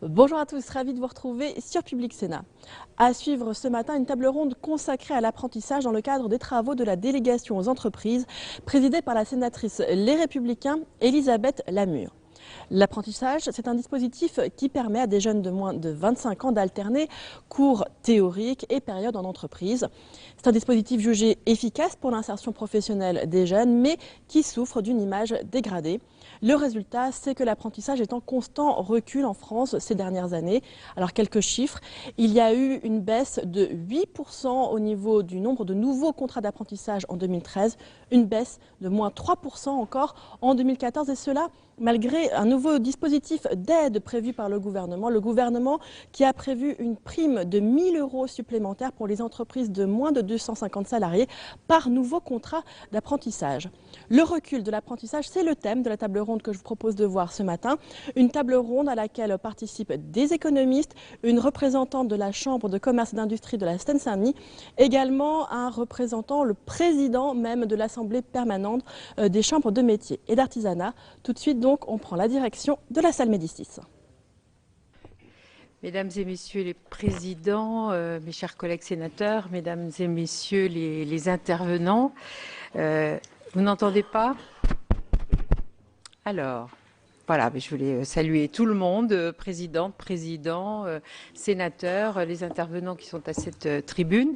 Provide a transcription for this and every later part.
Bonjour à tous, ravi de vous retrouver sur Public Sénat. À suivre ce matin, une table ronde consacrée à l'apprentissage dans le cadre des travaux de la délégation aux entreprises, présidée par la sénatrice Les Républicains, Elisabeth Lamure. L'apprentissage, c'est un dispositif qui permet à des jeunes de moins de 25 ans d'alterner cours théoriques et périodes en entreprise. C'est un dispositif jugé efficace pour l'insertion professionnelle des jeunes, mais qui souffre d'une image dégradée. Le résultat, c'est que l'apprentissage est en constant recul en France ces dernières années. Alors quelques chiffres, il y a eu une baisse de 8% au niveau du nombre de nouveaux contrats d'apprentissage en 2013, une baisse de moins 3% encore en 2014, et cela malgré un nouveau dispositif d'aide prévu par le gouvernement qui a prévu une prime de 1 000 € supplémentaires pour les entreprises de moins de 250 salariés par nouveau contrat d'apprentissage. Le recul de l'apprentissage, c'est le thème de la table ronde que je vous propose de voir ce matin. Une table ronde à laquelle participent des économistes, une représentante de la Chambre de commerce et d'industrie de la Seine-Saint-Denis, également un représentant, le président même de l'Assemblée permanente des chambres de métiers et d'artisanat. Tout de suite, donc, on prend la direction de la salle Médicis. Mesdames et messieurs les présidents, mes chers collègues sénateurs, mesdames et messieurs les intervenants, vous n'entendez pas? Alors, voilà, je voulais saluer tout le monde, présidents, sénateurs, les intervenants qui sont à cette tribune.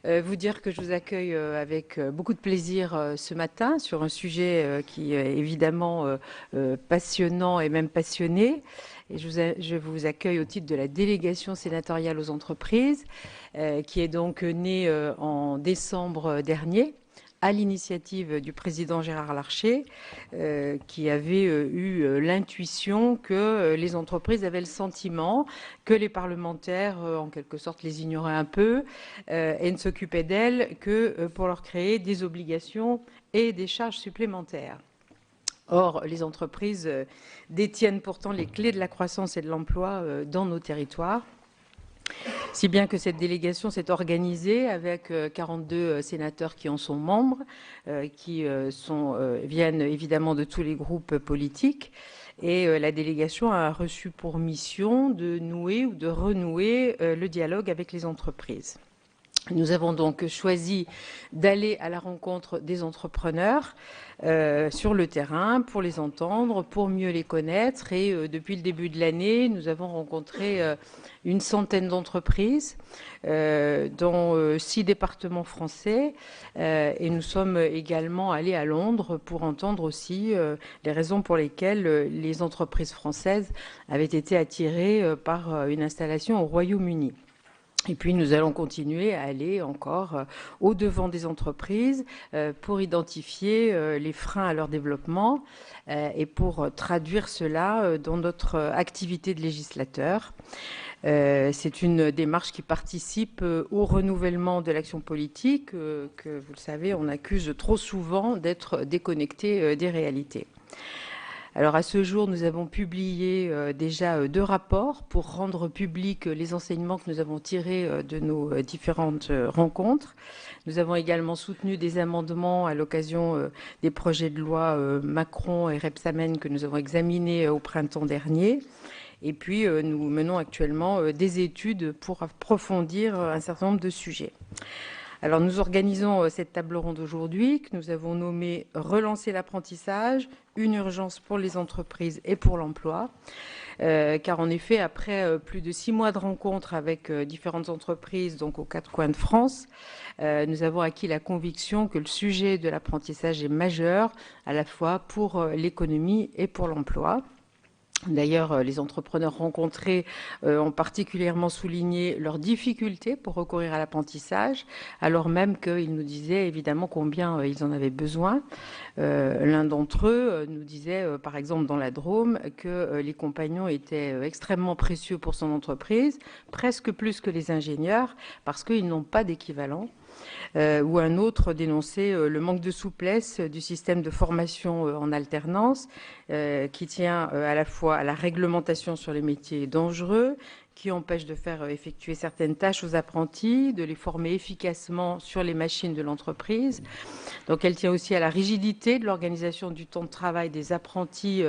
Vous dire que je vous accueille avec beaucoup de plaisir ce matin sur un sujet qui est évidemment passionnant et même passionné. Et je vous accueille au titre de la délégation sénatoriale aux entreprises, qui est donc née en décembre dernier, à l'initiative du président Gérard Larcher, qui avait eu l'intuition que les entreprises avaient le sentiment que les parlementaires, en quelque sorte, les ignoraient un peu et ne s'occupaient d'elles que pour leur créer des obligations et des charges supplémentaires. Or, les entreprises détiennent pourtant les clés de la croissance et de l'emploi dans nos territoires. Si bien que cette délégation s'est organisée avec 42 sénateurs qui en sont membres, qui viennent évidemment de tous les groupes politiques. Et la délégation a reçu pour mission de nouer ou de renouer le dialogue avec les entreprises. Nous avons donc choisi d'aller à la rencontre des entrepreneurs sur le terrain pour les entendre, pour mieux les connaître. Et depuis le début de l'année, nous avons rencontré une centaine d'entreprises dans 6 départements français. Et nous sommes également allés à Londres pour entendre aussi les raisons pour lesquelles les entreprises françaises avaient été attirées par une installation au Royaume-Uni. Et puis, nous allons continuer à aller encore au-devant des entreprises pour identifier les freins à leur développement et pour traduire cela dans notre activité de législateur. C'est une démarche qui participe au renouvellement de l'action politique que, vous le savez, on accuse trop souvent d'être déconnecté des réalités. Alors à ce jour, nous avons publié déjà 2 rapports pour rendre publics les enseignements que nous avons tirés de nos différentes rencontres. Nous avons également soutenu des amendements à l'occasion des projets de loi Macron et Rebsamen que nous avons examinés au printemps dernier. Et puis, nous menons actuellement des études pour approfondir un certain nombre de sujets. Alors, nous organisons cette table ronde aujourd'hui que nous avons nommée « Relancer l'apprentissage, une urgence pour les entreprises et pour l'emploi ». Car en effet, après plus de 6 mois de rencontres avec différentes entreprises, donc aux 4 coins de France, nous avons acquis la conviction que le sujet de l'apprentissage est majeur, à la fois pour l'économie et pour l'emploi. D'ailleurs, les entrepreneurs rencontrés ont particulièrement souligné leurs difficultés pour recourir à l'apprentissage, alors même qu'ils nous disaient évidemment combien ils en avaient besoin. L'un d'entre eux nous disait, par exemple dans la Drôme, que les compagnons étaient extrêmement précieux pour son entreprise, presque plus que les ingénieurs, parce qu'ils n'ont pas d'équivalent. Ou un autre dénonçait le manque de souplesse du système de formation en alternance qui tient à la fois à la réglementation sur les métiers dangereux, qui empêche de faire effectuer certaines tâches aux apprentis, de les former efficacement sur les machines de l'entreprise. Donc elle tient aussi à la rigidité de l'organisation du temps de travail des apprentis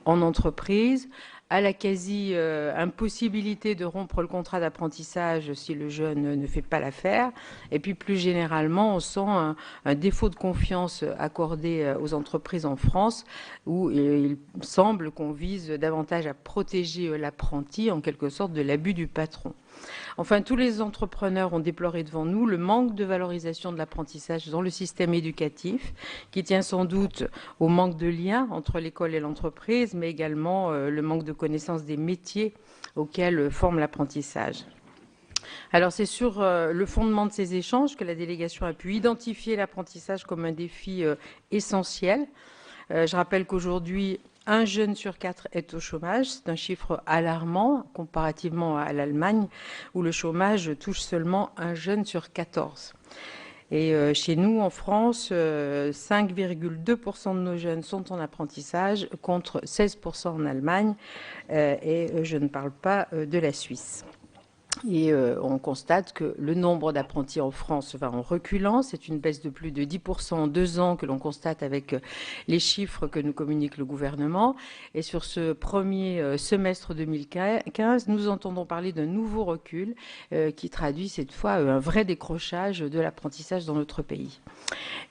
en entreprise, à la quasi-impossibilité de rompre le contrat d'apprentissage si le jeune ne fait pas l'affaire. Et puis plus généralement, on sent un défaut de confiance accordé aux entreprises en France, où il semble qu'on vise davantage à protéger l'apprenti, en quelque sorte, de l'abus du patron. Enfin, tous les entrepreneurs ont déploré devant nous le manque de valorisation de l'apprentissage dans le système éducatif, qui tient sans doute au manque de lien entre l'école et l'entreprise, mais également le manque de connaissance des métiers auxquels forme l'apprentissage. Alors c'est sur le fondement de ces échanges que la délégation a pu identifier l'apprentissage comme un défi essentiel. Je rappelle qu'aujourd'hui, un jeune sur 4 est au chômage. C'est un chiffre alarmant comparativement à l'Allemagne, où le chômage touche seulement un jeune sur 14. Et chez nous, en France, 5,2% de nos jeunes sont en apprentissage, contre 16% en Allemagne. Et je ne parle pas de la Suisse. Et on constate que le nombre d'apprentis en France va en reculant. C'est une baisse de plus de 10% en 2 ans que l'on constate avec les chiffres que nous communique le gouvernement. Et sur ce premier semestre 2015, nous entendons parler d'un nouveau recul qui traduit cette fois un vrai décrochage de l'apprentissage dans notre pays.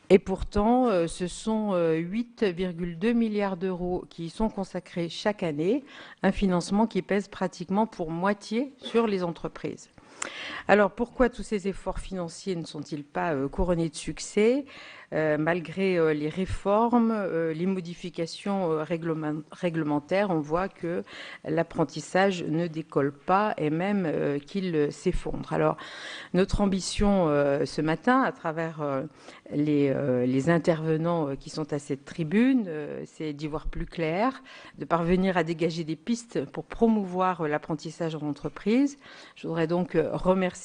Et pourtant, ce sont 8,2 milliards d'euros qui y sont consacrés chaque année, un financement qui pèse pratiquement pour moitié sur les entreprises. Alors pourquoi tous ces efforts financiers ne sont-ils pas couronnés de succès malgré les réformes, les modifications réglementaires? On voit que l'apprentissage ne décolle pas et même qu'il s'effondre. Alors notre ambition ce matin, à travers les intervenants qui sont à cette tribune, c'est d'y voir plus clair, de parvenir à dégager des pistes pour promouvoir l'apprentissage en entreprise. Je voudrais donc remercier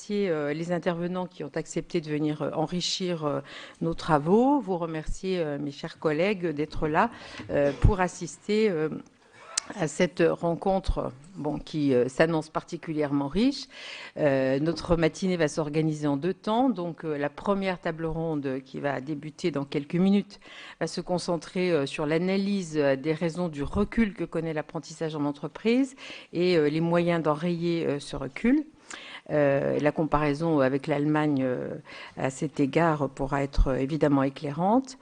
les intervenants qui ont accepté de venir enrichir nos travaux, vous remercier, mes chers collègues, d'être là pour assister à cette rencontre qui s'annonce particulièrement riche. Notre matinée va s'organiser en 2 temps. Donc la première table ronde qui va débuter dans quelques minutes va se concentrer sur l'analyse des raisons du recul que connaît l'apprentissage en entreprise et les moyens d'enrayer ce recul. La comparaison avec l'Allemagne à cet égard pourra être évidemment éclairante.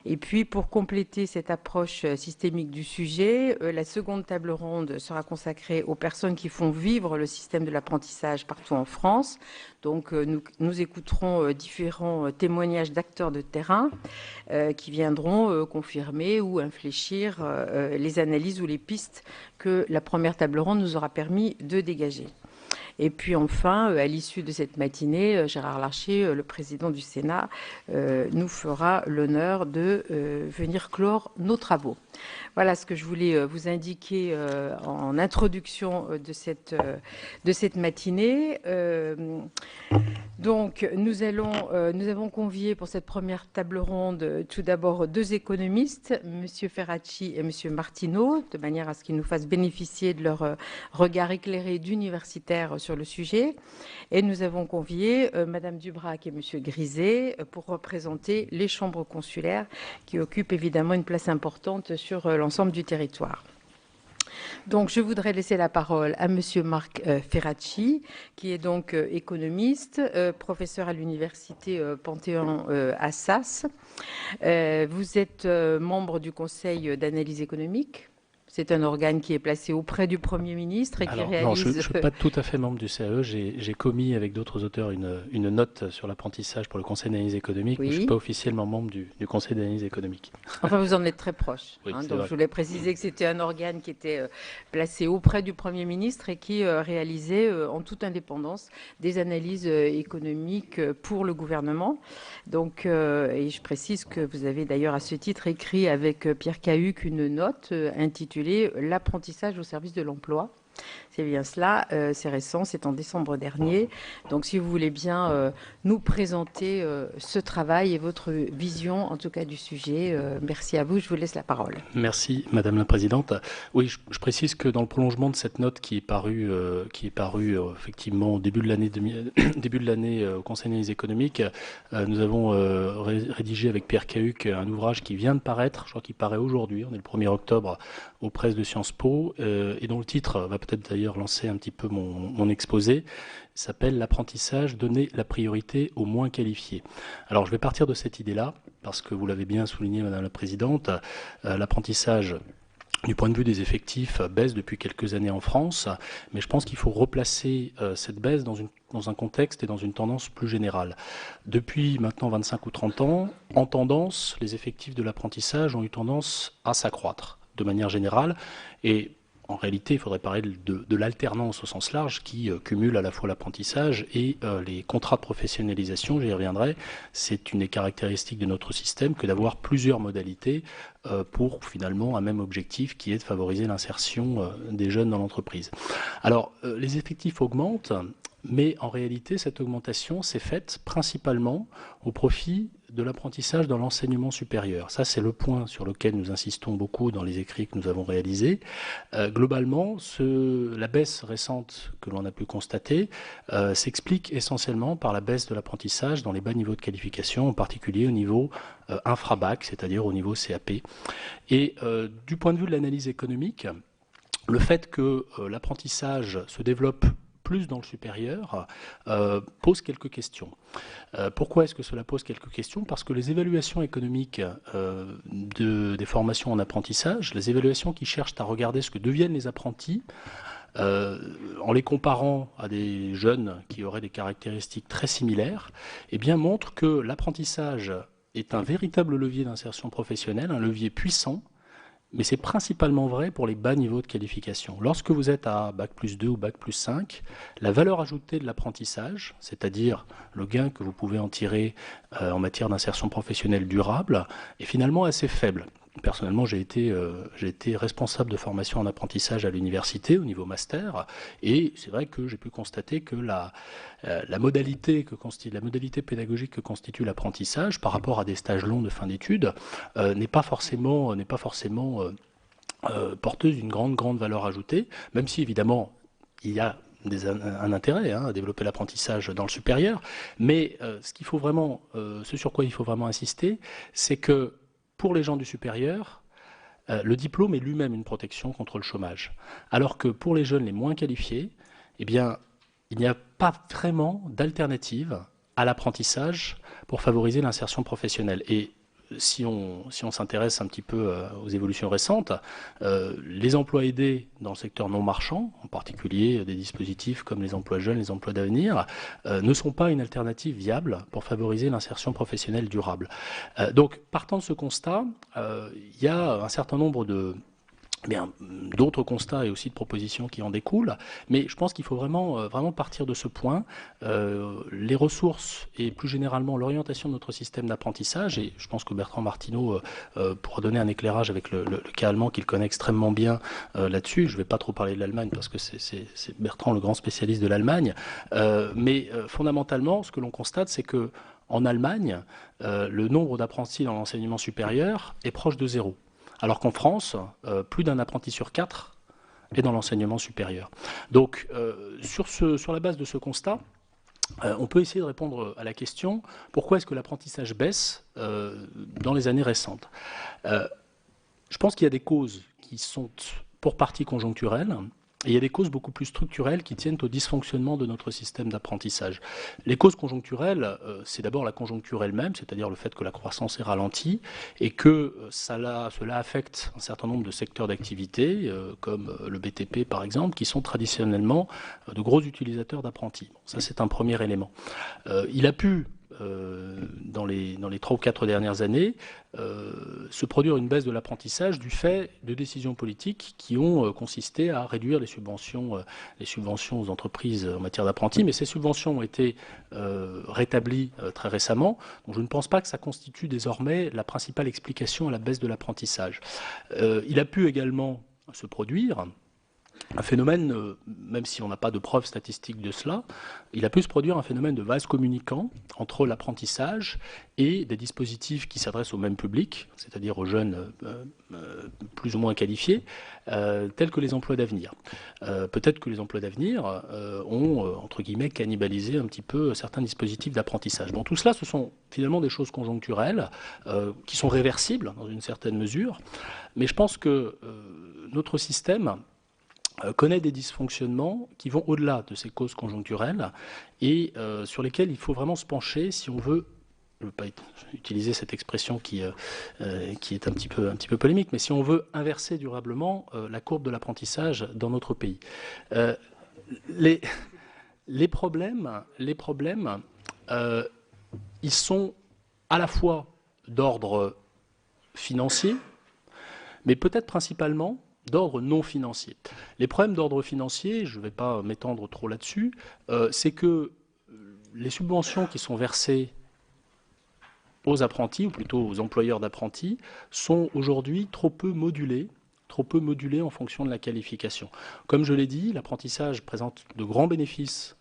Et puis, pour compléter cette approche systémique du sujet, la seconde table ronde sera consacrée aux personnes qui font vivre le système de l'apprentissage partout en France. Donc, nous écouterons différents témoignages d'acteurs de terrain qui viendront confirmer ou infléchir les analyses ou les pistes que la première table ronde nous aura permis de dégager. Et puis enfin, à l'issue de cette matinée, Gérard Larcher, le président du Sénat, nous fera l'honneur de venir clore nos travaux. Voilà ce que je voulais vous indiquer en introduction de cette matinée. Donc, nous avons convié pour cette première table ronde tout d'abord 2 économistes, M. Ferracci et M. Martineau, de manière à ce qu'ils nous fassent bénéficier de leur regard éclairé d'universitaires sur le sujet. Et nous avons convié Mme Dubrac et M. Griset pour représenter les chambres consulaires qui occupent évidemment une place importante sur l'ensemble du territoire. Donc, je voudrais laisser la parole à Monsieur Marc Ferracci, qui est donc économiste, professeur à l'université Panthéon-Assas. Vous êtes membre du Conseil d'analyse économique. C'est un organe qui est placé auprès du Premier ministre et qui réalise... Non, je ne suis pas tout à fait membre du CAE. J'ai commis avec d'autres auteurs une note sur l'apprentissage pour le Conseil d'analyse économique, mais je ne suis pas officiellement membre du Conseil d'analyse économique. Enfin, vous en êtes très proche. Oui, donc, je voulais préciser que c'était un organe qui était placé auprès du Premier ministre et qui réalisait en toute indépendance des analyses économiques pour le gouvernement. Donc, et je précise que vous avez d'ailleurs à ce titre écrit avec Pierre Cahuc une note intitulée « L'apprentissage au service de l'emploi ». C'est bien cela, c'est récent, c'est en décembre dernier. Donc si vous voulez bien nous présenter ce travail et votre vision, en tout cas du sujet, merci à vous, je vous laisse la parole. Merci Madame la Présidente. Oui, je précise que dans le prolongement de cette note qui est parue effectivement au début de l'année au Conseil d'analyse économique, nous avons rédigé avec Pierre Cahuc un ouvrage qui vient de paraître, je crois qu'il paraît aujourd'hui, on est le 1er octobre, aux presses de Sciences Po, et dont le titre va peut-être d'ailleurs lancer un petit peu mon exposé. Il s'appelle « L'apprentissage, donner la priorité aux moins qualifiés ». Alors je vais partir de cette idée-là, parce que vous l'avez bien souligné Madame la Présidente, l'apprentissage du point de vue des effectifs baisse depuis quelques années en France, mais je pense qu'il faut replacer cette baisse dans un contexte et dans une tendance plus générale. Depuis maintenant 25 ou 30 ans, en tendance, les effectifs de l'apprentissage ont eu tendance à s'accroître de manière générale, et en réalité, il faudrait parler de l'alternance au sens large qui cumule à la fois l'apprentissage et les contrats de professionnalisation, j'y reviendrai. C'est une des caractéristiques de notre système que d'avoir plusieurs modalités pour finalement un même objectif qui est de favoriser l'insertion des jeunes dans l'entreprise. Alors, les effectifs augmentent, mais en réalité, cette augmentation s'est faite principalement au profit de l'apprentissage dans l'enseignement supérieur. Ça, c'est le point sur lequel nous insistons beaucoup dans les écrits que nous avons réalisés. Globalement, la baisse récente que l'on a pu constater s'explique essentiellement par la baisse de l'apprentissage dans les bas niveaux de qualification, en particulier au niveau infra-bac, c'est-à-dire au niveau CAP. Et du point de vue de l'analyse économique, le fait que l'apprentissage se développe plus dans le supérieur, pose quelques questions. Pourquoi est-ce que cela pose quelques questions? Parce que les évaluations économiques des formations en apprentissage, les évaluations qui cherchent à regarder ce que deviennent les apprentis, en les comparant à des jeunes qui auraient des caractéristiques très similaires, eh bien, montrent que l'apprentissage est un véritable levier d'insertion professionnelle, un levier puissant, mais c'est principalement vrai pour les bas niveaux de qualification. Lorsque vous êtes à Bac+2 ou Bac+5, la valeur ajoutée de l'apprentissage, c'est-à-dire le gain que vous pouvez en tirer en matière d'insertion professionnelle durable, est finalement assez faible. Personnellement, j'ai été responsable de formation en apprentissage à l'université au niveau master, et c'est vrai que j'ai pu constater que la modalité pédagogique que constitue l'apprentissage par rapport à des stages longs de fin d'études n'est pas forcément porteuse d'une grande valeur ajoutée, même si évidemment il y a un intérêt à développer l'apprentissage dans le supérieur, mais ce sur quoi il faut vraiment insister, c'est que pour les gens du supérieur, le diplôme est lui-même une protection contre le chômage. Alors que pour les jeunes les moins qualifiés, eh bien, il n'y a pas vraiment d'alternative à l'apprentissage pour favoriser l'insertion professionnelle. Et si on s'intéresse un petit peu aux évolutions récentes, les emplois aidés dans le secteur non marchand, en particulier des dispositifs comme les emplois jeunes, les emplois d'avenir, ne sont pas une alternative viable pour favoriser l'insertion professionnelle durable. Donc, partant de ce constat, il y a un certain nombre d'autres constats et aussi de propositions qui en découlent, mais je pense qu'il faut vraiment partir de ce point. Les ressources et plus généralement l'orientation de notre système d'apprentissage, et je pense que Bertrand Martineau pourra donner un éclairage avec le cas allemand qu'il connaît extrêmement bien là-dessus. Je ne vais pas trop parler de l'Allemagne parce que c'est Bertrand le grand spécialiste de l'Allemagne, mais fondamentalement ce que l'on constate, c'est que en Allemagne, le nombre d'apprentis dans l'enseignement supérieur est proche de 0. Alors qu'en France, plus d'un apprenti sur 4 est dans l'enseignement supérieur. Donc, sur la base de ce constat, on peut essayer de répondre à la question pourquoi est-ce que l'apprentissage baisse dans les années récentes. Je pense qu'il y a des causes qui sont pour partie conjoncturelles. Et il y a des causes beaucoup plus structurelles qui tiennent au dysfonctionnement de notre système d'apprentissage. Les causes conjoncturelles, c'est d'abord la conjoncture elle-même, c'est-à-dire le fait que la croissance est ralentie et que cela affecte un certain nombre de secteurs d'activité, comme le BTP par exemple, qui sont traditionnellement de gros utilisateurs d'apprentis. Bon, ça c'est un premier élément. Il a pu dans les 3 ou 4 dernières années, se produire une baisse de l'apprentissage du fait de décisions politiques qui ont consisté à réduire les subventions aux entreprises en matière d'apprentis, mais ces subventions ont été rétablies très récemment, donc je ne pense pas que ça constitue désormais la principale explication à la baisse de l'apprentissage. Il a pu également se produire un phénomène, même si on n'a pas de preuves statistiques de cela, il a pu se produire un phénomène de vase communicant entre l'apprentissage et des dispositifs qui s'adressent au même public, c'est-à-dire aux jeunes plus ou moins qualifiés, tels que les emplois d'avenir. Peut-être que les emplois d'avenir ont, entre guillemets, cannibalisé un petit peu certains dispositifs d'apprentissage. Bon, tout cela, ce sont finalement des choses conjoncturelles qui sont réversibles dans une certaine mesure, mais je pense que notre système connaît des dysfonctionnements qui vont au-delà de ces causes conjoncturelles et sur lesquels il faut vraiment se pencher si on veut, je ne veux pas utiliser cette expression qui est un petit peu polémique, mais si on veut inverser durablement la courbe de l'apprentissage dans notre pays. Les problèmes, ils sont à la fois d'ordre financier, mais peut-être principalement d'ordre non financier. Les problèmes d'ordre financier, je ne vais pas m'étendre trop là-dessus, c'est que les subventions qui sont versées aux apprentis, ou plutôt aux employeurs d'apprentis, sont aujourd'hui trop peu modulées en fonction de la qualification. Comme je l'ai dit, l'apprentissage présente de grands bénéfices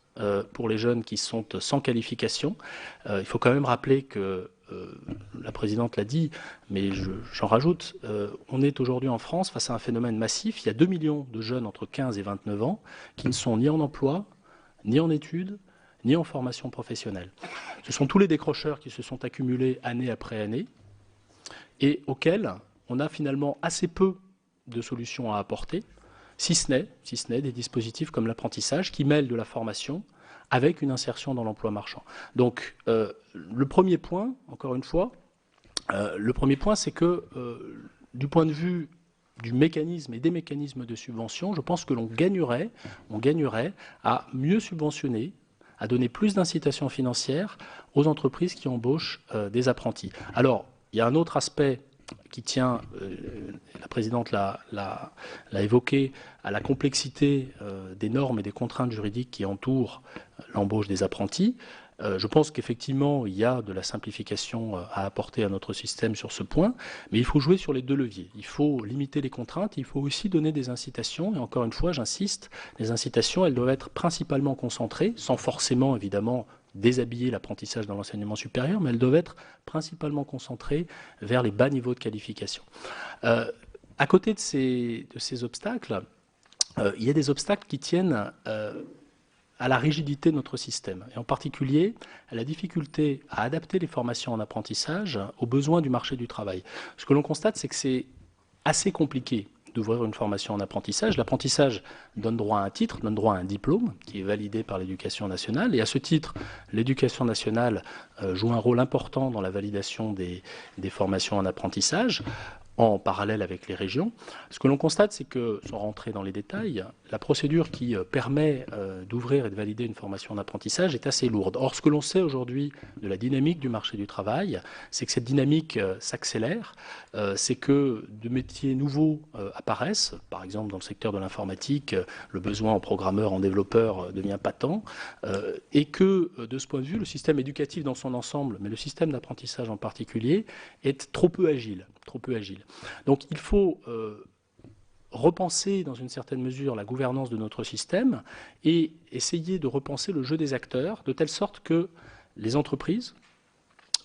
pour les jeunes qui sont sans qualification. Il faut quand même rappeler que la présidente l'a dit, mais j'en rajoute, on est aujourd'hui en France face à un phénomène massif. Il y a 2 millions de jeunes entre 15 et 29 ans qui ne sont ni en emploi, ni en études, ni en formation professionnelle. Ce sont tous les décrocheurs qui se sont accumulés année après année et auxquels on a finalement assez peu de solutions à apporter, si ce n'est des dispositifs comme l'apprentissage qui mêlent de la formation avec une insertion dans l'emploi marchand. Donc, le premier point, encore une fois, c'est que du point de vue du mécanisme et des mécanismes de subvention, je pense que on gagnerait à mieux subventionner, à donner plus d'incitations financières aux entreprises qui embauchent des apprentis. Alors, il y a un autre aspect qui tient, la présidente l'a évoqué, à la complexité des normes et des contraintes juridiques qui entourent l'embauche des apprentis. Je pense qu'effectivement, il y a de la simplification à apporter à notre système sur ce point, mais il faut jouer sur les deux leviers. Il faut limiter les contraintes, il faut aussi donner des incitations, et encore une fois, j'insiste, les incitations, elles doivent être principalement concentrées, sans forcément, évidemment, déshabiller l'apprentissage dans l'enseignement supérieur, mais elles doivent être principalement concentrées vers les bas niveaux de qualification. À côté de ces obstacles, il y a des obstacles qui tiennent à la rigidité de notre système, et en particulier à la difficulté à adapter les formations en apprentissage aux besoins du marché du travail. Ce que l'on constate, c'est que c'est assez compliqué d'ouvrir une formation en apprentissage. L'apprentissage donne droit à un titre, donne droit à un diplôme qui est validé par l'Éducation nationale. Et à ce titre, l'Éducation nationale joue un rôle important dans la validation des formations en apprentissage, en parallèle avec les régions. Ce que l'on constate, c'est que, sans rentrer dans les détails, la procédure qui permet d'ouvrir et de valider une formation en apprentissage est assez lourde. Or, ce que l'on sait aujourd'hui de la dynamique du marché du travail, c'est que cette dynamique s'accélère, c'est que de métiers nouveaux apparaissent, par exemple dans le secteur de l'informatique, le besoin en programmeurs, en développeurs devient patent, et que, de ce point de vue, le système éducatif dans son ensemble, mais le système d'apprentissage en particulier, est trop peu agile. Donc il faut repenser dans une certaine mesure la gouvernance de notre système et essayer de repenser le jeu des acteurs de telle sorte que les entreprises,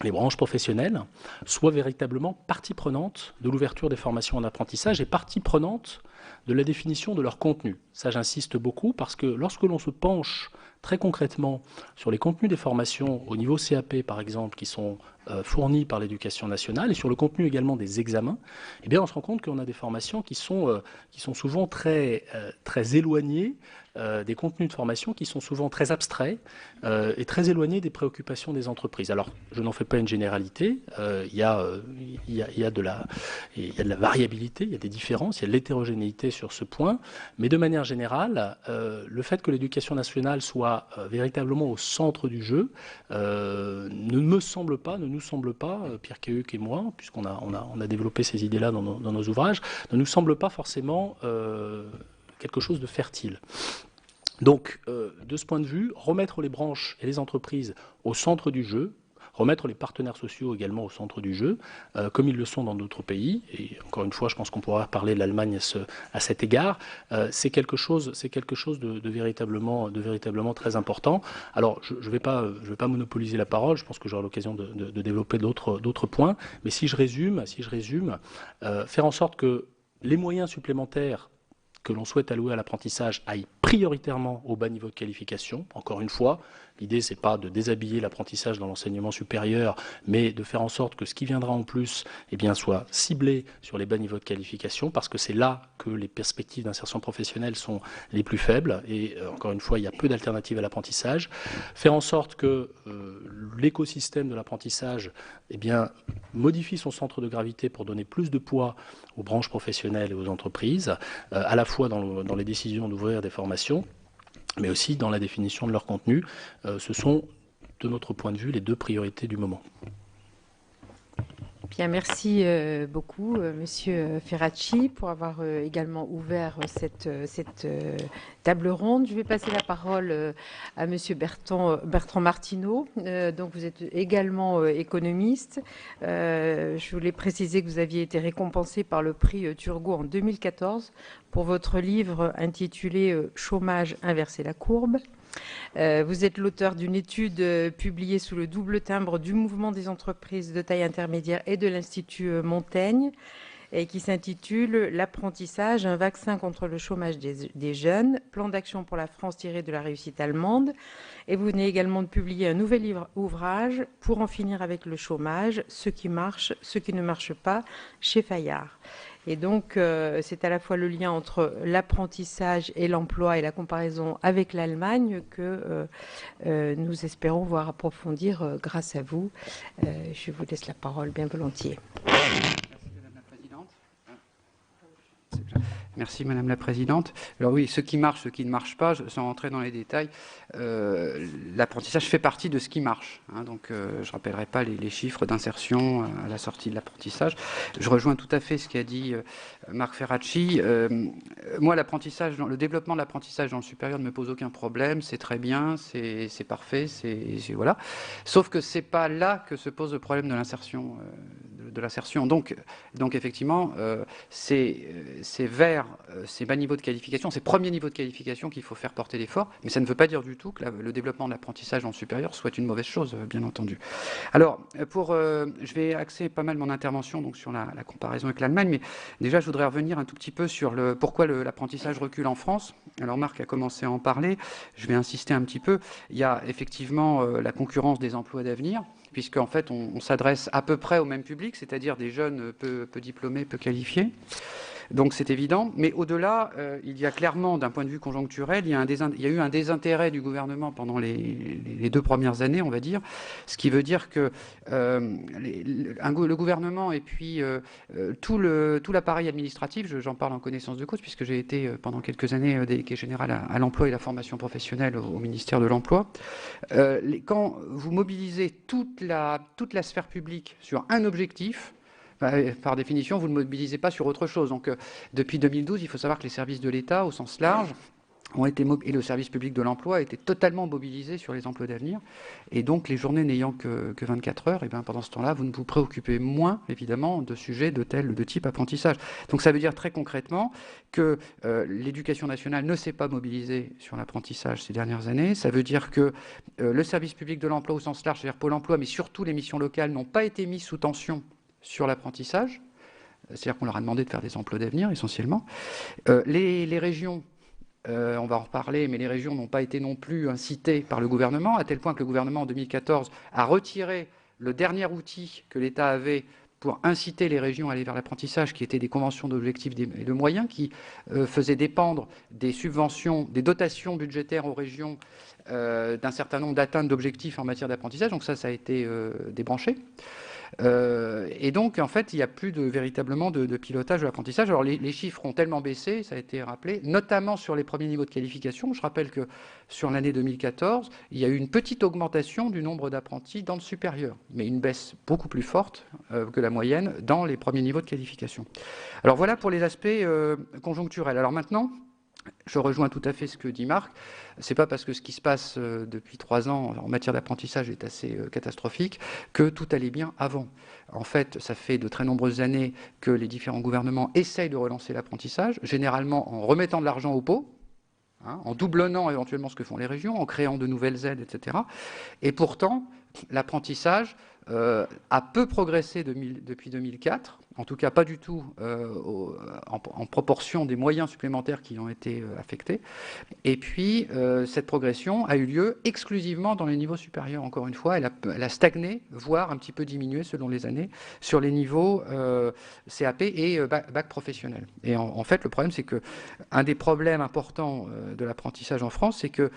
les branches professionnelles soient véritablement partie prenante de l'ouverture des formations en apprentissage et partie prenante de la définition de leur contenu. Ça, j'insiste beaucoup parce que lorsque l'on se penche très concrètement sur les contenus des formations au niveau CAP, par exemple, qui sont fournis par l'Éducation nationale et sur le contenu également des examens, eh bien, on se rend compte qu'on a des formations qui sont souvent très éloignées, des contenus de formation qui sont souvent très abstraits et très éloignés des préoccupations des entreprises. Alors, je n'en fais pas une généralité, il y a de la variabilité, il y a des différences, il y a de l'hétérogénéité sur ce point, mais de manière générale, le fait que l'Éducation nationale soit véritablement au centre du jeu ne nous semble pas, Pierre Cahuc et moi, puisqu'on a développé ces idées-là dans nos ouvrages, ne nous semble pas forcément quelque chose de fertile. Donc, de ce point de vue, remettre les branches et les entreprises au centre du jeu, remettre les partenaires sociaux également au centre du jeu, comme ils le sont dans d'autres pays. Et encore une fois, je pense qu'on pourra parler de l'Allemagne à cet égard. C'est quelque chose de véritablement très important. Alors, je ne vais pas monopoliser la parole. Je pense que j'aurai l'occasion de développer d'autres points. Mais si je résume, faire en sorte que les moyens supplémentaires que l'on souhaite allouer à l'apprentissage aillent prioritairement au bas niveau de qualification. Encore une fois, l'idée, c'est pas de déshabiller l'apprentissage dans l'enseignement supérieur, mais de faire en sorte que ce qui viendra en plus, eh bien, soit ciblé sur les bas niveaux de qualification, parce que c'est là que les perspectives d'insertion professionnelle sont les plus faibles. Et encore une fois, il y a peu d'alternatives à l'apprentissage. Faire en sorte que l'écosystème de l'apprentissage, eh bien, modifie son centre de gravité pour donner plus de poids aux branches professionnelles et aux entreprises, à la fois dans les décisions d'ouvrir des formations, mais aussi dans la définition de leur contenu. Ce sont, de notre point de vue, les deux priorités du moment. Bien, merci beaucoup, Monsieur Ferracci, pour avoir également ouvert cette table ronde. Je vais passer la parole à Monsieur Bertrand Martineau. Donc, vous êtes également économiste. Je voulais préciser que vous aviez été récompensé par le prix Turgot en 2014 pour votre livre intitulé « Chômage, inverser la courbe ». Vous êtes l'auteur d'une étude publiée sous le double timbre du Mouvement des entreprises de taille intermédiaire et de l'Institut Montaigne, et qui s'intitule « L'apprentissage, un vaccin contre le chômage des jeunes, plan d'action pour la France tiré de la réussite allemande ». Et vous venez également de publier un nouvel ouvrage « Pour en finir avec le chômage, ce qui marche, ce qui ne marche pas » chez Fayard. Et donc, c'est à la fois le lien entre l'apprentissage et l'emploi et la comparaison avec l'Allemagne que nous espérons voir approfondir grâce à vous. Je vous laisse la parole bien volontiers. Merci Madame la Présidente. Alors oui, ce qui marche, ce qui ne marche pas, sans rentrer dans les détails, l'apprentissage fait partie de ce qui marche. Donc je ne rappellerai pas les chiffres d'insertion à la sortie de l'apprentissage. Je rejoins tout à fait ce qu'a dit Marc Ferracci. Moi, l'apprentissage, le développement de l'apprentissage dans le supérieur ne me pose aucun problème. C'est très bien, c'est parfait, voilà. Sauf que c'est pas là que se pose le problème de l'insertion. Donc effectivement, c'est vers ces bas niveaux de qualification, ces premiers niveaux de qualification qu'il faut faire porter l'effort, mais ça ne veut pas dire du tout que le développement de l'apprentissage dans le supérieur soit une mauvaise chose, bien entendu. Alors, je vais axer pas mal mon intervention donc, sur la comparaison avec l'Allemagne, mais déjà je voudrais revenir un tout petit peu sur pourquoi l'apprentissage recule en France. Alors Marc a commencé à en parler, je vais insister un petit peu. Il y a effectivement la concurrence des emplois d'avenir, puisqu'en fait on s'adresse à peu près au même public, c'est-à-dire des jeunes peu diplômés, peu qualifiés. Donc c'est évident, mais au-delà, il y a clairement, d'un point de vue conjoncturel, il y a eu un désintérêt du gouvernement pendant les 2 premières années, on va dire, ce qui veut dire que le gouvernement et puis tout l'appareil administratif, j'en parle en connaissance de cause, puisque j'ai été pendant quelques années délégué général à l'emploi et la formation professionnelle au ministère de l'Emploi. Quand vous mobilisez toute la sphère publique sur un objectif, par définition, vous ne mobilisez pas sur autre chose. Donc, depuis 2012, il faut savoir que les services de l'État, au sens large, et le service public de l'emploi étaient totalement mobilisés sur les emplois d'avenir. Et donc, les journées n'ayant que 24 heures, et bien, pendant ce temps-là, vous ne vous préoccupez moins, évidemment, de sujets de type apprentissage. Donc, ça veut dire très concrètement que l'éducation nationale ne s'est pas mobilisée sur l'apprentissage ces dernières années. Ça veut dire que le service public de l'emploi, au sens large, c'est-à-dire Pôle emploi, mais surtout les missions locales, n'ont pas été mises sous tension sur l'apprentissage, c'est-à-dire qu'on leur a demandé de faire des emplois d'avenir essentiellement. Les régions, on va en reparler, mais les régions n'ont pas été non plus incitées par le gouvernement, à tel point que le gouvernement en 2014 a retiré le dernier outil que l'État avait pour inciter les régions à aller vers l'apprentissage, qui étaient des conventions d'objectifs et de moyens, qui faisaient dépendre des subventions, des dotations budgétaires aux régions d'un certain nombre d'atteintes d'objectifs en matière d'apprentissage. Donc ça a été débranché. Et donc, en fait, il n'y a plus véritablement de pilotage de l'apprentissage. Alors, les chiffres ont tellement baissé, ça a été rappelé, notamment sur les premiers niveaux de qualification. Je rappelle que sur l'année 2014, il y a eu une petite augmentation du nombre d'apprentis dans le supérieur, mais une baisse beaucoup plus forte que la moyenne dans les premiers niveaux de qualification. Alors, voilà pour les aspects conjoncturels. Alors maintenant, Je rejoins tout à fait ce que dit Marc. C'est pas parce que ce qui se passe depuis 3 ans en matière d'apprentissage est assez catastrophique que tout allait bien avant. En fait, ça fait de très nombreuses années que les différents gouvernements essayent de relancer l'apprentissage, généralement en remettant de l'argent au pot, en doublonnant éventuellement ce que font les régions, en créant de nouvelles aides, etc. Et pourtant, l'apprentissage a peu progressé depuis 2004, en tout cas pas du tout en proportion des moyens supplémentaires qui ont été affectés. Et puis, cette progression a eu lieu exclusivement dans les niveaux supérieurs. Encore une fois, elle a stagné, voire un petit peu diminué selon les années, sur les niveaux CAP et bac professionnel. Et en fait, le problème, c'est que un des problèmes importants de l'apprentissage en France, c'est que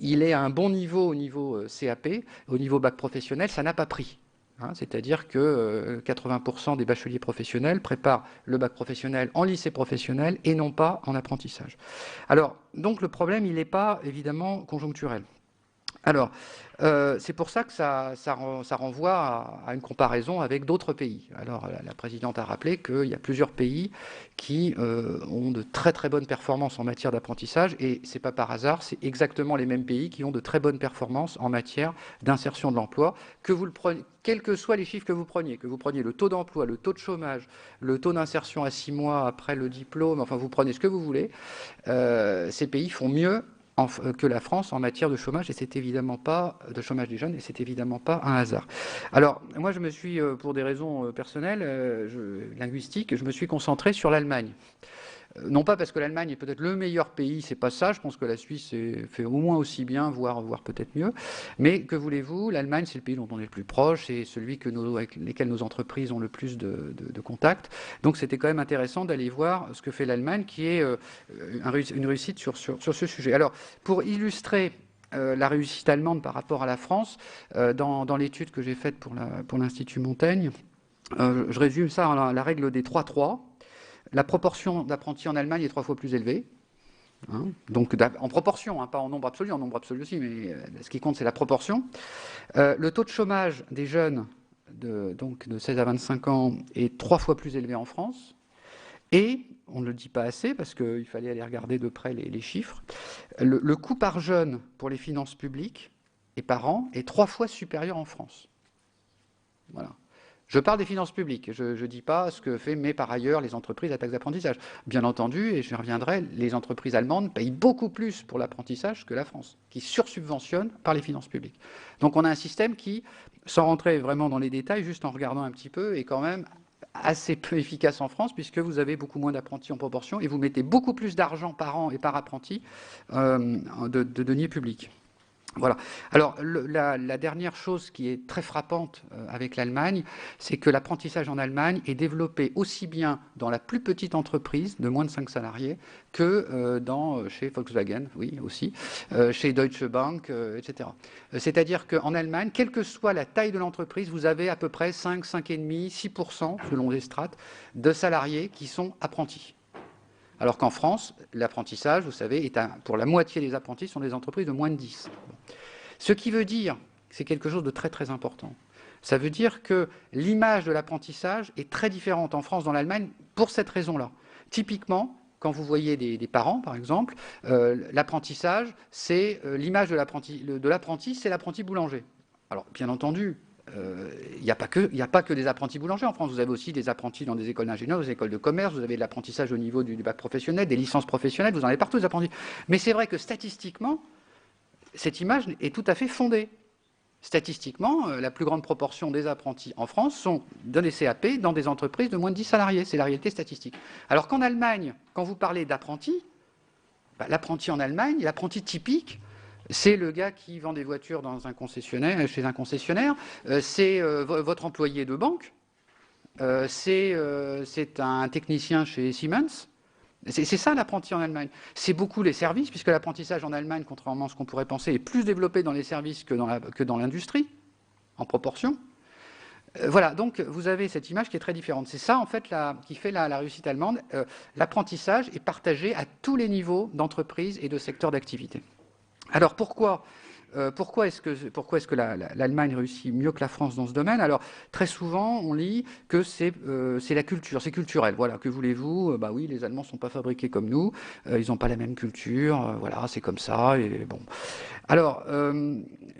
il est à un bon niveau au niveau CAP, au niveau bac professionnel, ça n'a pas pris. C'est-à-dire que 80% des bacheliers professionnels préparent le bac professionnel en lycée professionnel et non pas en apprentissage. Alors, donc le problème, il n'est pas évidemment conjoncturel. Alors, c'est pour ça que ça renvoie à une comparaison avec d'autres pays. Alors, la présidente a rappelé qu'il y a plusieurs pays qui ont de très très bonnes performances en matière d'apprentissage, et c'est pas par hasard, c'est exactement les mêmes pays qui ont de très bonnes performances en matière d'insertion de l'emploi, que vous le preniez, quels que soient les chiffres que vous preniez le taux d'emploi, le taux de chômage, le taux d'insertion à 6 mois après le diplôme, enfin vous prenez ce que vous voulez, ces pays font mieux que la France en matière de chômage, et c'est évidemment pas de chômage des jeunes, et c'est évidemment pas un hasard. Alors, moi, je me suis, pour des raisons personnelles, linguistiques, je me suis concentré sur l'Allemagne. Non pas parce que l'Allemagne est peut-être le meilleur pays, c'est pas ça, je pense que la Suisse fait au moins aussi bien, voire peut-être mieux, mais que voulez-vous, l'Allemagne c'est le pays dont on est le plus proche, c'est celui avec lesquels nos entreprises ont le plus de contacts, donc c'était quand même intéressant d'aller voir ce que fait l'Allemagne, qui est une réussite sur ce sujet. Alors, pour illustrer la réussite allemande par rapport à la France, dans l'étude que j'ai faite pour l'Institut Montaigne, je résume ça à la règle des 3-3. La proportion d'apprentis en Allemagne est 3 fois plus élevée. Donc en proportion, pas en nombre absolu aussi, mais ce qui compte, c'est la proportion. Le taux de chômage des jeunes de 16 à 25 ans est 3 fois plus élevé en France. Et, on ne le dit pas assez, parce qu'il fallait aller regarder de près les chiffres, le coût par jeune pour les finances publiques et par an est 3 fois supérieur en France. Voilà. Je parle des finances publiques, je ne dis pas ce que fait, mais par ailleurs, les entreprises à taxe d'apprentissage. Bien entendu, et je reviendrai, les entreprises allemandes payent beaucoup plus pour l'apprentissage que la France, qui sursubventionne par les finances publiques. Donc on a un système qui, sans rentrer vraiment dans les détails, juste en regardant un petit peu, est quand même assez peu efficace en France, puisque vous avez beaucoup moins d'apprentis en proportion, et vous mettez beaucoup plus d'argent par an et par apprenti de deniers publics. Voilà. Alors, la dernière chose qui est très frappante avec l'Allemagne, c'est que l'apprentissage en Allemagne est développé aussi bien dans la plus petite entreprise de moins de 5 salariés que chez Volkswagen, oui, aussi, chez Deutsche Bank, etc. C'est-à-dire qu'en Allemagne, quelle que soit la taille de l'entreprise, vous avez à peu près 5, 5,5, 6%, selon les strates, de salariés qui sont apprentis. Alors qu'en France, l'apprentissage, vous savez, pour la moitié des apprentis sont des entreprises de moins de 10. Ce qui veut dire, c'est quelque chose de très très important. Ça veut dire que l'image de l'apprentissage est très différente en France, dans l'Allemagne, pour cette raison-là. Typiquement, quand vous voyez des parents, par exemple, l'apprentissage, c'est l'image de l'apprenti, c'est l'apprenti boulanger. Alors, bien entendu, il n'y a pas que des apprentis boulangers en France. Vous avez aussi des apprentis dans des écoles d'ingénieurs, des écoles de commerce, vous avez de l'apprentissage au niveau du bac professionnel, des licences professionnelles, vous en avez partout des apprentis. Mais c'est vrai que statistiquement, cette image est tout à fait fondée. Statistiquement, la plus grande proportion des apprentis en France sont dans des CAP, dans des entreprises de moins de 10 salariés. C'est la réalité statistique. Alors qu'en Allemagne, quand vous parlez d'apprentis, l'apprenti en Allemagne, l'apprenti typique, c'est le gars qui vend des voitures chez un concessionnaire, c'est votre employé de banque, c'est un technicien chez Siemens. C'est ça l'apprenti en Allemagne. C'est beaucoup les services, puisque l'apprentissage en Allemagne, contrairement à ce qu'on pourrait penser, est plus développé dans les services que dans l'industrie, en proportion. Voilà, donc vous avez cette image qui est très différente. C'est ça, en fait, qui fait la réussite allemande. L'apprentissage est partagé à tous les niveaux d'entreprise et de secteur d'activité. Alors pourquoi pourquoi est-ce que l'Allemagne réussit mieux que la France dans ce domaine? Alors, très souvent, on lit que c'est la culture, c'est culturel. Voilà, que voulez-vous? Bah oui, les Allemands ne sont pas fabriqués comme nous, ils n'ont pas la même culture, voilà, c'est comme ça, et bon. Alors,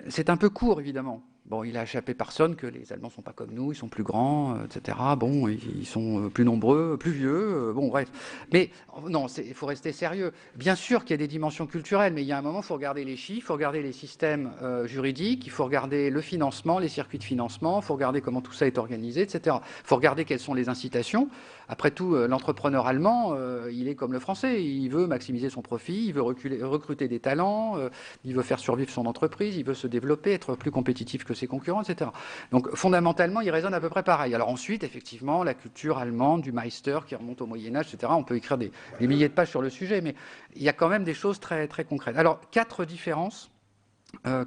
c'est un peu court, évidemment. Bon, il a échappé personne que les Allemands ne sont pas comme nous, ils sont plus grands, etc. Bon, ils sont plus nombreux, plus vieux, bon, bref. Mais non, il faut rester sérieux. Bien sûr qu'il y a des dimensions culturelles, mais il y a un moment, il faut regarder les chiffres, il faut regarder les systèmes juridiques, il faut regarder le financement, les circuits de financement, il faut regarder comment tout ça est organisé, etc. Il faut regarder quelles sont les incitations. Après tout, l'entrepreneur allemand, il est comme le français, il veut maximiser son profit, il veut recruter des talents, il veut faire survivre son entreprise, il veut se développer, être plus compétitif que ses concurrents, etc. Donc fondamentalement, il raisonne à peu près pareil. Alors ensuite, effectivement, la culture allemande, du Meister qui remonte au Moyen-Âge, etc., on peut écrire des milliers de pages sur le sujet, mais il y a quand même des choses très, très concrètes. Alors, 4 différences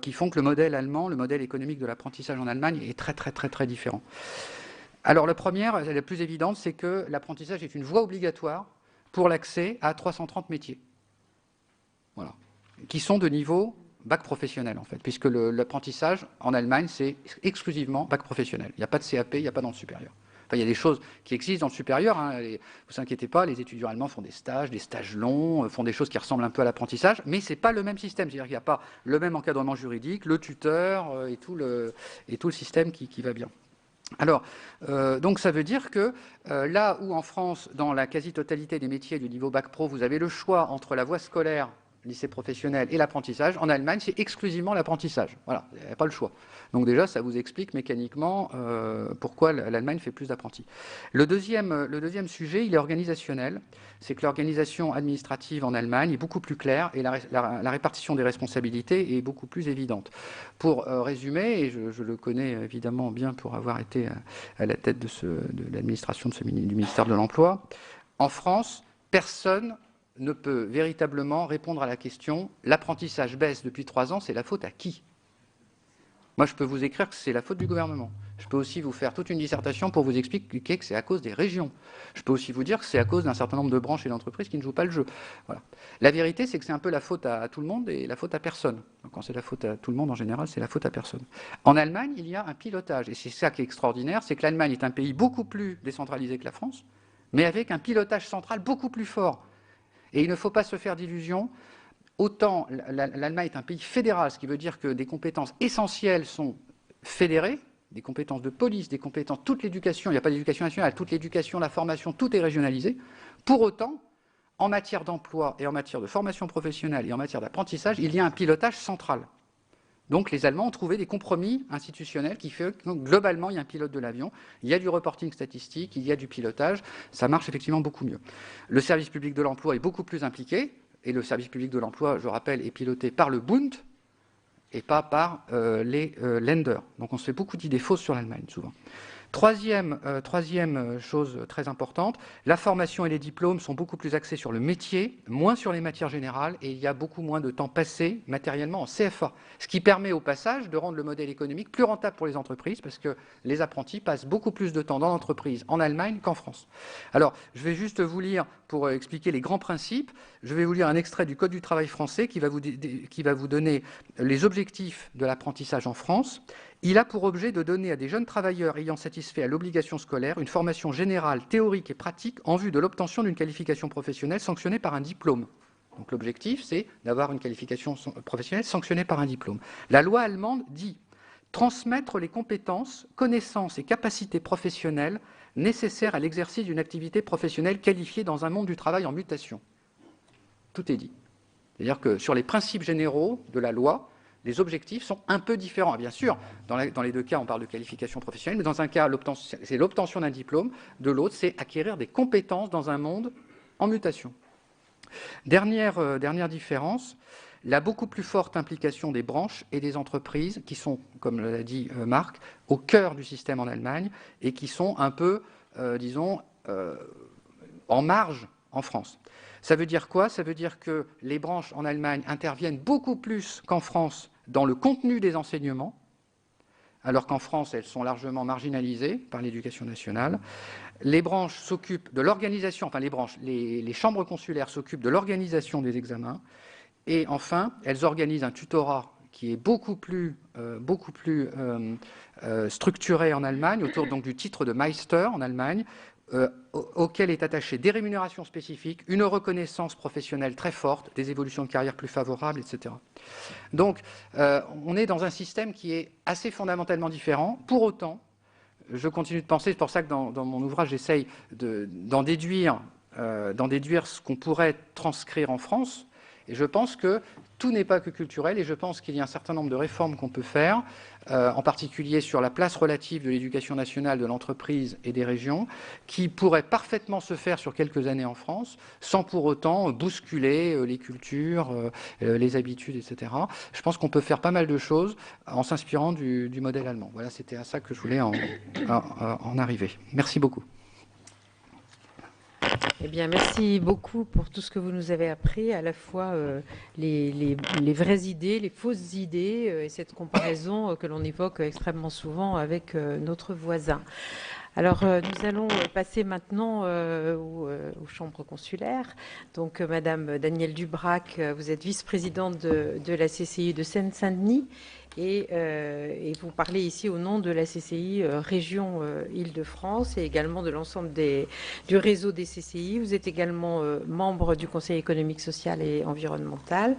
qui font que le modèle allemand, le modèle économique de l'apprentissage en Allemagne est très, très, très, très différent. Alors la première, la plus évidente, c'est que l'apprentissage est une voie obligatoire pour l'accès à 330 métiers. Voilà. Qui sont de niveau bac professionnel, en fait, puisque l'apprentissage en Allemagne, c'est exclusivement bac professionnel. Il n'y a pas de CAP, il n'y a pas dans le supérieur. Enfin, il y a des choses qui existent dans le supérieur, hein, ne vous inquiétez pas, les étudiants allemands font des stages longs, font des choses qui ressemblent un peu à l'apprentissage, mais ce n'est pas le même système, c'est-à-dire qu'il n'y a pas le même encadrement juridique, le tuteur et tout le système qui va bien. Alors, donc ça veut dire que là où en France, dans la quasi-totalité des métiers du niveau bac pro, vous avez le choix entre la voie scolaire, lycée professionnel et l'apprentissage, en Allemagne, c'est exclusivement l'apprentissage. Voilà, il n'y a pas le choix. Donc déjà, ça vous explique mécaniquement pourquoi l'Allemagne fait plus d'apprentis. Le deuxième sujet, il est organisationnel. C'est que l'organisation administrative en Allemagne est beaucoup plus claire et la répartition des responsabilités est beaucoup plus évidente. Pour résumer, et je le connais évidemment bien pour avoir été à la tête de l'administration du ministère de l'Emploi, en France, personne ne peut véritablement répondre à la question « l'apprentissage baisse depuis 3 ans, c'est la faute à qui ?» Moi, je peux vous écrire que c'est la faute du gouvernement. Je peux aussi vous faire toute une dissertation pour vous expliquer que c'est à cause des régions. Je peux aussi vous dire que c'est à cause d'un certain nombre de branches et d'entreprises qui ne jouent pas le jeu. Voilà. La vérité, c'est que c'est un peu la faute à tout le monde et la faute à personne. Donc, quand c'est la faute à tout le monde, en général, c'est la faute à personne. En Allemagne, il y a un pilotage. Et c'est ça qui est extraordinaire, c'est que l'Allemagne est un pays beaucoup plus décentralisé que la France, mais avec un pilotage central beaucoup plus fort. Et il ne faut pas se faire d'illusions. Autant l'Allemagne est un pays fédéral, ce qui veut dire que des compétences essentielles sont fédérées, des compétences de police, des compétences, toute l'éducation, il n'y a pas d'éducation nationale, toute l'éducation, la formation, tout est régionalisé. Pour autant, en matière d'emploi et en matière de formation professionnelle et en matière d'apprentissage, il y a un pilotage central. Donc les Allemands ont trouvé des compromis institutionnels qui fait que globalement, il y a un pilote de l'avion, il y a du reporting statistique, il y a du pilotage, ça marche effectivement beaucoup mieux. Le service public de l'emploi est beaucoup plus impliqué, et le service public de l'emploi, je rappelle, est piloté par le Bund et pas par les Länder. Donc on se fait beaucoup d'idées fausses sur l'Allemagne, souvent. Troisième chose très importante, la formation et les diplômes sont beaucoup plus axés sur le métier, moins sur les matières générales, et il y a beaucoup moins de temps passé matériellement en CFA, ce qui permet au passage de rendre le modèle économique plus rentable pour les entreprises, parce que les apprentis passent beaucoup plus de temps dans l'entreprise en Allemagne qu'en France. Alors, je vais juste vous lire, pour expliquer les grands principes, je vais vous lire un extrait du Code du travail français qui va vous donner les objectifs de l'apprentissage en France. Il a pour objet de donner à des jeunes travailleurs ayant satisfait à l'obligation scolaire une formation générale, théorique et pratique en vue de l'obtention d'une qualification professionnelle sanctionnée par un diplôme. Donc l'objectif, c'est d'avoir une qualification professionnelle sanctionnée par un diplôme. La loi allemande dit « transmettre les compétences, connaissances et capacités professionnelles nécessaires à l'exercice d'une activité professionnelle qualifiée dans un monde du travail en mutation ». Tout est dit. C'est-à-dire que sur les principes généraux de la loi, les objectifs sont un peu différents. Bien sûr, dans les deux cas, on parle de qualification professionnelle, mais dans un cas, c'est l'obtention d'un diplôme, de l'autre, c'est acquérir des compétences dans un monde en mutation. Dernière différence, la beaucoup plus forte implication des branches et des entreprises qui sont, comme l'a dit Marc, au cœur du système en Allemagne et qui sont un peu, en marge en France. Ça veut dire quoi? Ça veut dire que les branches en Allemagne interviennent beaucoup plus qu'en France dans le contenu des enseignements, alors qu'en France, elles sont largement marginalisées par l'éducation nationale. Les branches s'occupent de l'organisation, enfin les chambres consulaires s'occupent de l'organisation des examens, et enfin, elles organisent un tutorat qui est beaucoup plus structuré en Allemagne, autour donc du titre de Meister en Allemagne, auquel est attaché des rémunérations spécifiques, une reconnaissance professionnelle très forte, des évolutions de carrière plus favorables, etc. Donc, on est dans un système qui est assez fondamentalement différent. Pour autant, je continue de penser, c'est pour ça que dans mon ouvrage, j'essaye d'en déduire ce qu'on pourrait transcrire en France. Et je pense que tout n'est pas que culturel, et je pense qu'il y a un certain nombre de réformes qu'on peut faire, en particulier sur la place relative de l'éducation nationale, de l'entreprise et des régions, qui pourraient parfaitement se faire sur quelques années en France, sans pour autant bousculer les cultures, les habitudes, etc. Je pense qu'on peut faire pas mal de choses en s'inspirant du modèle allemand. Voilà, c'était à ça que je voulais en arriver. Merci beaucoup. Eh bien, merci beaucoup pour tout ce que vous nous avez appris, à la fois les vraies idées, les fausses idées, et cette comparaison que l'on évoque extrêmement souvent avec notre voisin. Alors, nous allons passer maintenant aux chambres consulaires. Donc, Madame Danielle Dubrac, vous êtes vice-présidente de la CCI de Seine-Saint-Denis. Et vous parlez ici au nom de la CCI région Île-de-France et également de l'ensemble du réseau des CCI. Vous êtes également membre du Conseil économique, social et environnemental.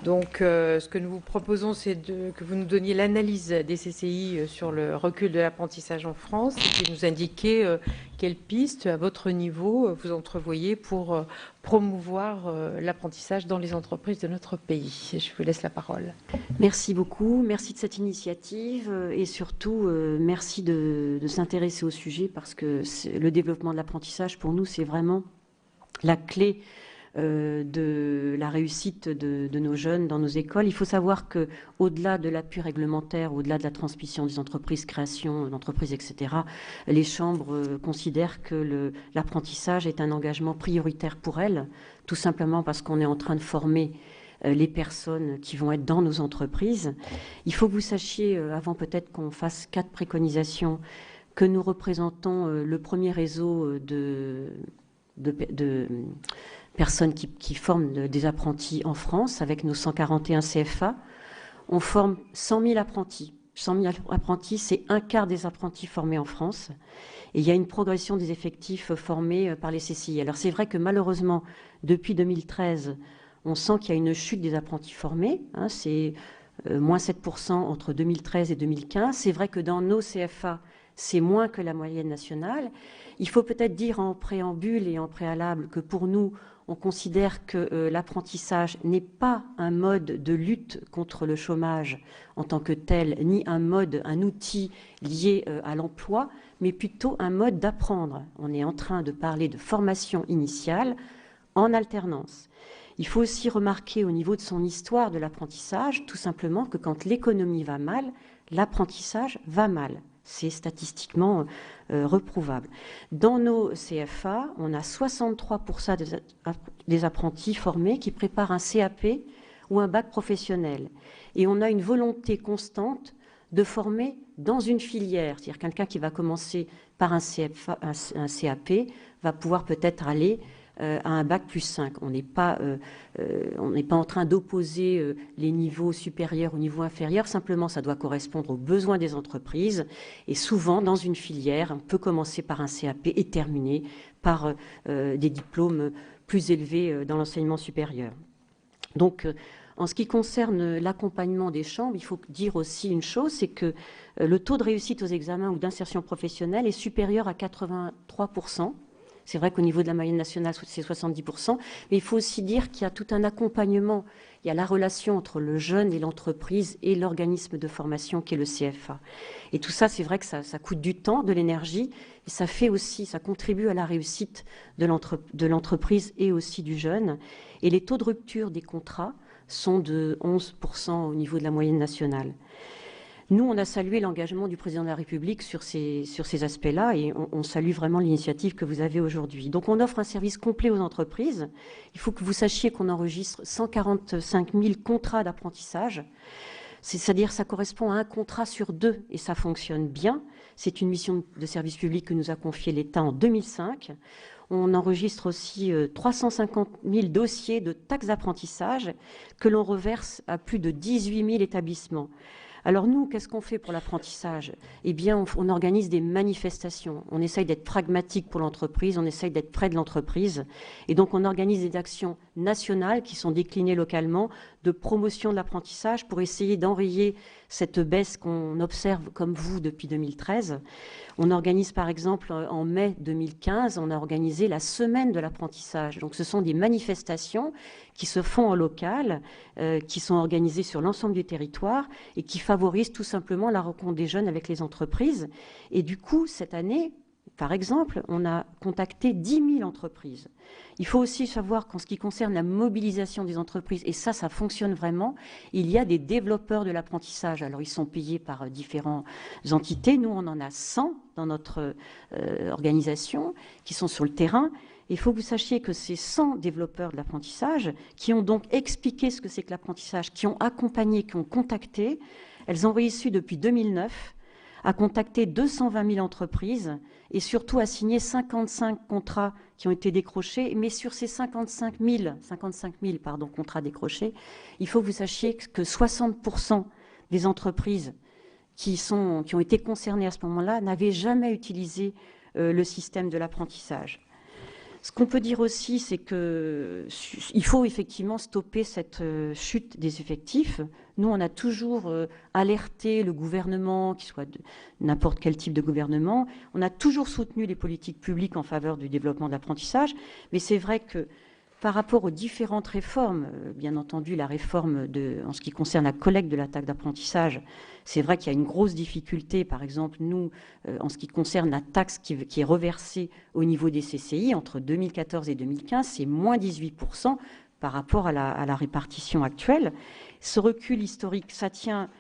Donc, ce que nous vous proposons, c'est que vous nous donniez l'analyse des CCI sur le recul de l'apprentissage en France et puis nous indiquer quelles pistes, à votre niveau, vous entrevoyez pour promouvoir l'apprentissage dans les entreprises de notre pays. Je vous laisse la parole. Merci beaucoup, merci de cette initiative et surtout merci de s'intéresser au sujet parce que le développement de l'apprentissage, pour nous, c'est vraiment la clé de la réussite de nos jeunes dans nos écoles. Il faut savoir qu'au-delà de l'appui réglementaire, au-delà de la transmission des entreprises, création d'entreprises, etc., les chambres considèrent que l'apprentissage est un engagement prioritaire pour elles, tout simplement parce qu'on est en train de former les personnes qui vont être dans nos entreprises. Il faut que vous sachiez, avant peut-être qu'on fasse 4 préconisations, que nous représentons le premier réseau de personnes qui forment des apprentis en France, avec nos 141 CFA. On forme 100 000 apprentis. 100 000 apprentis, c'est un quart des apprentis formés en France. Et il y a une progression des effectifs formés par les CCI. Alors c'est vrai que malheureusement, depuis 2013, on sent qu'il y a une chute des apprentis formés. Hein, c'est moins 7% entre 2013 et 2015. C'est vrai que dans nos CFA, c'est moins que la moyenne nationale. Il faut peut-être dire en préambule et en préalable que pour nous, on considère que l'apprentissage n'est pas un mode de lutte contre le chômage en tant que tel, ni un outil lié à l'emploi, mais plutôt un mode d'apprendre. On est en train de parler de formation initiale en alternance. Il faut aussi remarquer au niveau de son histoire de l'apprentissage, tout simplement que quand l'économie va mal, l'apprentissage va mal. C'est statistiquement reprouvable. Dans nos CFA, on a 63% des apprentis formés qui préparent un CAP ou un bac professionnel. Et on a une volonté constante de former dans une filière. C'est-à-dire quelqu'un qui va commencer par un CAP va pouvoir peut-être aller à un bac plus 5. On n'est pas en train d'opposer les niveaux supérieurs aux niveaux inférieurs, simplement ça doit correspondre aux besoins des entreprises et souvent dans une filière, on peut commencer par un CAP et terminer par des diplômes plus élevés dans l'enseignement supérieur. Donc en ce qui concerne l'accompagnement des chambres, il faut dire aussi une chose, c'est que le taux de réussite aux examens ou d'insertion professionnelle est supérieur à 83%. C'est vrai qu'au niveau de la moyenne nationale, c'est 70%, mais il faut aussi dire qu'il y a tout un accompagnement. Il y a la relation entre le jeune et l'entreprise et l'organisme de formation qui est le CFA. Et tout ça, c'est vrai que ça coûte du temps, de l'énergie, et ça contribue à la réussite de l'entreprise et aussi du jeune. Et les taux de rupture des contrats sont de 11% au niveau de la moyenne nationale. Nous, on a salué l'engagement du président de la République sur ces aspects-là et on salue vraiment l'initiative que vous avez aujourd'hui. Donc, on offre un service complet aux entreprises. Il faut que vous sachiez qu'on enregistre 145 000 contrats d'apprentissage. C'est-à-dire ça correspond à un contrat sur 2 et ça fonctionne bien. C'est une mission de service public que nous a confiée l'État en 2005. On enregistre aussi 350 000 dossiers de taxes d'apprentissage que l'on reverse à plus de 18 000 établissements. Alors nous, qu'est-ce qu'on fait pour l'apprentissage? Eh bien, on organise des manifestations. On essaye d'être pragmatique pour l'entreprise, on essaye d'être près de l'entreprise. Et donc, on organise des actions nationales qui sont déclinées localement de promotion de l'apprentissage pour essayer d'enrayer cette baisse qu'on observe comme vous depuis 2013. On organise par exemple en mai 2015, on a organisé la semaine de l'apprentissage. Donc ce sont des manifestations qui se font en local, qui sont organisées sur l'ensemble du territoire et qui favorisent tout simplement la rencontre des jeunes avec les entreprises. Et du coup, cette année, par exemple, on a contacté 10 000 entreprises. Il faut aussi savoir qu'en ce qui concerne la mobilisation des entreprises, et ça fonctionne vraiment, il y a des développeurs de l'apprentissage. Alors, ils sont payés par différentes entités. Nous, on en a 100 dans notre organisation qui sont sur le terrain. Il faut que vous sachiez que ces 100 développeurs de l'apprentissage qui ont donc expliqué ce que c'est que l'apprentissage, qui ont accompagné, qui ont contacté, elles ont réussi depuis 2009 à contacter 220 000 entreprises et surtout à signer 55 contrats qui ont été décrochés. Mais sur ces 55 000 contrats décrochés, il faut que vous sachiez que 60% des entreprises qui ont été concernées à ce moment-là n'avaient jamais utilisé le système de l'apprentissage. Ce qu'on peut dire aussi, c'est qu'il faut effectivement stopper cette chute des effectifs. Nous, on a toujours alerté le gouvernement, qu'il soit n'importe quel type de gouvernement. On a toujours soutenu les politiques publiques en faveur du développement de l'apprentissage. Mais c'est vrai que par rapport aux différentes réformes, bien entendu, la réforme en ce qui concerne la collecte de la taxe d'apprentissage, c'est vrai qu'il y a une grosse difficulté. Par exemple, nous, en ce qui concerne la taxe qui est reversée au niveau des CCI, entre 2014 et 2015, c'est moins 18% par rapport à la répartition actuelle. Ce recul historique, ça tient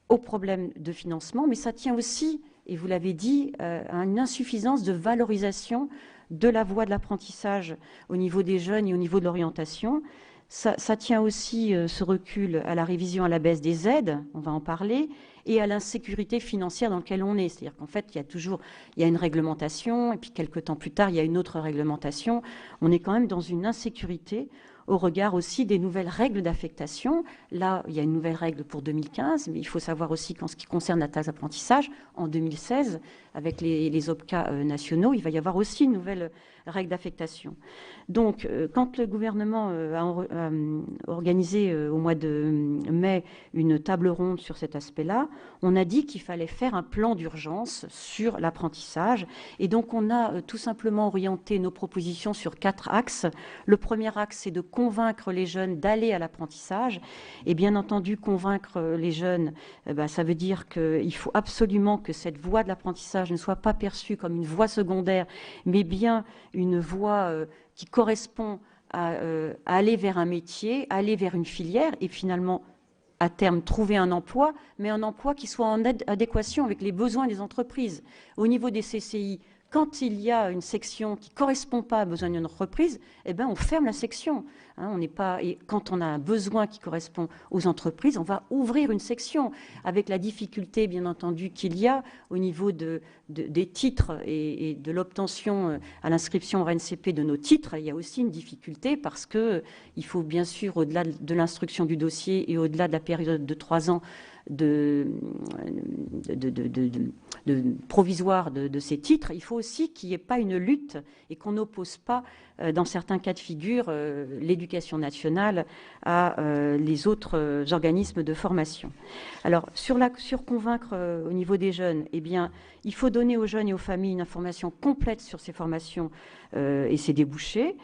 au problème de financement, mais ça tient aussi, et vous l'avez dit, à une insuffisance de valorisation de la voie de l'apprentissage au niveau des jeunes et au niveau de l'orientation. Ça tient aussi, ce recul, à la révision à la baisse des aides, on va en parler, et à l'insécurité financière dans laquelle on est. C'est-à-dire qu'en fait, il y a une réglementation, et puis quelques temps plus tard, il y a une autre réglementation. On est quand même dans une insécurité au regard aussi des nouvelles règles d'affectation. Là, il y a une nouvelle règle pour 2015, mais il faut savoir aussi qu'en ce qui concerne la taxe d'apprentissage, en 2016, avec les OPCA nationaux, il va y avoir aussi une nouvelle règle d'affectation. Donc, quand le gouvernement a organisé au mois de mai une table ronde sur cet aspect-là, on a dit qu'il fallait faire un plan d'urgence sur l'apprentissage. Et donc, on a tout simplement orienté nos propositions sur 4 axes. Le premier axe, c'est de convaincre les jeunes d'aller à l'apprentissage. Et bien entendu, convaincre les jeunes, ça veut dire qu'il faut absolument que cette voie de l'apprentissage ne soit pas perçue comme une voie secondaire, mais bien une voie qui correspond à aller vers un métier, aller vers une filière et finalement, à terme, trouver un emploi, mais un emploi qui soit en adéquation avec les besoins des entreprises. Au niveau des CCI, quand il y a une section qui ne correspond pas aux besoins d'une entreprise, eh ben, on ferme la section. Et quand on a un besoin qui correspond aux entreprises, on va ouvrir une section, avec la difficulté, bien entendu, qu'il y a au niveau des titres et de l'obtention à l'inscription au RNCP de nos titres. Il y a aussi une difficulté parce qu'il faut bien sûr, au-delà de l'instruction du dossier et au-delà de la période de 3 ans, de provisoire de ces titres, il faut aussi qu'il n'y ait pas une lutte et qu'on n'oppose pas, dans certains cas de figure, l'éducation nationale à les autres organismes de formation. Alors, sur convaincre au niveau des jeunes, eh bien, il faut donner aux jeunes et aux familles une information complète sur ces formations et ces débouchés.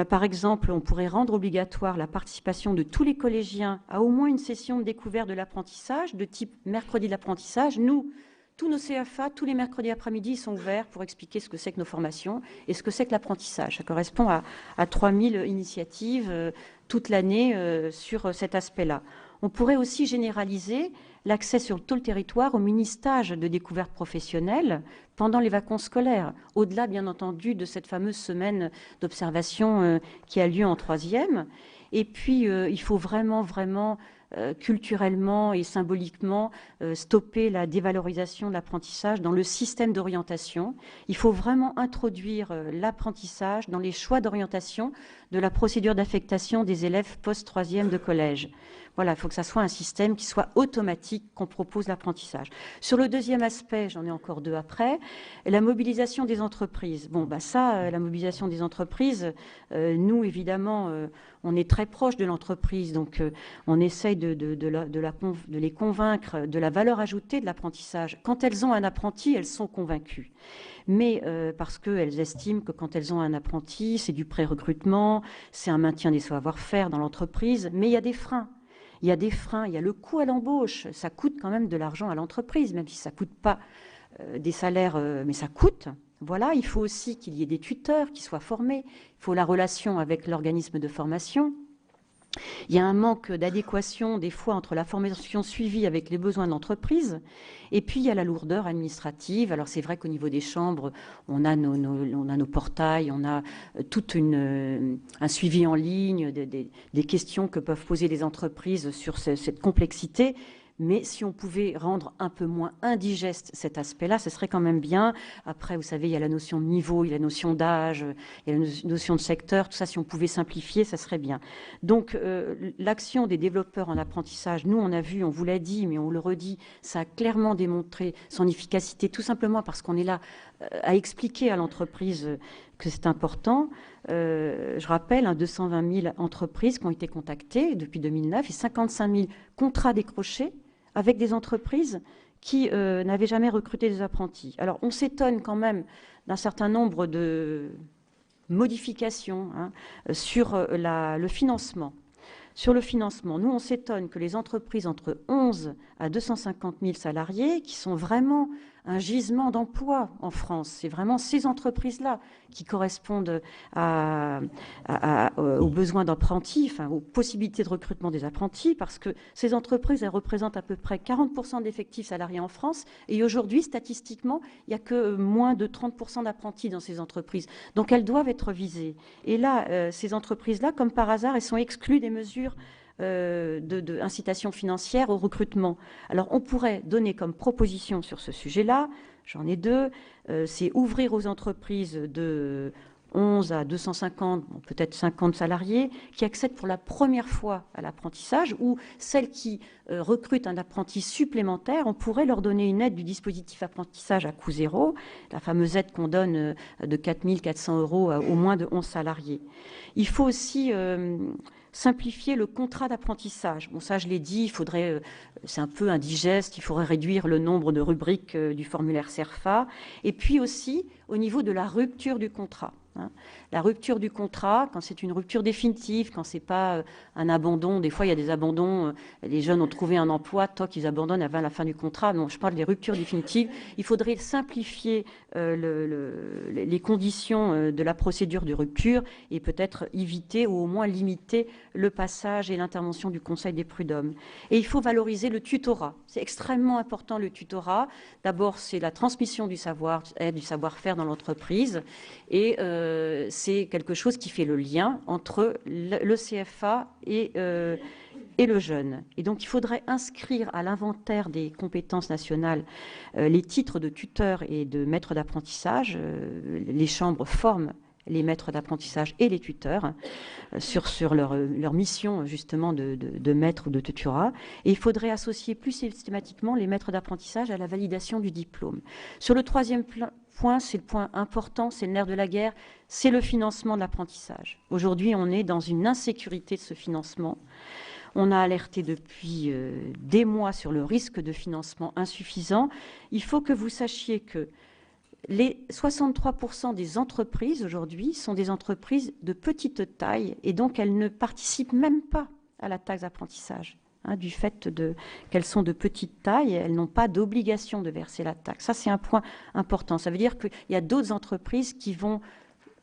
Par exemple, on pourrait rendre obligatoire la participation de tous les collégiens à au moins une session de découverte de l'apprentissage, de type mercredi de l'apprentissage. Nous, tous nos CFA, tous les mercredis après-midi, sont ouverts pour expliquer ce que c'est que nos formations et ce que c'est que l'apprentissage. Ça correspond à 3000 initiatives toute l'année sur cet aspect-là. On pourrait aussi généraliser l'accès sur tout le territoire au mini-stage de découverte professionnelle pendant les vacances scolaires, au-delà, bien entendu, de cette fameuse semaine d'observation qui a lieu en 3e. Et puis, il faut vraiment culturellement et symboliquement stopper la dévalorisation de l'apprentissage dans le système d'orientation. Il faut vraiment introduire l'apprentissage dans les choix d'orientation de la procédure d'affectation des élèves post-troisième de collège. Voilà, il faut que ça soit un système qui soit automatique, qu'on propose l'apprentissage. Sur le deuxième aspect, j'en ai encore deux après, la mobilisation des entreprises. Bon, bah ça, la mobilisation des entreprises, nous, évidemment, on est très proche de l'entreprise, donc on essaye de les convaincre de la valeur ajoutée de l'apprentissage. Quand elles ont un apprenti, elles sont convaincues. Mais parce qu'elles estiment que quand elles ont un apprenti, c'est du pré-recrutement, c'est un maintien des savoir-faire dans l'entreprise, mais il y a des freins. Il y a des freins, il y a le coût à l'embauche, ça coûte quand même de l'argent à l'entreprise, même si ça ne coûte pas des salaires, mais ça coûte. Voilà, il faut aussi qu'il y ait des tuteurs qui soient formés, il faut la relation avec l'organisme de formation. Il y a un manque d'adéquation des fois entre la formation suivie avec les besoins de l'entreprise et puis il y a la lourdeur administrative. Alors c'est vrai qu'au niveau des chambres, on a nos portails, on a tout un suivi en ligne, des questions que peuvent poser les entreprises sur cette complexité. Mais si on pouvait rendre un peu moins indigeste cet aspect-là, ce serait quand même bien. Après, vous savez, il y a la notion de niveau, il y a la notion d'âge, il y a la notion de secteur. Tout ça, si on pouvait simplifier, ça serait bien. Donc, l'action des développeurs en apprentissage, nous, on a vu, on vous l'a dit, mais on le redit, ça a clairement démontré son efficacité, tout simplement parce qu'on est là à expliquer à l'entreprise que c'est important. Je rappelle, 220 000 entreprises qui ont été contactées depuis 2009 et 55 000 contrats décrochés avec des entreprises qui n'avaient jamais recruté des apprentis. Alors, on s'étonne quand même d'un certain nombre de modifications sur le financement. Sur le financement, nous, on s'étonne que les entreprises entre 11 à 250 000 salariés, qui sont vraiment un gisement d'emploi en France, c'est vraiment ces entreprises-là qui correspondent aux besoins d'apprentis, enfin, aux possibilités de recrutement des apprentis, parce que ces entreprises, elles représentent à peu près 40% d'effectifs salariés en France, et aujourd'hui, statistiquement, il n'y a que moins de 30% d'apprentis dans ces entreprises. Donc, elles doivent être visées. Et là, ces entreprises-là, comme par hasard, elles sont exclues des mesures d'incitation financière au recrutement. Alors, on pourrait donner comme proposition sur ce sujet-là, j'en ai deux, c'est ouvrir aux entreprises de 11 à 250, bon, peut-être 50 salariés, qui accèdent pour la première fois à l'apprentissage, ou celles qui recrutent un apprenti supplémentaire, on pourrait leur donner une aide du dispositif apprentissage à coût zéro, la fameuse aide qu'on donne de 4 400 € au moins de 11 salariés. Il faut aussi simplifier le contrat d'apprentissage. Bon, ça, je l'ai dit, il faudrait, c'est un peu indigeste, il faudrait réduire le nombre de rubriques du formulaire CERFA. Et puis aussi, au niveau de la rupture du contrat. La rupture du contrat, quand c'est une rupture définitive, quand c'est pas un abandon, des fois il y a des abandons, les jeunes ont trouvé un emploi, toc, ils abandonnent avant la fin du contrat. Non, je parle des ruptures définitives. Il faudrait simplifier les conditions de la procédure de rupture et peut-être éviter ou au moins limiter le passage et l'intervention du Conseil des prud'hommes. Et il faut valoriser le tutorat. C'est extrêmement important, le tutorat. D'abord, c'est la transmission du savoir-faire dans l'entreprise et c'est quelque chose qui fait le lien entre le CFA et le jeune. Et donc, il faudrait inscrire à l'inventaire des compétences nationales les titres de tuteur et de maître d'apprentissage. Les chambres forment les maîtres d'apprentissage et les tuteurs sur leur mission justement de maître ou de tutorat. Et il faudrait associer plus systématiquement les maîtres d'apprentissage à la validation du diplôme. Sur le troisième point, c'est le point important, c'est le nerf de la guerre, c'est le financement de l'apprentissage. Aujourd'hui, on est dans une insécurité de ce financement. On a alerté depuis des mois sur le risque de financement insuffisant. Il faut que vous sachiez que les 63% des entreprises aujourd'hui sont des entreprises de petite taille et donc elles ne participent même pas à la taxe d'apprentissage. Du fait qu'elles sont de petite taille, elles n'ont pas d'obligation de verser la taxe. Ça, c'est un point important. Ça veut dire qu'il y a d'autres entreprises qui vont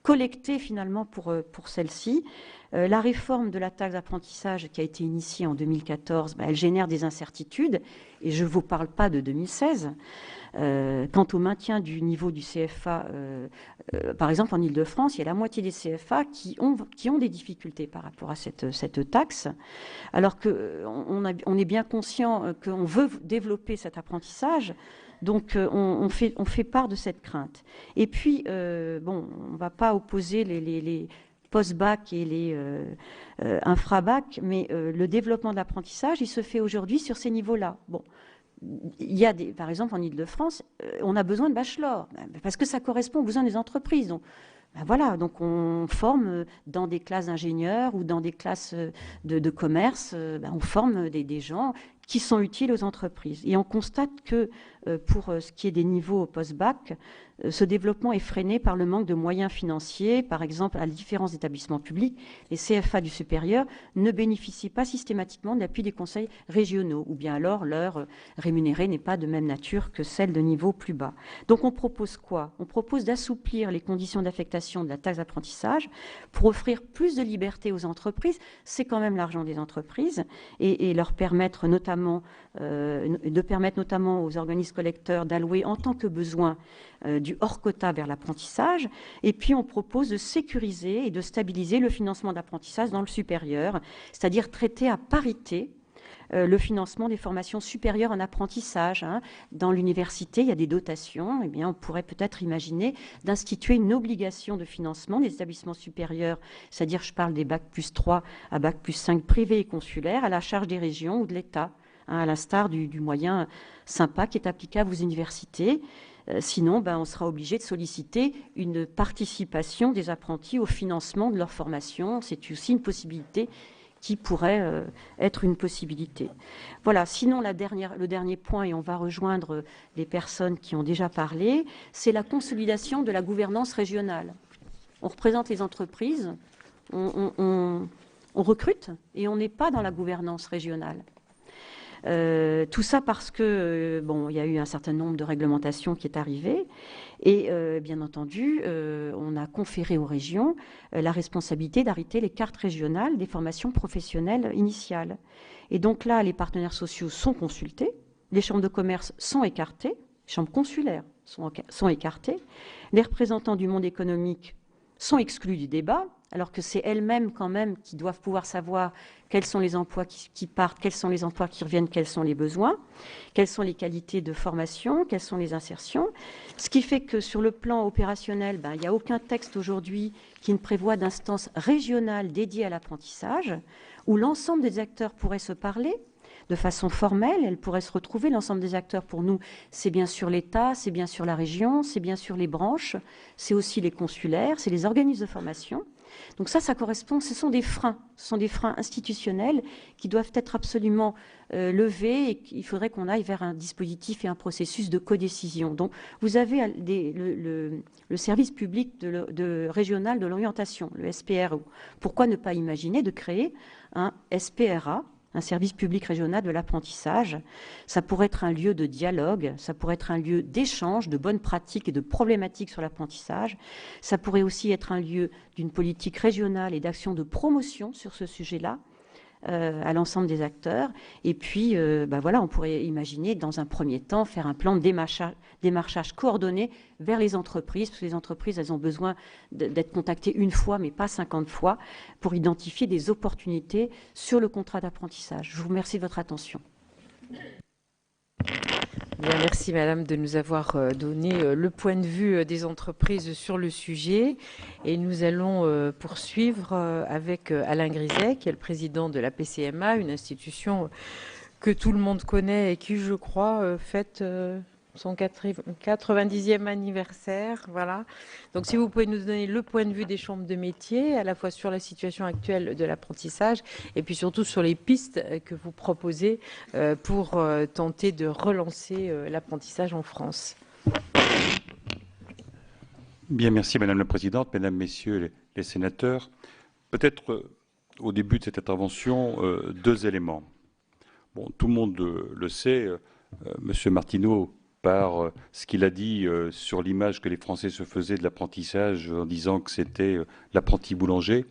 collecter finalement pour celles-ci. La réforme de la taxe d'apprentissage qui a été initiée en 2014, elle génère des incertitudes, et je ne vous parle pas de 2016. Quant au maintien du niveau du CFA, par exemple en Ile-de-France, il y a la moitié des CFA qui ont des difficultés par rapport à cette taxe, alors qu'on est bien conscient qu'on veut développer cet apprentissage. Donc, on fait part de cette crainte. Et puis, bon, on ne va pas opposer les post-bac et les infra-bac, mais le développement de l'apprentissage, il se fait aujourd'hui sur ces niveaux-là. Bon, il y a par exemple, en Ile-de-France, on a besoin de bachelor, parce que ça correspond aux besoins des entreprises. Donc, ben voilà, donc on forme dans des classes d'ingénieurs ou dans des classes de commerce, ben on forme des gens qui sont utiles aux entreprises. Et on constate que pour ce qui est des niveaux post-bac, ce développement est freiné par le manque de moyens financiers. Par exemple, à différents établissements publics, les CFA du supérieur ne bénéficient pas systématiquement de l'appui des conseils régionaux, ou bien alors leur rémunéré n'est pas de même nature que celle de niveau plus bas. Donc on propose quoi? On propose d'assouplir les conditions d'affectation de la taxe d'apprentissage pour offrir plus de liberté aux entreprises. C'est quand même l'argent des entreprises, et leur permettre notamment, aux organismes collecteurs d'allouer en tant que besoin du hors-quota vers l'apprentissage. Et puis, on propose de sécuriser et de stabiliser le financement d'apprentissage dans le supérieur, c'est-à-dire traiter à parité le financement des formations supérieures en apprentissage. Dans l'université, il y a des dotations. Eh bien, on pourrait peut-être imaginer d'instituer une obligation de financement des établissements supérieurs, c'est-à-dire, je parle des bac plus 3 à bac plus 5 privés et consulaires, à la charge des régions ou de l'État, à l'instar du moyen sympa qui est applicable aux universités. Sinon, on sera obligé de solliciter une participation des apprentis au financement de leur formation. C'est aussi une possibilité qui pourrait être une possibilité. Voilà, sinon le dernier point, et on va rejoindre les personnes qui ont déjà parlé, c'est la consolidation de la gouvernance régionale. On représente les entreprises, on recrute et on n'est pas dans la gouvernance régionale. Tout ça parce que il y a eu un certain nombre de réglementations qui est arrivé, et bien entendu on a conféré aux régions la responsabilité d'arrêter les cartes régionales des formations professionnelles initiales. Et donc là, les partenaires sociaux sont consultés, les chambres de commerce sont écartées, les chambres consulaires sont écartées, les représentants du monde économique sont exclus du débat, alors que c'est elles-mêmes quand même qui doivent pouvoir savoir quels sont les emplois qui partent, quels sont les emplois qui reviennent, quels sont les besoins, quelles sont les qualités de formation, quelles sont les insertions. Ce qui fait que sur le plan opérationnel, il n'y a aucun texte aujourd'hui qui ne prévoit d'instance régionale dédiée à l'apprentissage, où l'ensemble des acteurs pourraient se parler de façon formelle, elle pourrait se retrouver. L'ensemble des acteurs, pour nous, c'est bien sûr l'État, c'est bien sûr la région, c'est bien sûr les branches, c'est aussi les consulaires, c'est les organismes de formation. Donc ça correspond, ce sont des freins institutionnels qui doivent être absolument levés, et qu'il faudrait qu'on aille vers un dispositif et un processus de codécision. Donc vous avez le service public régional de l'orientation, le SPRO. Pourquoi ne pas imaginer de créer un SPRA, un service public régional de l'apprentissage? Ça pourrait être un lieu de dialogue, ça pourrait être un lieu d'échange de bonnes pratiques et de problématiques sur l'apprentissage. Ça pourrait aussi être un lieu d'une politique régionale et d'action de promotion sur ce sujet-là, à l'ensemble des acteurs. Et puis, on pourrait imaginer, dans un premier temps, faire un plan de démarchage coordonné vers les entreprises, parce que les entreprises, elles ont besoin d'être contactées une fois, mais pas 50 fois, pour identifier des opportunités sur le contrat d'apprentissage. Je vous remercie de votre attention. Bien, merci Madame de nous avoir donné le point de vue des entreprises sur le sujet, et nous allons poursuivre avec Alain Griset, qui est le président de la PCMA, une institution que tout le monde connaît et qui, je crois, fête son 90e anniversaire. Voilà. Donc si vous pouvez nous donner le point de vue des chambres de métiers, à la fois sur la situation actuelle de l'apprentissage et puis surtout sur les pistes que vous proposez pour tenter de relancer l'apprentissage en France. Bien, merci Madame la Présidente, Mesdames, Messieurs les sénateurs. Peut-être au début de cette intervention, deux éléments. Bon, tout le monde le sait, Monsieur Martineau, par ce qu'il a dit sur l'image que les Français se faisaient de l'apprentissage en disant que c'était l'apprenti boulanger,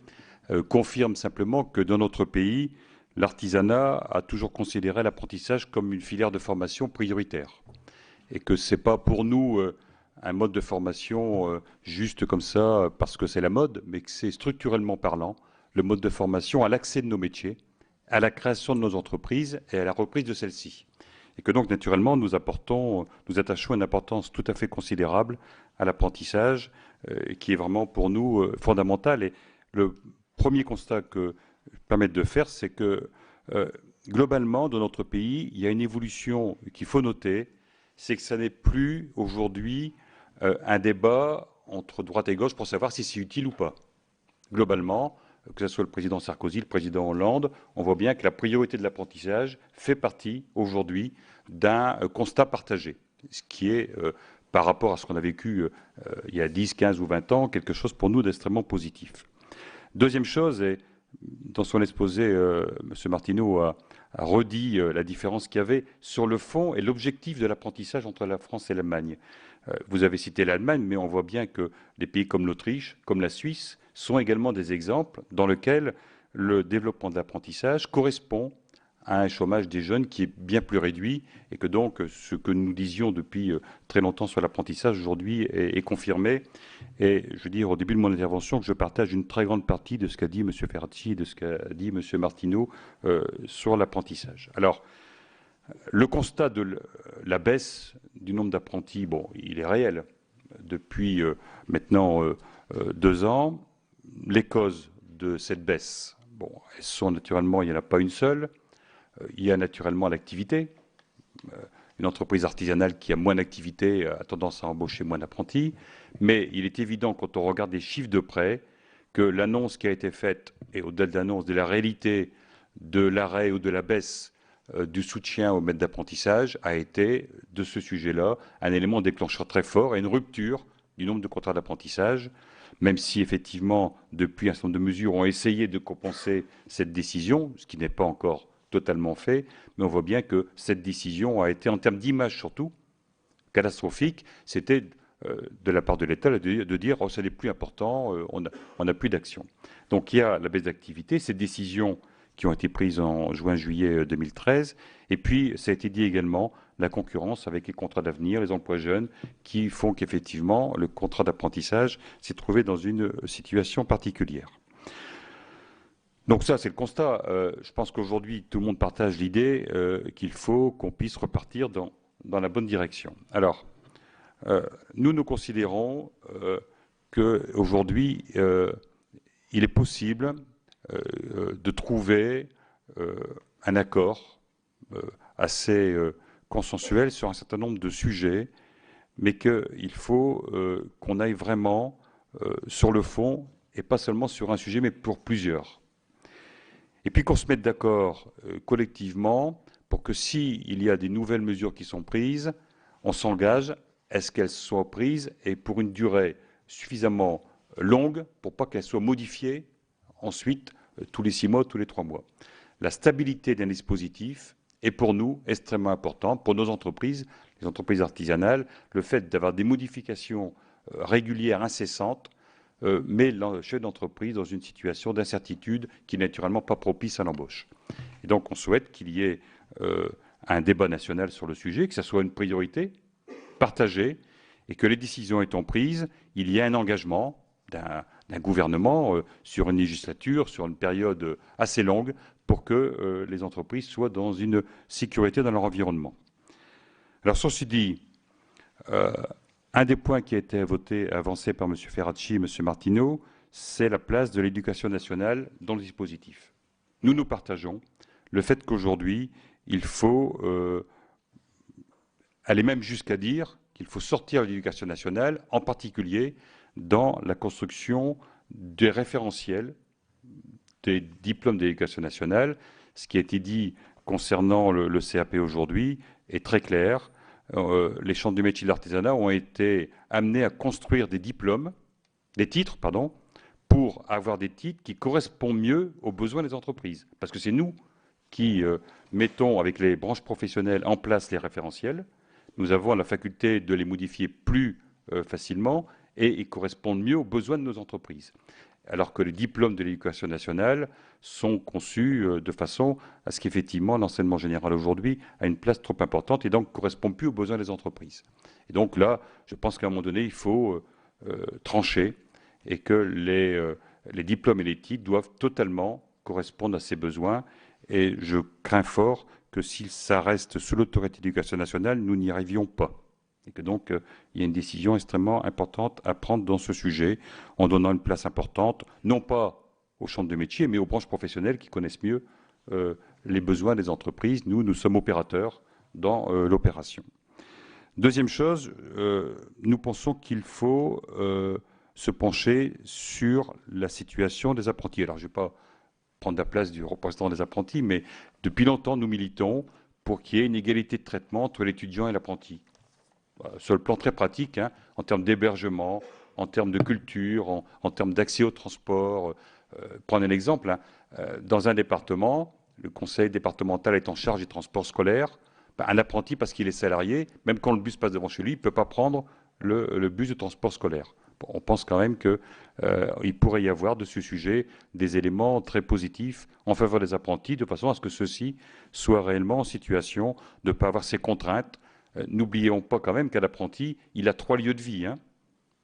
confirme simplement que dans notre pays, l'artisanat a toujours considéré l'apprentissage comme une filière de formation prioritaire. et que ce n'est pas pour nous un mode de formation juste comme ça parce que c'est la mode, mais que c'est structurellement parlant le mode de formation à l'accès de nos métiers, à la création de nos entreprises et à la reprise de celles-ci. Et que donc, naturellement, nous attachons une importance tout à fait considérable à l'apprentissage, qui est vraiment pour nous fondamental. Et le premier constat que je me permets de faire, c'est que globalement, dans notre pays, il y a une évolution qu'il faut noter, c'est que ça n'est plus aujourd'hui un débat entre droite et gauche pour savoir si c'est utile ou pas. Globalement, que ce soit le président Sarkozy, le président Hollande, on voit bien que la priorité de l'apprentissage fait partie aujourd'hui d'un constat partagé, ce qui est, par rapport à ce qu'on a vécu il y a 10, 15 ou 20 ans, quelque chose pour nous d'extrêmement positif. Deuxième chose, et dans son exposé, M. Martineau a redit la différence qu'il y avait sur le fond et l'objectif de l'apprentissage entre la France et l'Allemagne. Vous avez cité l'Allemagne, mais on voit bien que des pays comme l'Autriche, comme la Suisse, sont également des exemples dans lesquels le développement de l'apprentissage correspond à un chômage des jeunes qui est bien plus réduit et que donc ce que nous disions depuis très longtemps sur l'apprentissage aujourd'hui est confirmé. Et je veux dire au début de mon intervention que je partage une très grande partie de ce qu'a dit M. Ferracci, de ce qu'a dit M. Martineau sur l'apprentissage. Alors, le constat de la baisse du nombre d'apprentis, bon, il est réel depuis maintenant 2 ans. Les causes de cette baisse, bon, elles sont naturellement, il n'y en a pas une seule. Il y a naturellement l'activité. Une entreprise artisanale qui a moins d'activité a tendance à embaucher moins d'apprentis. Mais il est évident, quand on regarde les chiffres de près, que l'annonce qui a été faite, et au-delà de l'annonce, de la réalité de l'arrêt ou de la baisse du soutien aux maîtres d'apprentissage a été, de ce sujet-là, un élément déclencheur très fort et une rupture du nombre de contrats d'apprentissage, même si effectivement, depuis un certain nombre de mesures ont essayé de compenser cette décision, ce qui n'est pas encore totalement fait, mais on voit bien que cette décision a été, en termes d'image surtout, catastrophique. C'était de la part de l'État de dire « oh, ça n'est plus important, on n'a plus d'action ». Donc il y a la baisse d'activité, ces décisions qui ont été prises en juin-juillet 2013, et puis ça a été dit également, la concurrence avec les contrats d'avenir, les emplois jeunes, qui font qu'effectivement le contrat d'apprentissage s'est trouvé dans une situation particulière. Donc ça, c'est le constat. Je pense qu'aujourd'hui, tout le monde partage l'idée qu'il faut qu'on puisse repartir dans la bonne direction. Alors, nous considérons qu'aujourd'hui, il est possible de trouver un accord assez consensuel sur un certain nombre de sujets, mais qu'il faut qu'on aille vraiment sur le fond, et pas seulement sur un sujet, mais pour plusieurs. Et puis qu'on se mette d'accord collectivement pour que s'il y a des nouvelles mesures qui sont prises, on s'engage à ce qu'elles soient prises et pour une durée suffisamment longue pour pas qu'elles soient modifiées ensuite tous les 6 mois, tous les 3 mois. La stabilité d'un dispositif est pour nous extrêmement importante, pour nos entreprises, les entreprises artisanales. Le fait d'avoir des modifications régulières, incessantes, met le chef d'entreprise dans une situation d'incertitude qui n'est naturellement pas propice à l'embauche. Et donc on souhaite qu'il y ait un débat national sur le sujet, que ça soit une priorité partagée et que les décisions étant prises, il y ait un engagement d'un gouvernement sur une législature, sur une période assez longue pour que les entreprises soient dans une sécurité dans leur environnement. Alors ceci dit, un des points qui a été avancé par M. Ferracci et M. Martineau, c'est la place de l'éducation nationale dans le dispositif. Nous partageons le fait qu'aujourd'hui, il faut aller même jusqu'à dire qu'il faut sortir l'éducation nationale, en particulier dans la construction des référentiels des diplômes d'éducation nationale. Ce qui a été dit concernant le CAP aujourd'hui est très clair. Les chambres du métier de l'artisanat ont été amenés à construire des titres, pour avoir des titres qui correspondent mieux aux besoins des entreprises. Parce que c'est nous qui mettons, avec les branches professionnelles, en place les référentiels. Nous avons la faculté de les modifier plus facilement et ils correspondent mieux aux besoins de nos entreprises. alors que les diplômes de l'éducation nationale sont conçus de façon à ce qu'effectivement l'enseignement général aujourd'hui a une place trop importante et donc ne correspond plus aux besoins des entreprises. Et donc là, je pense qu'à un moment donné, il faut trancher et que les diplômes et les titres doivent totalement correspondre à ces besoins. Et je crains fort que si ça reste sous l'autorité de l'éducation nationale, nous n'y arrivions pas. Et que donc, il y a une décision extrêmement importante à prendre dans ce sujet, en donnant une place importante, non pas aux chambres de métiers, mais aux branches professionnelles qui connaissent mieux les besoins des entreprises. Nous sommes opérateurs dans l'opération. Deuxième chose, nous pensons qu'il faut se pencher sur la situation des apprentis. Alors, je ne vais pas prendre la place du représentant des apprentis, mais depuis longtemps, nous militons pour qu'il y ait une égalité de traitement entre l'étudiant et l'apprenti. Sur le plan très pratique, hein, en termes d'hébergement, en termes de culture, en termes d'accès au transport. Prenez un exemple, hein, dans un département, le conseil départemental est en charge des transports scolaires. Un apprenti, parce qu'il est salarié, même quand le bus passe devant chez lui, il ne peut pas prendre le bus de transport scolaire. Bon, on pense quand même qu'il pourrait y avoir de ce sujet des éléments très positifs en faveur des apprentis, de façon à ce que ceux-ci soient réellement en situation de ne pas avoir ces contraintes. N'oublions pas quand même qu'un apprenti, il a 3 lieux de vie. Hein.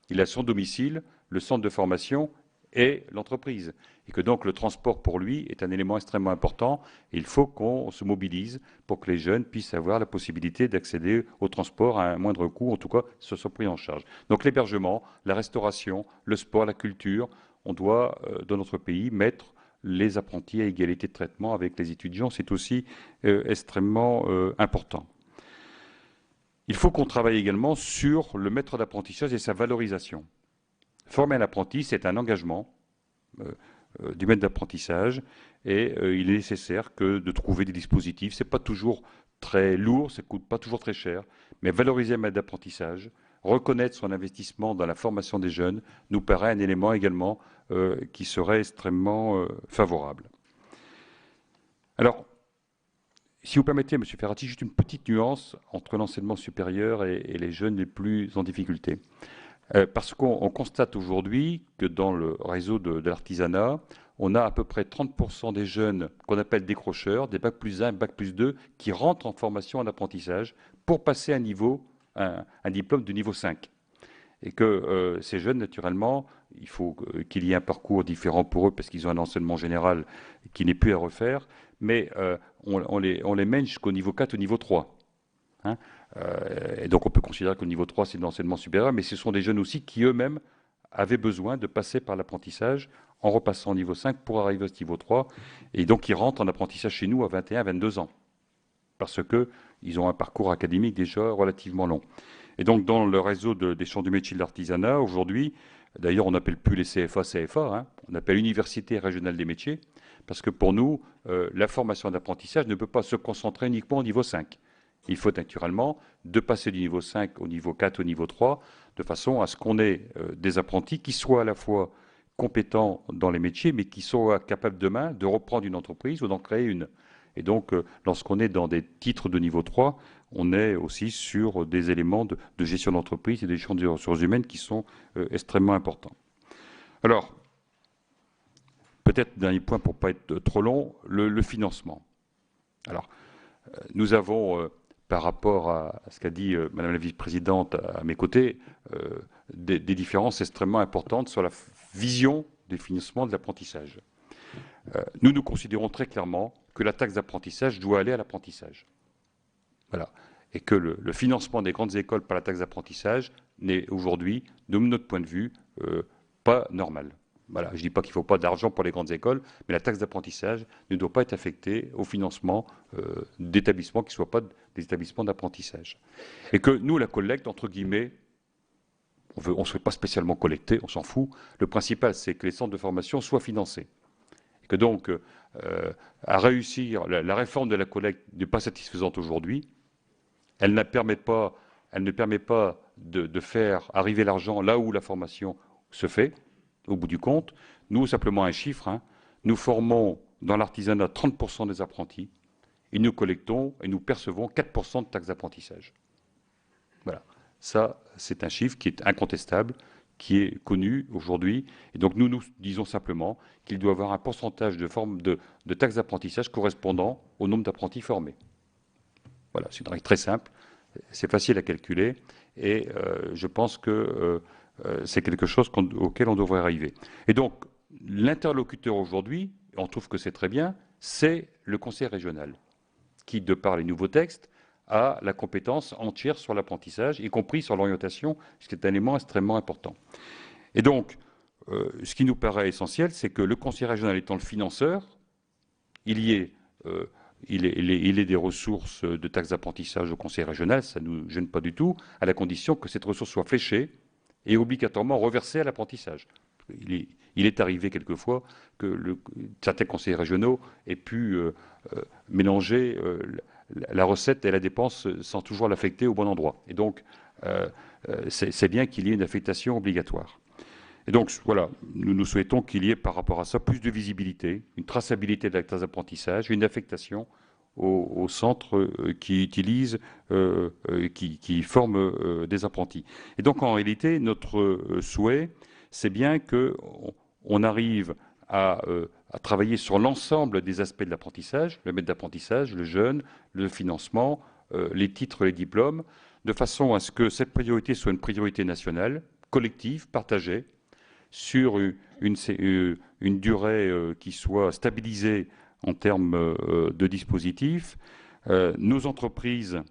Il a son domicile, le centre de formation et l'entreprise. Et que donc le transport pour lui est un élément extrêmement important. Et il faut qu'on se mobilise pour que les jeunes puissent avoir la possibilité d'accéder au transport à un moindre coût, en tout cas, ce soit pris en charge. Donc l'hébergement, la restauration, le sport, la culture, on doit, dans notre pays, mettre les apprentis à égalité de traitement avec les étudiants. C'est aussi extrêmement important. Il faut qu'on travaille également sur le maître d'apprentissage et sa valorisation. Former un apprenti, c'est un engagement du maître d'apprentissage et il est nécessaire de trouver des dispositifs. Ce n'est pas toujours très lourd, ça ne coûte pas toujours très cher, mais valoriser un maître d'apprentissage, reconnaître son investissement dans la formation des jeunes, nous paraît un élément également qui serait extrêmement favorable. Alors, si vous permettez, M. Ferrati, juste une petite nuance entre l'enseignement supérieur et les jeunes les plus en difficulté. Parce qu'on constate aujourd'hui que dans le réseau de l'artisanat, on a à peu près 30% des jeunes qu'on appelle décrocheurs, des Bac plus 1, Bac plus 2, qui rentrent en formation en apprentissage pour passer un diplôme de niveau 5. Et que ces jeunes, naturellement, il faut qu'il y ait un parcours différent pour eux parce qu'ils ont un enseignement général qui n'est plus à refaire, mais on les mène jusqu'au niveau 4, au niveau 3. Hein. Et donc on peut considérer que le niveau 3, c'est de l'enseignement supérieur, mais ce sont des jeunes aussi qui eux-mêmes avaient besoin de passer par l'apprentissage en repassant au niveau 5 pour arriver au niveau 3. Et donc ils rentrent en apprentissage chez nous à 21, 22 ans, parce qu'ils ont un parcours académique déjà relativement long. Et donc dans le réseau des chambres du métier de l'artisanat, aujourd'hui, d'ailleurs on n'appelle plus les CFA, hein, on appelle Université régionale des métiers, parce que pour nous, la formation d'apprentissage ne peut pas se concentrer uniquement au niveau 5. Il faut naturellement de passer du niveau 5 au niveau 4, au niveau 3, de façon à ce qu'on ait des apprentis qui soient à la fois compétents dans les métiers, mais qui soient capables demain de reprendre une entreprise ou d'en créer une. Et donc, lorsqu'on est dans des titres de niveau 3, on est aussi sur des éléments de gestion d'entreprise et de gestion des ressources humaines qui sont extrêmement importants. Alors, peut-être dernier point pour ne pas être trop long, le financement. Alors, nous avons, par rapport à ce qu'a dit Madame la vice-présidente à mes côtés, des différences extrêmement importantes sur la vision des financements de l'apprentissage. Nous considérons très clairement que la taxe d'apprentissage doit aller à l'apprentissage. Voilà. Et que le financement des grandes écoles par la taxe d'apprentissage n'est aujourd'hui, de notre point de vue, pas normal. Voilà. Je ne dis pas qu'il ne faut pas d'argent pour les grandes écoles, mais la taxe d'apprentissage ne doit pas être affectée au financement d'établissements qui ne soient pas des établissements d'apprentissage. Et que nous, la collecte, entre guillemets, on ne souhaite pas spécialement collecter, on s'en fout. Le principal, c'est que les centres de formation soient financés. Et que donc, à réussir, la réforme de la collecte n'est pas satisfaisante aujourd'hui. Elle ne permet pas de faire arriver l'argent là où la formation se fait, au bout du compte. Nous, simplement un chiffre, hein, nous formons dans l'artisanat 30% des apprentis et nous collectons et nous percevons 4% de taxes d'apprentissage. Voilà. Ça, c'est un chiffre qui est incontestable, qui est connu aujourd'hui. Et donc nous disons simplement qu'il doit avoir un pourcentage de taxes d'apprentissage correspondant au nombre d'apprentis formés. Voilà, c'est une règle très simple, c'est facile à calculer et je pense que c'est quelque chose auquel on devrait arriver. Et donc l'interlocuteur aujourd'hui, on trouve que c'est très bien, c'est le conseil régional qui, de par les nouveaux textes, a la compétence entière sur l'apprentissage, y compris sur l'orientation, ce qui est un élément extrêmement important. Et donc, ce qui nous paraît essentiel, c'est que le conseil régional étant le financeur, il ait des ressources de taxes d'apprentissage au conseil régional, ça ne nous gêne pas du tout, à la condition que cette ressource soit fléchée et obligatoirement reversée à l'apprentissage. Il est arrivé quelquefois que certains conseillers régionaux aient pu mélanger la recette et la dépense sans toujours l'affecter au bon endroit. Et donc, c'est bien qu'il y ait une affectation obligatoire. Et donc, voilà, nous souhaitons qu'il y ait par rapport à ça plus de visibilité, une traçabilité de la taxe d'apprentissage, une affectation aux centres qui utilisent, qui forment des apprentis. Et donc, en réalité, notre souhait, c'est bien qu'on arrive à travailler sur l'ensemble des aspects de l'apprentissage, le maître d'apprentissage, le jeune, le financement, les titres, les diplômes, de façon à ce que cette priorité soit une priorité nationale, collective, partagée, sur une durée qui soit stabilisée en termes de dispositifs. Nos entreprises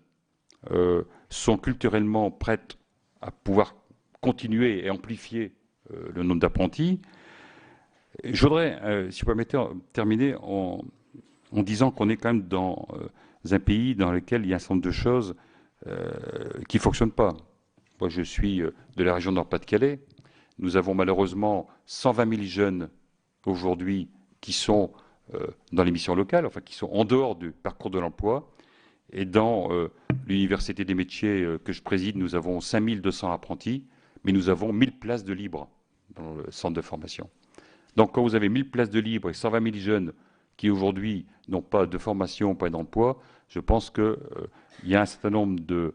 sont culturellement prêtes à pouvoir continuer et amplifier le nombre d'apprentis. Je voudrais, si vous permettez, terminer en disant qu'on est quand même dans un pays dans lequel il y a un certain nombre de choses qui ne fonctionnent pas. Moi, je suis de la région Nord-Pas-de-Calais. Nous avons malheureusement 120 000 jeunes aujourd'hui qui sont dans les missions locales, enfin qui sont en dehors du parcours de l'emploi. Et dans l'université des métiers que je préside, nous avons 5 200 apprentis, mais nous avons 1000 places de libre dans le centre de formation. Donc quand vous avez 1000 places de libre et 120 000 jeunes qui aujourd'hui n'ont pas de formation, pas d'emploi, je pense qu'il y a un certain nombre de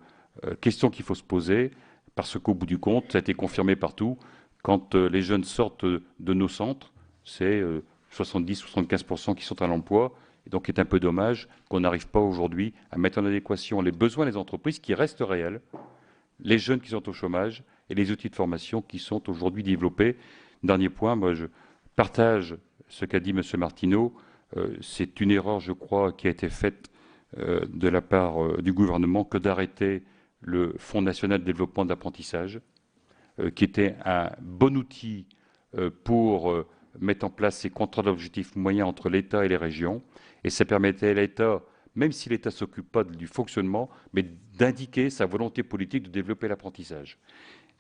questions qu'il faut se poser, parce qu'au bout du compte, ça a été confirmé partout, quand les jeunes sortent de nos centres, c'est 70-75% qui sont à l'emploi. Et donc, il est un peu dommage qu'on n'arrive pas aujourd'hui à mettre en adéquation les besoins des entreprises qui restent réels, les jeunes qui sont au chômage et les outils de formation qui sont aujourd'hui développés. Dernier point, moi, je partage ce qu'a dit M. Martineau. C'est une erreur, je crois, qui a été faite de la part du gouvernement que d'arrêter le Fonds national de développement de l'apprentissage, qui était un bon outil pour mettre en place ces contrats d'objectifs moyens entre l'État et les régions. Et ça permettait à l'État, même si l'État ne s'occupe pas du fonctionnement, mais d'indiquer sa volonté politique de développer l'apprentissage.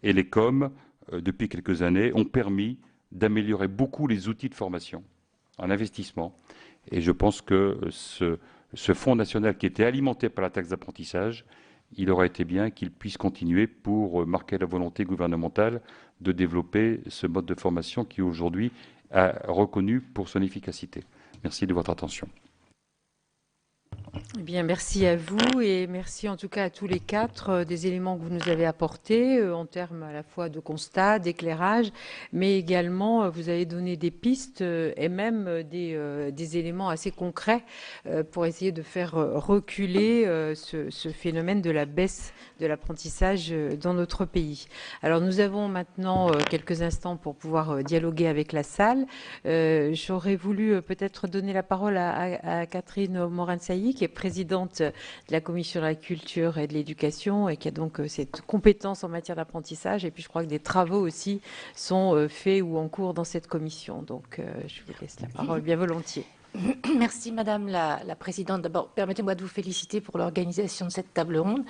Et les COM, depuis quelques années, ont permis d'améliorer beaucoup les outils de formation en investissement. Et je pense que ce fonds national qui était alimenté par la taxe d'apprentissage, il aurait été bien qu'il puisse continuer pour marquer la volonté gouvernementale de développer ce mode de formation qui aujourd'hui est reconnu pour son efficacité. Merci de votre attention. Eh bien, merci à vous et merci en tout cas à tous les quatre des éléments que vous nous avez apportés en termes à la fois de constat, d'éclairage, mais également vous avez donné des pistes et même des éléments assez concrets pour essayer de faire reculer ce phénomène de la baisse de l'apprentissage dans notre pays. Alors nous avons maintenant quelques instants pour pouvoir dialoguer avec la salle. J'aurais voulu peut-être donner la parole à Catherine Morin-Sailly, qui est présidente de la Commission de la culture et de l'éducation et qui a donc cette compétence en matière d'apprentissage. Et puis je crois que des travaux aussi sont faits ou en cours dans cette commission. Donc je vous laisse la parole bien volontiers. Merci Madame la Présidente. D'abord, permettez-moi de vous féliciter pour l'organisation de cette table ronde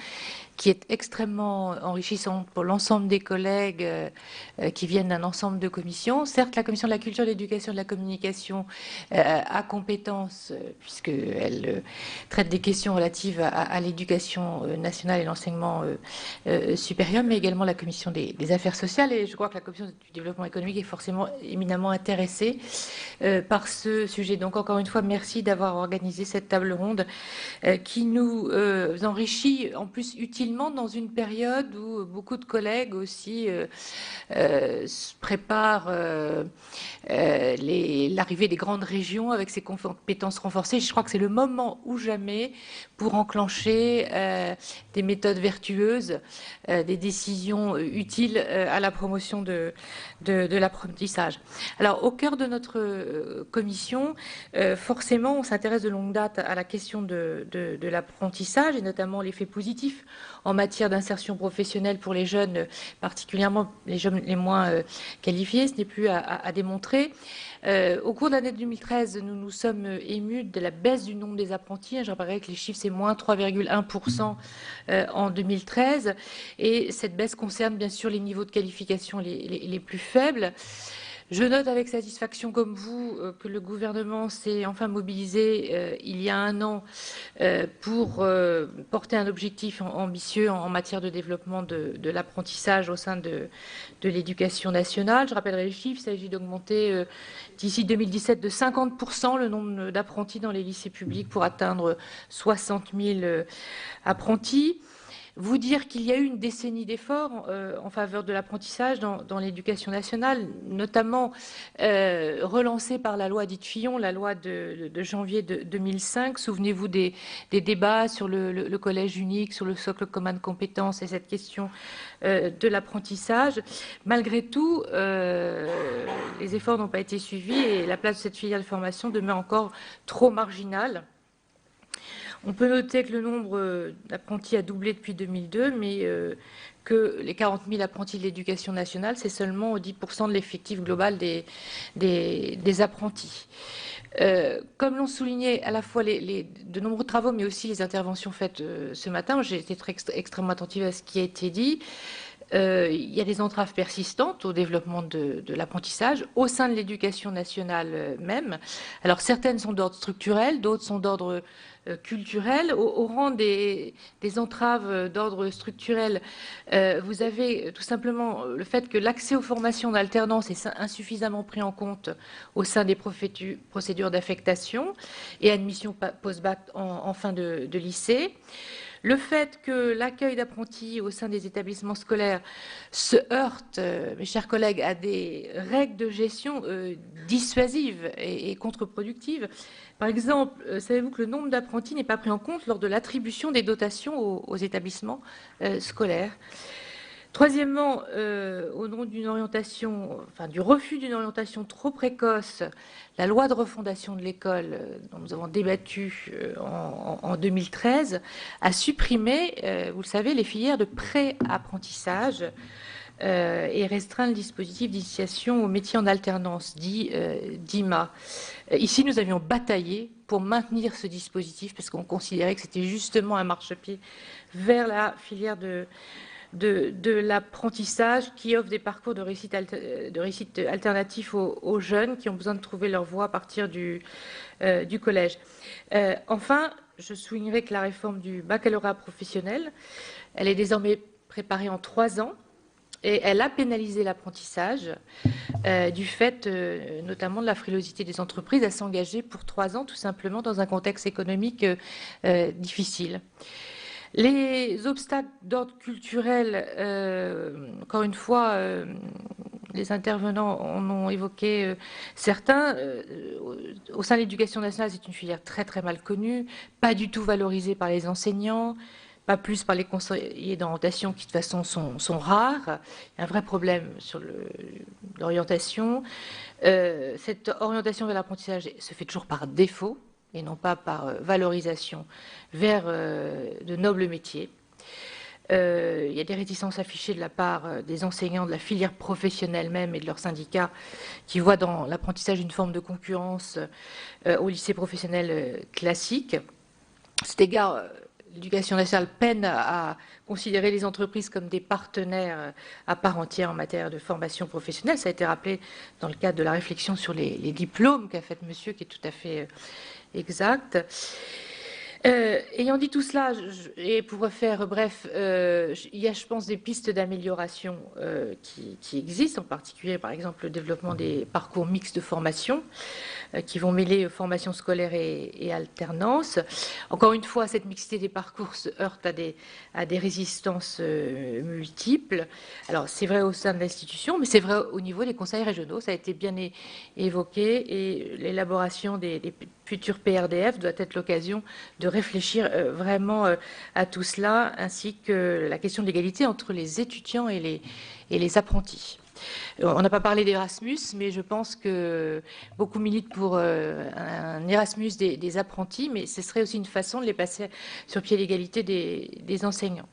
qui est extrêmement enrichissante pour l'ensemble des collègues qui viennent d'un ensemble de commissions. Certes, la Commission de la culture, de l'éducation et de la communication a compétence puisqu'elle traite des questions relatives à l'éducation nationale et l'enseignement supérieur, mais également la Commission des affaires sociales. Et je crois que la Commission du développement économique est forcément éminemment intéressée par ce sujet. Donc, encore une fois, merci d'avoir organisé cette table ronde qui nous enrichit en plus utilement tranquillement dans une période où beaucoup de collègues aussi préparent l'arrivée des grandes régions avec ses compétences renforcées. Je crois que c'est le moment ou jamais pour enclencher des méthodes vertueuses, des décisions utiles à la promotion de l'apprentissage. Alors, au cœur de notre commission, forcément, on s'intéresse de longue date à la question de l'apprentissage et notamment l'effet positif en matière d'insertion professionnelle pour les jeunes, particulièrement les jeunes les moins qualifiés. Ce n'est plus à démontrer. Au cours de l'année 2013, nous nous sommes émus de la baisse du nombre des apprentis. Je rappellerai que les chiffres, c'est moins 3,1% en 2013. Et cette baisse concerne bien sûr les niveaux de qualification les plus faibles. Je note avec satisfaction, comme vous, que le gouvernement s'est enfin mobilisé il y a un an pour porter un objectif ambitieux en matière de développement de l'apprentissage au sein de l'éducation nationale. Je rappellerai les chiffres, il s'agit d'augmenter d'ici 2017 de 50% le nombre d'apprentis dans les lycées publics pour atteindre 60 000 apprentis. Vous dire qu'il y a eu une décennie d'efforts en faveur de l'apprentissage dans l'éducation nationale, notamment relancée par la loi dite Fillon, la loi de janvier 2005. Souvenez-vous des débats sur le collège unique, sur le socle commun de compétences et cette question de l'apprentissage. Malgré tout, les efforts n'ont pas été suivis et la place de cette filière de formation demeure encore trop marginale. On peut noter que le nombre d'apprentis a doublé depuis 2002, mais que les 40 000 apprentis de l'éducation nationale, c'est seulement 10% de l'effectif global des apprentis. Comme l'ont souligné à la fois de nombreux travaux, mais aussi les interventions faites ce matin, j'ai été extrêmement attentive à ce qui a été dit. Il y a des entraves persistantes au développement de l'apprentissage au sein de l'éducation nationale même. Alors certaines sont d'ordre structurel, d'autres sont d'ordre culturel. Au rang des entraves d'ordre structurel, vous avez tout simplement le fait que l'accès aux formations d'alternance est insuffisamment pris en compte au sein des procédures d'affectation et admission post-bac en fin de lycée. Le fait que l'accueil d'apprentis au sein des établissements scolaires se heurte, mes chers collègues, à des règles de gestion dissuasives et contre-productives. Par exemple, savez-vous que le nombre d'apprentis n'est pas pris en compte lors de l'attribution des dotations aux établissements scolaires? Troisièmement, au nom d'une orientation, enfin du refus d'une orientation trop précoce, la loi de refondation de l'école, dont nous avons débattu en 2013, a supprimé, vous le savez, les filières de pré-apprentissage et restreint le dispositif d'initiation au métier en alternance, dit DIMA. Ici, nous avions bataillé pour maintenir ce dispositif parce qu'on considérait que c'était justement un marchepied vers la filière de l'apprentissage qui offre des parcours de réussite alternatifs aux jeunes qui ont besoin de trouver leur voie à partir du collège. Enfin, je soulignerai que la réforme du baccalauréat professionnel, elle est désormais préparée en 3 ans et elle a pénalisé l'apprentissage du fait notamment de la frilosité des entreprises à s'engager pour 3 ans tout simplement dans un contexte économique difficile. Les obstacles d'ordre culturel, encore une fois, les intervenants en ont évoqué certains. Au sein de l'éducation nationale, c'est une filière très très mal connue, pas du tout valorisée par les enseignants, pas plus par les conseillers d'orientation qui de toute façon sont rares. Il y a un vrai problème sur l'orientation. Cette orientation vers l'apprentissage se fait toujours par défaut et non pas par valorisation vers de nobles métiers. Il y a des réticences affichées de la part des enseignants de la filière professionnelle même et de leurs syndicats qui voient dans l'apprentissage une forme de concurrence au lycée professionnel classique. À cet égard, l'éducation nationale peine à considérer les entreprises comme des partenaires à part entière en matière de formation professionnelle. Ça a été rappelé dans le cadre de la réflexion sur les diplômes qu'a faite monsieur, qui est tout à fait exact. Ayant dit tout cela, et pour faire bref, il y a, je pense, des pistes d'amélioration qui existent, en particulier, par exemple, le développement des parcours mixtes de formation qui vont mêler formation scolaire et alternance. Encore une fois, cette mixité des parcours se heurte à des résistances multiples. Alors, c'est vrai au sein de l'institution, mais c'est vrai au niveau des conseils régionaux. Ça a été bien évoqué, et l'élaboration des futurs PRDF doit être l'occasion de réfléchir vraiment à tout cela, ainsi que la question de l'égalité entre les étudiants et les apprentis. On n'a pas parlé d'Erasmus, mais je pense que beaucoup militent pour un Erasmus des apprentis, mais ce serait aussi une façon de les passer sur pied l'égalité des enseignants.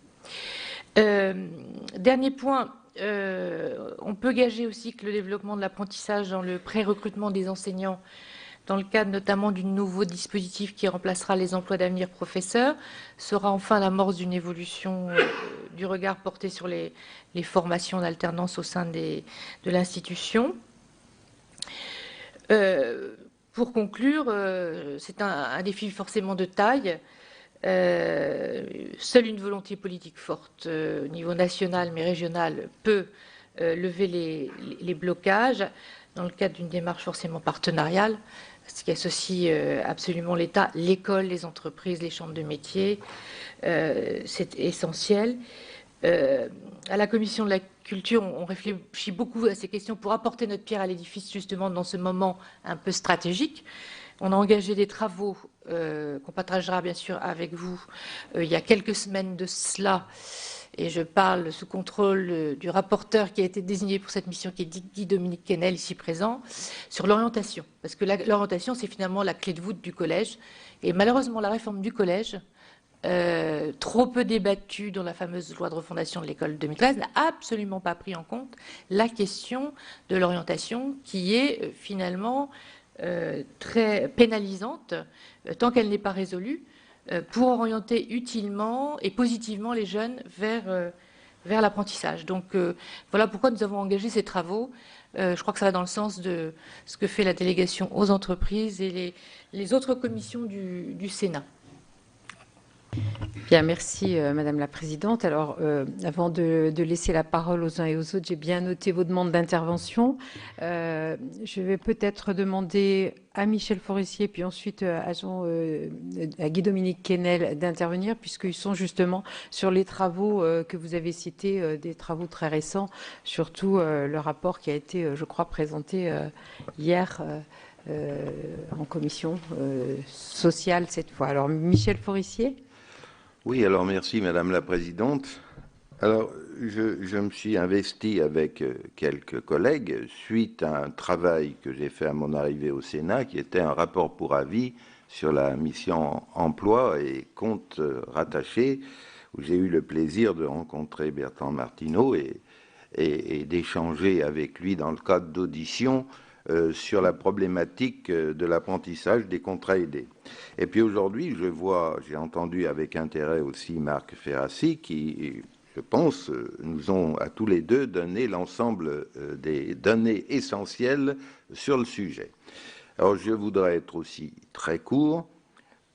Dernier point, on peut gager aussi que le développement de l'apprentissage dans le pré-recrutement des enseignants, dans le cadre notamment du nouveau dispositif qui remplacera les emplois d'avenir professeurs, sera enfin l'amorce d'une évolution du regard porté sur les formations d'alternance au sein de l'institution. Pour conclure, c'est un défi forcément de taille. Seule une volonté politique forte au niveau national mais régional peut lever les blocages dans le cadre d'une démarche forcément partenariale, ce qui associe absolument l'État, l'école, les entreprises, les chambres de métiers. C'est essentiel. À la Commission de la Culture, on réfléchit beaucoup à ces questions pour apporter notre pierre à l'édifice, justement, dans ce moment un peu stratégique. On a engagé des travaux qu'on partagera bien sûr avec vous il y a quelques semaines de cela, et je parle sous contrôle du rapporteur qui a été désigné pour cette mission, qui est Guy-Dominique Kennel, ici présent, sur l'orientation. Parce que l'orientation, c'est finalement la clé de voûte du collège. Et malheureusement, la réforme du collège, trop peu débattue dans la fameuse loi de refondation de l'école 2013, n'a absolument pas pris en compte la question de l'orientation, qui est finalement très pénalisante tant qu'elle n'est pas résolue, pour orienter utilement et positivement les jeunes vers l'apprentissage. Donc voilà pourquoi nous avons engagé ces travaux. Je crois que ça va dans le sens de ce que fait la délégation aux entreprises et les autres commissions du Sénat. Bien, merci Madame la Présidente. Alors, avant de laisser la parole aux uns et aux autres, j'ai bien noté vos demandes d'intervention. Je vais peut-être demander à Michel Forissier, puis ensuite à Guy-Dominique Kennel d'intervenir, puisqu'ils sont justement sur les travaux que vous avez cités, des travaux très récents, surtout le rapport qui a été, je crois, présenté hier en commission sociale cette fois. Alors, Michel Forissier. Oui, alors merci Madame la Présidente. Alors, je me suis investi avec quelques collègues suite à un travail que j'ai fait à mon arrivée au Sénat, qui était un rapport pour avis sur la mission emploi et comptes rattachés, où j'ai eu le plaisir de rencontrer Bertrand Martineau et d'échanger avec lui dans le cadre d'auditions sur la problématique de l'apprentissage des contrats aidés. Et puis aujourd'hui, j'ai entendu avec intérêt aussi Marc Ferrassi qui, je pense, nous ont à tous les deux donné l'ensemble des données essentielles sur le sujet. Alors je voudrais être aussi très court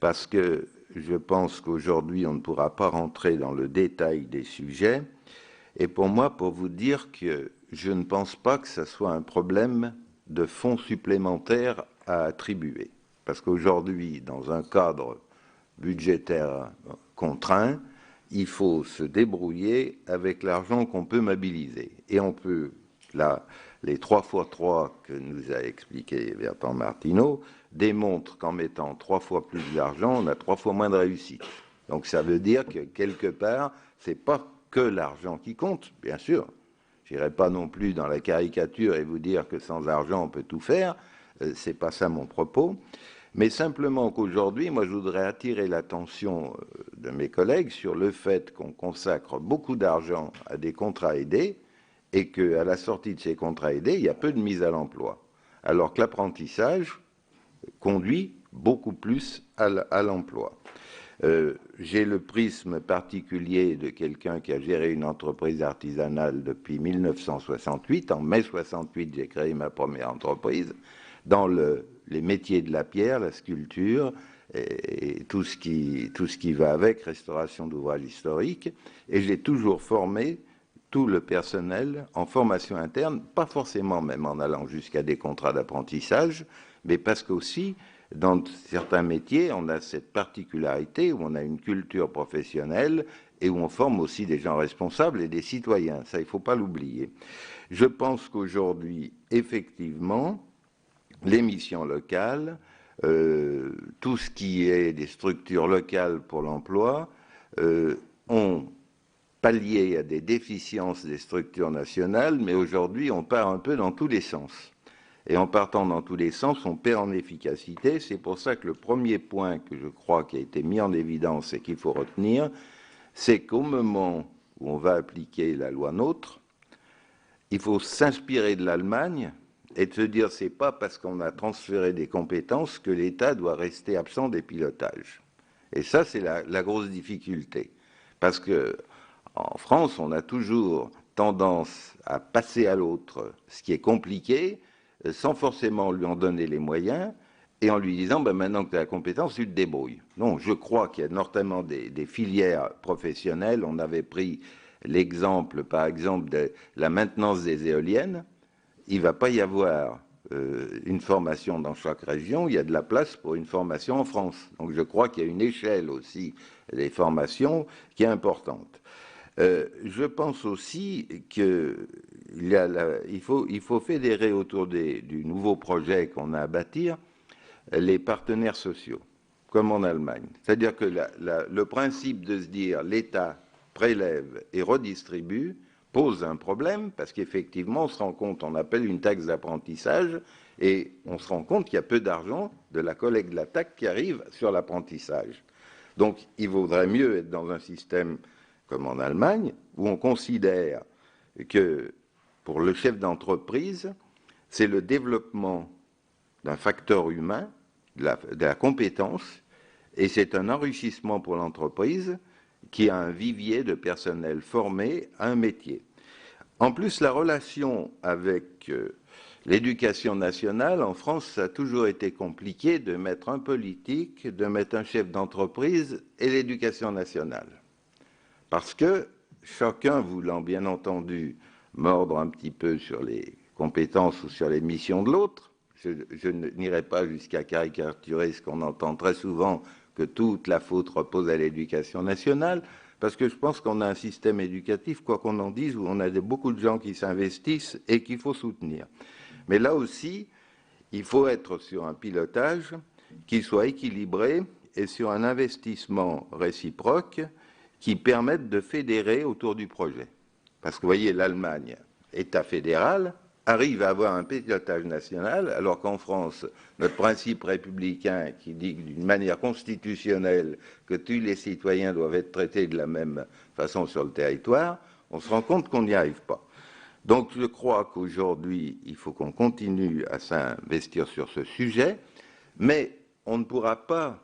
parce que je pense qu'aujourd'hui on ne pourra pas rentrer dans le détail des sujets. Et pour moi, pour vous dire que je ne pense pas que ce soit un problème de fonds supplémentaires à attribuer. Parce qu'aujourd'hui, dans un cadre budgétaire contraint, il faut se débrouiller avec l'argent qu'on peut mobiliser. Et on peut, là, les 3x3 que nous a expliqué Bertrand Martineau démontrent qu'en mettant 3 fois plus d'argent, on a 3 fois moins de réussite. Donc ça veut dire que quelque part, c'est pas que l'argent qui compte, bien sûr. Je n'irai pas non plus dans la caricature et vous dire que sans argent on peut tout faire, c'est pas ça mon propos, mais simplement qu'aujourd'hui, moi je voudrais attirer l'attention de mes collègues sur le fait qu'on consacre beaucoup d'argent à des contrats aidés et qu'à la sortie de ces contrats aidés, il y a peu de mise à l'emploi, alors que l'apprentissage conduit beaucoup plus à l'emploi. J'ai le prisme particulier de quelqu'un qui a géré une entreprise artisanale depuis 1968. En mai 68, j'ai créé ma première entreprise dans les métiers de la pierre, la sculpture, et tout ce qui va avec, restauration d'ouvrages historiques. Et j'ai toujours formé tout le personnel en formation interne, pas forcément même en allant jusqu'à des contrats d'apprentissage, mais parce qu'aussi, dans certains métiers, on a cette particularité où on a une culture professionnelle et où on forme aussi des gens responsables et des citoyens. Ça, il ne faut pas l'oublier. Je pense qu'aujourd'hui, effectivement, les missions locales, tout ce qui est des structures locales pour l'emploi, ont pallié à des déficiences des structures nationales, mais aujourd'hui, on part un peu dans tous les sens. Et en partant dans tous les sens, on perd en efficacité. C'est pour ça que le premier point que je crois qui a été mis en évidence et qu'il faut retenir, c'est qu'au moment où on va appliquer la loi NOTRe, il faut s'inspirer de l'Allemagne et de se dire c'est pas parce qu'on a transféré des compétences que l'État doit rester absent des pilotages. Et ça, c'est la grosse difficulté. Parce que en France, on a toujours tendance à passer à l'autre ce qui est compliqué, sans forcément lui en donner les moyens, et en lui disant ben, maintenant que tu as la compétence, tu te débrouilles. Non, je crois qu'il y a notamment des filières professionnelles. On avait pris l'exemple, par exemple, de la maintenance des éoliennes. Il ne va pas y avoir une formation dans chaque région, il y a de la place pour une formation en France. Donc je crois qu'il y a une échelle aussi des formations qui est importante. Je pense aussi qu'il faut fédérer autour du nouveau projet qu'on a à bâtir les partenaires sociaux, comme en Allemagne. C'est-à-dire que le principe de se dire l'État prélève et redistribue pose un problème, parce qu'effectivement, on se rend compte, on appelle une taxe d'apprentissage, et on se rend compte qu'il y a peu d'argent de la collecte de la taxe qui arrive sur l'apprentissage. Donc, il vaudrait mieux être dans un système comme en Allemagne, où on considère que pour le chef d'entreprise, c'est le développement d'un facteur humain, de la compétence, et c'est un enrichissement pour l'entreprise qui a un vivier de personnel formé à un métier. En plus, la relation avec l'éducation nationale, en France, ça a toujours été compliqué de mettre un politique, de mettre un chef d'entreprise et l'éducation nationale. Parce que chacun voulant, bien entendu, mordre un petit peu sur les compétences ou sur les missions de l'autre, je n'irai pas jusqu'à caricaturer ce qu'on entend très souvent, que toute la faute repose à l'éducation nationale, parce que je pense qu'on a un système éducatif, quoi qu'on en dise, où on a beaucoup de gens qui s'investissent et qu'il faut soutenir. Mais là aussi, il faut être sur un pilotage qui soit équilibré et sur un investissement réciproque qui permette de fédérer autour du projet. Parce que vous voyez, l'Allemagne, État fédéral, arrive à avoir un pilotage national, alors qu'en France, notre principe républicain qui dit d'une manière constitutionnelle que tous les citoyens doivent être traités de la même façon sur le territoire, on se rend compte qu'on n'y arrive pas. Donc je crois qu'aujourd'hui, il faut qu'on continue à s'investir sur ce sujet, mais on ne pourra pas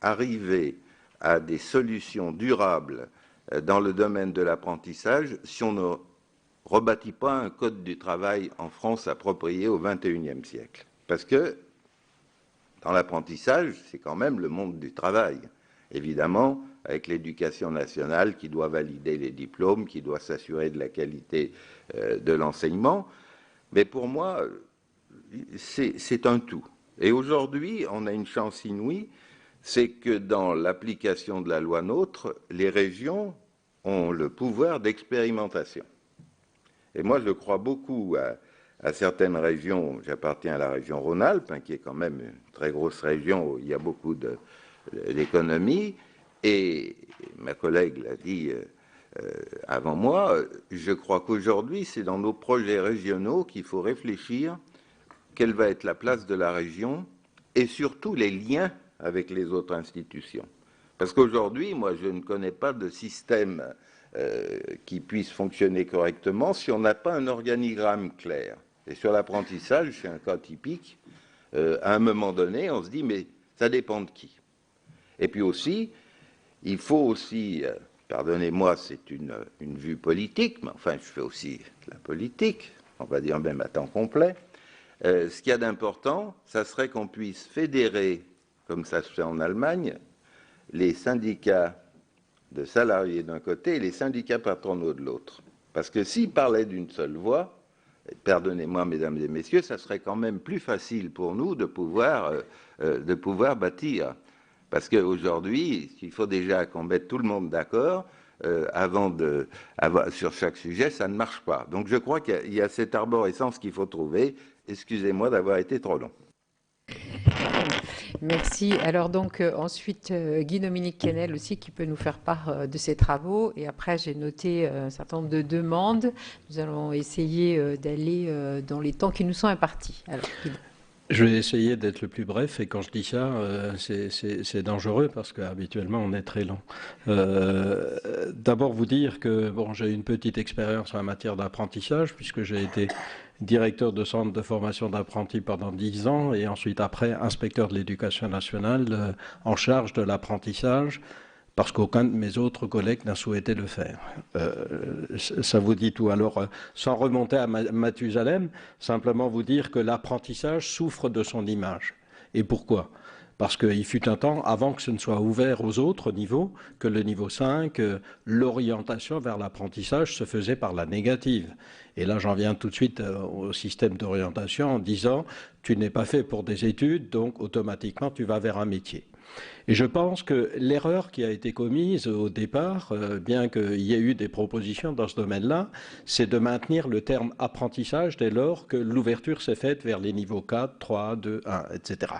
arriver à des solutions durables dans le domaine de l'apprentissage si on ne rebâtit pas un code du travail en France approprié au XXIe siècle. Parce que dans l'apprentissage, c'est quand même le monde du travail. Évidemment, avec l'éducation nationale qui doit valider les diplômes, qui doit s'assurer de la qualité de l'enseignement. Mais pour moi, c'est un tout. Et aujourd'hui, on a une chance inouïe, c'est que dans l'application de la loi NOTRe, les régions ont le pouvoir d'expérimentation. Et moi, je crois beaucoup à certaines régions. J'appartiens à la région Rhône-Alpes, qui est quand même une très grosse région où il y a beaucoup d'économies. Et ma collègue l'a dit avant moi, je crois qu'aujourd'hui, c'est dans nos projets régionaux qu'il faut réfléchir quelle va être la place de la région et surtout les liens avec les autres institutions. Parce qu'aujourd'hui, moi, je ne connais pas de système qui puisse fonctionner correctement si on n'a pas un organigramme clair. Et sur l'apprentissage, c'est un cas typique. À un moment donné, on se dit, mais ça dépend de qui. Et puis aussi, il faut aussi, pardonnez-moi, c'est une vue politique, mais enfin, je fais aussi de la politique, on va dire même à temps complet. Ce qu'il y a d'important, ça serait qu'on puisse fédérer comme ça se fait en Allemagne, les syndicats de salariés d'un côté et les syndicats patronaux de l'autre. Parce que s'ils parlaient d'une seule voix, pardonnez-moi, mesdames et messieurs, ça serait quand même plus facile pour nous de pouvoir bâtir. Parce qu'aujourd'hui, il faut déjà qu'on mette tout le monde d'accord sur chaque sujet, ça ne marche pas. Donc je crois qu'il y a cette arborescence qu'il faut trouver. Excusez-moi d'avoir été trop long. Merci. Alors donc ensuite Guy-Dominique Kennel aussi qui peut nous faire part de ses travaux. Et après j'ai noté un certain nombre de demandes. Nous allons essayer d'aller dans les temps qui nous sont impartis. Alors, je vais essayer d'être le plus bref, et quand je dis ça, c'est dangereux parce qu'habituellement on est très long. D'abord vous dire que bon, j'ai une petite expérience en matière d'apprentissage puisque j'ai été directeur de centre de formation d'apprentis pendant 10 ans et ensuite après inspecteur de l'éducation nationale en charge de l'apprentissage parce qu'aucun de mes autres collègues n'a souhaité le faire. Ça vous dit tout. Alors, sans remonter à Mathusalem, simplement vous dire que l'apprentissage souffre de son image. Et pourquoi ? Parce qu'il fut un temps, avant que ce ne soit ouvert aux autres niveaux, que le niveau 5, l'orientation vers l'apprentissage se faisait par la négative. Et là, j'en viens tout de suite au système d'orientation en disant « tu n'es pas fait pour des études, donc automatiquement tu vas vers un métier ». Et je pense que l'erreur qui a été commise au départ, bien qu'il y ait eu des propositions dans ce domaine-là, c'est de maintenir le terme apprentissage dès lors que l'ouverture s'est faite vers les niveaux 4, 3, 2, 1, etc.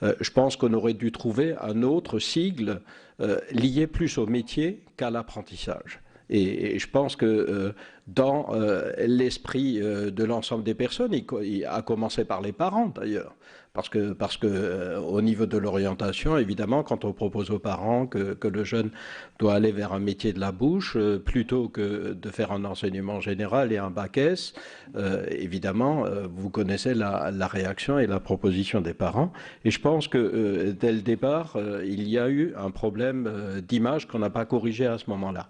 Je pense qu'on aurait dû trouver un autre sigle lié plus au métier qu'à l'apprentissage. Et je pense que dans l'esprit de l'ensemble des personnes, à commencer par les parents d'ailleurs, parce que au niveau de l'orientation, évidemment, quand on propose aux parents que le jeune doit aller vers un métier de la bouche plutôt que de faire un enseignement général et un bac S, évidemment, vous connaissez la réaction et la proposition des parents. Et je pense que dès le départ, il y a eu un problème d'image qu'on n'a pas corrigé à ce moment-là.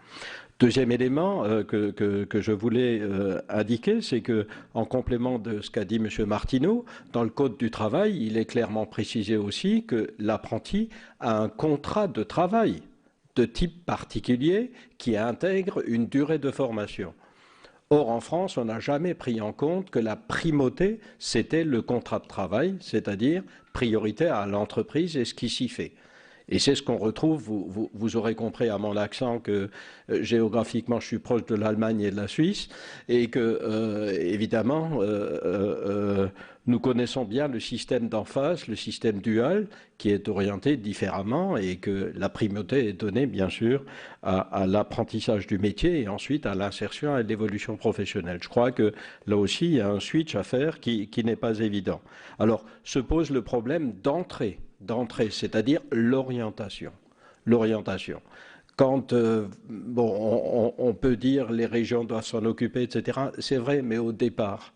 Deuxième élément que je voulais indiquer, c'est que, en complément de ce qu'a dit M. Martineau, dans le Code du travail, il est clairement précisé aussi que l'apprenti a un contrat de travail de type particulier qui intègre une durée de formation. Or, en France, on n'a jamais pris en compte que la primauté, c'était le contrat de travail, c'est-à-dire priorité à l'entreprise et ce qui s'y fait. Et c'est ce qu'on retrouve, vous aurez compris à mon accent que géographiquement je suis proche de l'Allemagne et de la Suisse et que évidemment nous connaissons bien le système d'en face, le système dual qui est orienté différemment et que la primauté est donnée bien sûr à l'apprentissage du métier et ensuite à l'insertion et à l'évolution professionnelle. Je crois que là aussi il y a un switch à faire qui n'est pas évident. Alors se pose le problème d'entrée, c'est-à-dire l'orientation. Quand, on peut dire les régions doivent s'en occuper, etc., c'est vrai, mais au départ,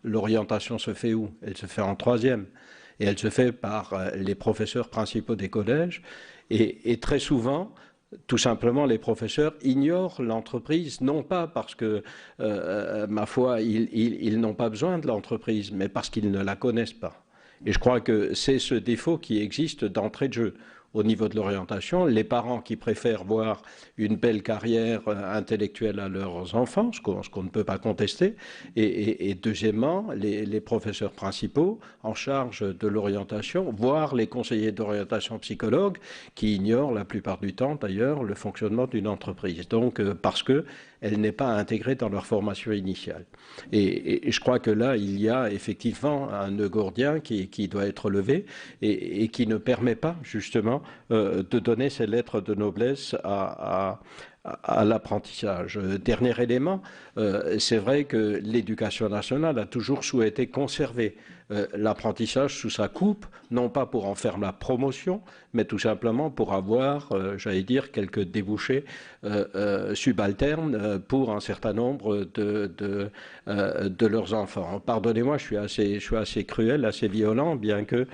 l'orientation se fait où? Elle se fait en 3e. Et elle se fait par les professeurs principaux des collèges. Et très souvent, tout simplement, les professeurs ignorent l'entreprise, non pas parce que, ma foi, ils n'ont pas besoin de l'entreprise, mais parce qu'ils ne la connaissent pas. Et je crois que c'est ce défaut qui existe d'entrée de jeu. Au niveau de l'orientation, les parents qui préfèrent voir une belle carrière intellectuelle à leurs enfants, ce qu'on ne peut pas contester, et deuxièmement, les professeurs principaux en charge de l'orientation, voire les conseillers d'orientation psychologues, qui ignorent la plupart du temps d'ailleurs le fonctionnement d'une entreprise. Donc parce qu'elle n'est pas intégrée dans leur formation initiale. Et je crois que là, il y a effectivement un nœud gordien qui doit être levé et qui ne permet pas justement de donner ces lettres de noblesse à l'apprentissage. Dernier élément, c'est vrai que l'éducation nationale a toujours souhaité conserver l'apprentissage sous sa coupe, non pas pour en faire la promotion, mais tout simplement pour avoir, j'allais dire, quelques débouchés subalternes pour un certain nombre de leurs enfants. Pardonnez-moi, je suis assez cruel, assez violent, bien que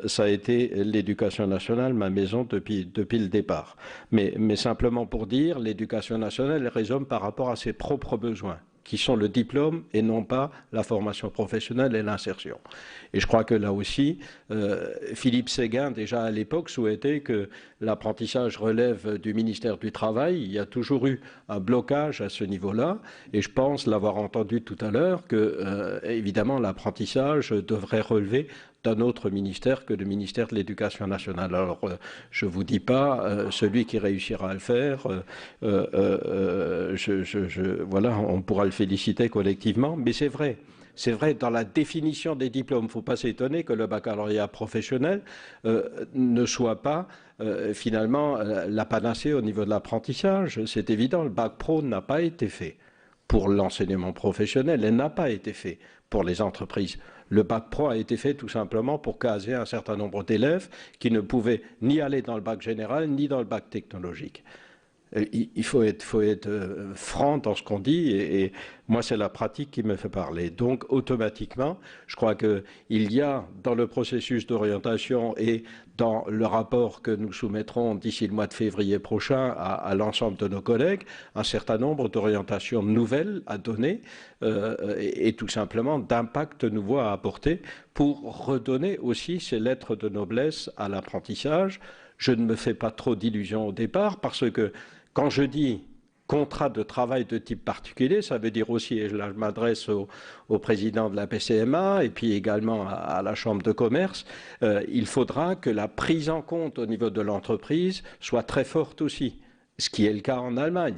ça a été l'éducation nationale, ma maison, depuis le départ. Mais simplement pour dire, l'éducation nationale raisonne par rapport à ses propres besoins. qui sont le diplôme et non pas la formation professionnelle et l'insertion. Et je crois que là aussi, Philippe Séguin, déjà à l'époque, souhaitait que l'apprentissage relève du ministère du Travail. Il y a toujours eu un blocage à ce niveau-là. Et je pense l'avoir entendu tout à l'heure que, évidemment, l'apprentissage devrait relever d'un autre ministère que le ministère de l'Éducation nationale. Alors, je ne vous dis pas, celui qui réussira à le faire, voilà, on pourra le féliciter collectivement, mais c'est vrai. C'est vrai, dans la définition des diplômes, il ne faut pas s'étonner que le baccalauréat professionnel ne soit pas finalement la panacée au niveau de l'apprentissage. C'est évident, le bac pro n'a pas été fait pour l'enseignement professionnel, elle n'a pas été fait pour les entreprises. Le bac pro a été fait tout simplement pour caser un certain nombre d'élèves qui ne pouvaient ni aller dans le bac général ni dans le bac technologique. Il faut être franc dans ce qu'on dit et moi c'est la pratique qui me fait parler. Donc automatiquement, je crois qu'il y a dans le processus d'orientation et dans le rapport que nous soumettrons d'ici le mois de février prochain à l'ensemble de nos collègues, un certain nombre d'orientations nouvelles à donner et tout simplement d'impacts nouveaux à apporter pour redonner aussi ces lettres de noblesse à l'apprentissage. Je ne me fais pas trop d'illusions au départ parce que quand je dis contrat de travail de type particulier, ça veut dire aussi, et là je m'adresse au président de la PCMA et puis également à la Chambre de commerce, il faudra que la prise en compte au niveau de l'entreprise soit très forte aussi, ce qui est le cas en Allemagne.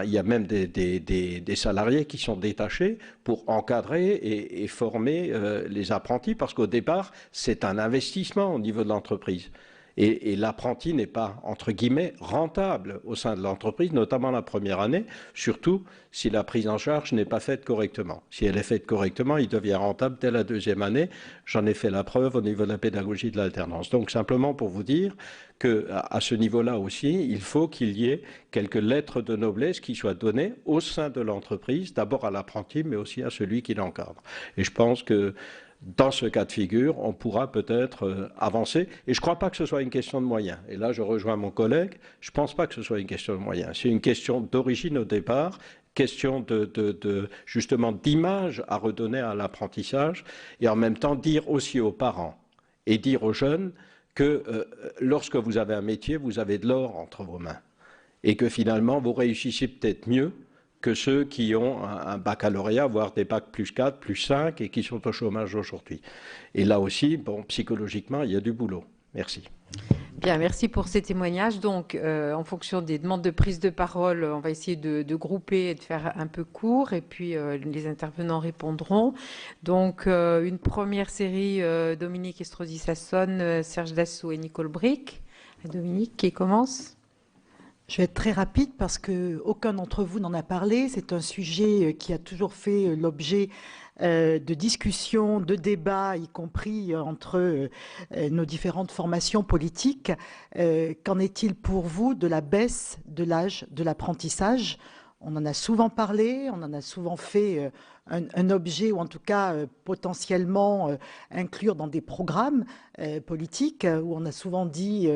Il y a même des salariés qui sont détachés pour encadrer et former les apprentis parce qu'au départ, c'est un investissement au niveau de l'entreprise. Et l'apprenti n'est pas, entre guillemets, rentable au sein de l'entreprise, notamment la première année, surtout si la prise en charge n'est pas faite correctement. Si elle est faite correctement, il devient rentable dès la deuxième année. J'en ai fait la preuve au niveau de la pédagogie de l'alternance. Donc simplement pour vous dire qu'à ce niveau-là aussi, il faut qu'il y ait quelques lettres de noblesse qui soient données au sein de l'entreprise, d'abord à l'apprenti, mais aussi à celui qui l'encadre. Et je pense que dans ce cas de figure, on pourra peut-être avancer. Et je ne crois pas que ce soit une question de moyens. Et là, je rejoins mon collègue. Je ne pense pas que ce soit une question de moyens. C'est une question d'origine au départ, question justement d'image à redonner à l'apprentissage et en même temps dire aussi aux parents et dire aux jeunes que lorsque vous avez un métier, vous avez de l'or entre vos mains et que finalement, vous réussissez peut-être mieux que ceux qui ont un baccalauréat, voire des bacs plus 4, plus 5 et qui sont au chômage aujourd'hui. Et là aussi, bon, psychologiquement, il y a du boulot. Merci. Bien, merci pour ces témoignages. Donc, en fonction des demandes de prise de parole, on va essayer de grouper et de faire un peu court, et puis les intervenants répondront. Donc, une première série, Dominique Estrosi-Sassone, Serge Dassault et Nicole Bricq. Dominique, qui commence ? Je vais être très rapide parce qu'aucun d'entre vous n'en a parlé. C'est un sujet qui a toujours fait l'objet de discussions, de débats, y compris entre nos différentes formations politiques. Qu'en est-il pour vous de la baisse de l'âge de l'apprentissage ? On en a souvent parlé, on en a souvent fait un objet, ou en tout cas potentiellement inclure dans des programmes politiques, où on a souvent dit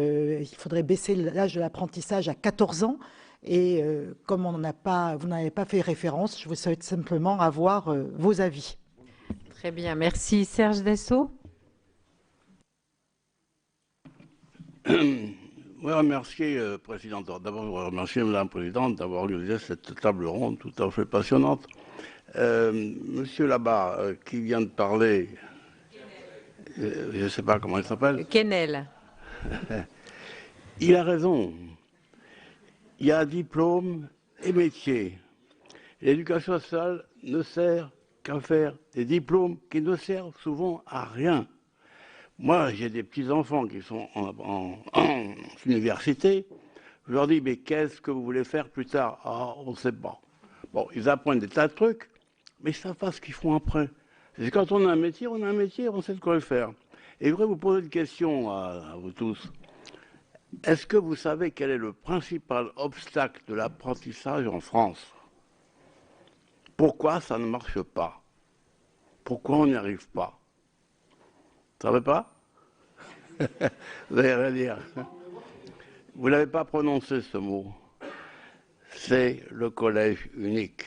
qu'il faudrait baisser l'âge de l'apprentissage à 14 ans. Et comme vous n'avez pas fait référence, je vous souhaite simplement avoir vos avis. Très bien, merci. Serge Dassault. Oui, remercier, Présidente. D'abord, je voudrais remercier Madame la Présidente d'avoir organisé cette table ronde tout à fait passionnante. Monsieur là-bas, qui vient de parler, je ne sais pas comment il s'appelle. Quesnel. Il a raison. Il y a diplôme et métier. L'éducation nationale ne sert qu'à faire des diplômes qui ne servent souvent à rien. Moi, j'ai des petits-enfants qui sont en université. Je leur dis, mais qu'est-ce que vous voulez faire plus tard ? Ah, on ne sait pas. Bon, ils apprennent des tas de trucs, mais ils ne savent pas ce qu'ils font après. C'est quand on a un métier, on sait de quoi le faire. Et je voudrais vous poser une question à vous tous. Est-ce que vous savez quel est le principal obstacle de l'apprentissage en France ? Pourquoi ça ne marche pas ? Pourquoi on n'y arrive pas ? Vous ne savez pas ? Vous n'allez rien dire. Vous n'avez pas prononcé ce mot. C'est le collège unique.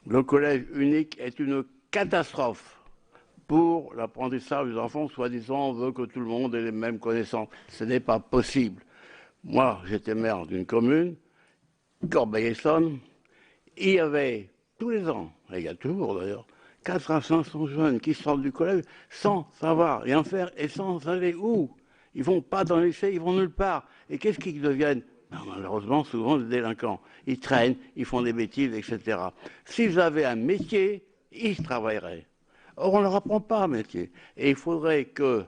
Le collège unique est une catastrophe pour l'apprentissage des enfants. Soi-disant, on veut que tout le monde ait les mêmes connaissances. Ce n'est pas possible. Moi, j'étais maire d'une commune, Corbeil-Essonnes. Il y avait tous les ans, et il y a toujours d'ailleurs, 400 à 500 jeunes qui sortent du collège sans savoir rien faire et sans aller où. Ils vont pas dans le lycée, ils vont nulle part. Et qu'est-ce qu'ils deviennent? Malheureusement, souvent des délinquants. Ils traînent, ils font des bêtises, etc. S'ils avaient un métier, ils travailleraient. Or, on ne leur apprend pas un métier. Et il faudrait que,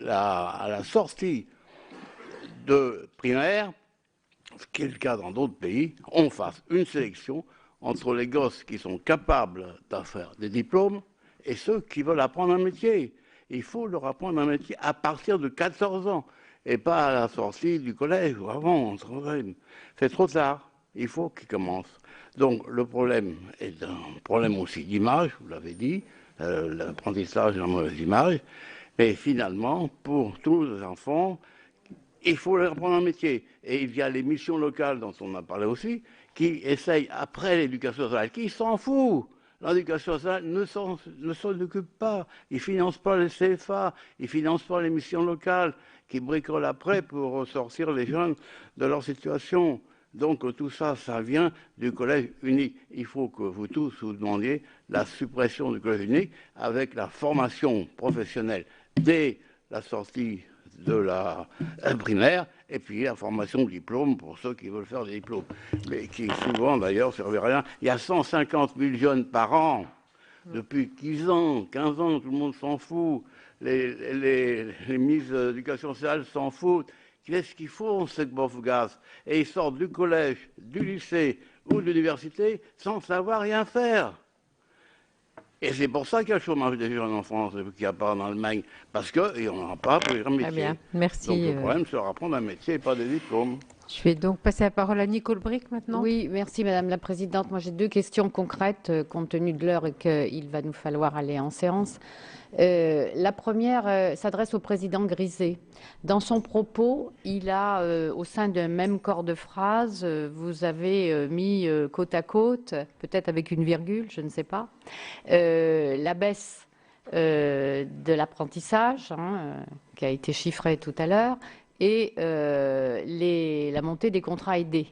à la sortie de primaire, ce qui est le cas dans d'autres pays, on fasse une sélection entre les gosses qui sont capables de faire des diplômes et ceux qui veulent apprendre un métier. Il faut leur apprendre un métier à partir de 14 ans et pas à la sortie du collège ou avant. C'est trop tard. Il faut qu'ils commencent. Donc le problème est un problème aussi d'image, vous l'avez dit, l'apprentissage de la mauvaise image. Mais finalement, pour tous les enfants, il faut leur apprendre un métier. Et il y a les missions locales dont on a parlé aussi, qui essayent, après l'éducation sociale, qui s'en fout. L'éducation sociale ne s'en occupe pas. Ils ne financent pas les CFA, ils ne financent pas les missions locales, qui bricolent après pour sortir les jeunes de leur situation. Donc tout ça, ça vient du collège unique. Il faut que vous tous vous demandiez la suppression du collège unique avec la formation professionnelle dès la sortie de la primaire, et puis la formation de diplôme pour ceux qui veulent faire des diplômes, mais qui souvent d'ailleurs ne servent à rien. Il y a 150 000 jeunes par an, depuis 15 ans, tout le monde s'en fout, les ministres d'éducation sociale s'en foutent. Qu'est-ce qu'ils font, ces bofs gaz? Et ils sortent du collège, du lycée ou de l'université sans savoir rien faire. Et c'est pour ça qu'il y a le chômage des jeunes en France, qu'il n'y a pas en Allemagne, parce qu'ils n'en ont pas pour un métier. Très bien, merci. Donc le problème, c'est leur apprendre un métier et pas des diplômes. Je vais donc passer la parole à Nicole Bricq maintenant. Oui, merci Madame la Présidente. Moi j'ai deux questions concrètes, compte tenu de l'heure et qu'il va nous falloir aller en séance. La première s'adresse au président Griset. Dans son propos, il a, au sein d'un même corps de phrases, vous avez mis côte à côte, peut-être avec une virgule, je ne sais pas, la baisse de l'apprentissage, qui a été chiffrée tout à l'heure, et la montée des contrats aidés,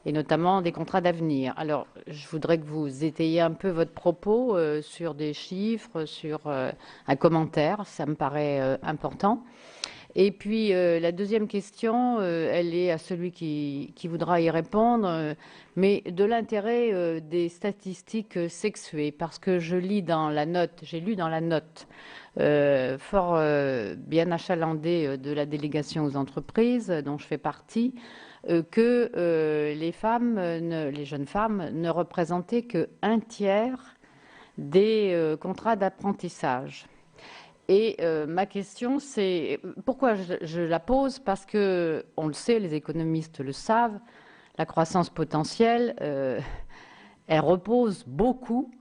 et notamment des contrats d'avenir. Alors, je voudrais que vous étayiez un peu votre propos sur des chiffres, sur un commentaire, ça me paraît important. Et puis, la deuxième question, elle est à celui qui voudra y répondre, mais de l'intérêt des statistiques sexuées, parce que j'ai lu dans la note fort bien achalandée de la délégation aux entreprises, dont je fais partie, que les jeunes femmes ne représentaient que 1/3 des contrats d'apprentissage. Et ma question, c'est pourquoi je la pose? Parce que, on le sait, les économistes le savent, la croissance potentielle, elle repose beaucoup,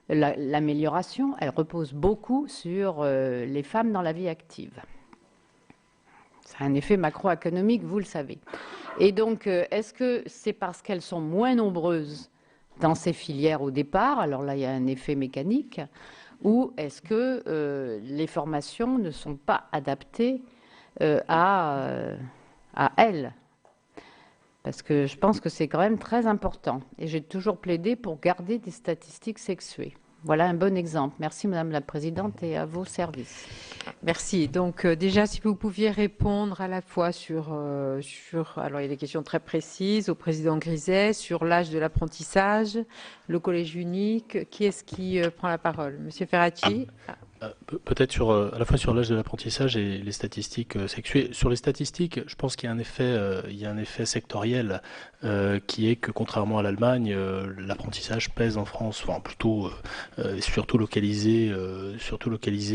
l'amélioration, elle repose beaucoup sur les femmes dans la vie active. C'est un effet macroéconomique, vous le savez. Et donc, est-ce que c'est parce qu'elles sont moins nombreuses dans ces filières au départ, alors là, il y a un effet mécanique, ou est-ce que les formations ne sont pas adaptées à elles? Parce que je pense que c'est quand même très important. Et j'ai toujours plaidé pour garder des statistiques sexuées. Voilà un bon exemple. Merci Madame la Présidente et à vos services. Merci. Donc déjà, si vous pouviez répondre à la fois sur alors il y a des questions très précises au président Griset, sur l'âge de l'apprentissage, le collège unique. Qui est-ce qui prend la parole? Monsieur Ferracci. Peut-être à la fois sur l'âge de l'apprentissage et les statistiques sexuées. Sur les statistiques, je pense qu'il y a un effet sectoriel qui est que, contrairement à l'Allemagne, l'apprentissage pèse en France, enfin plutôt surtout localisé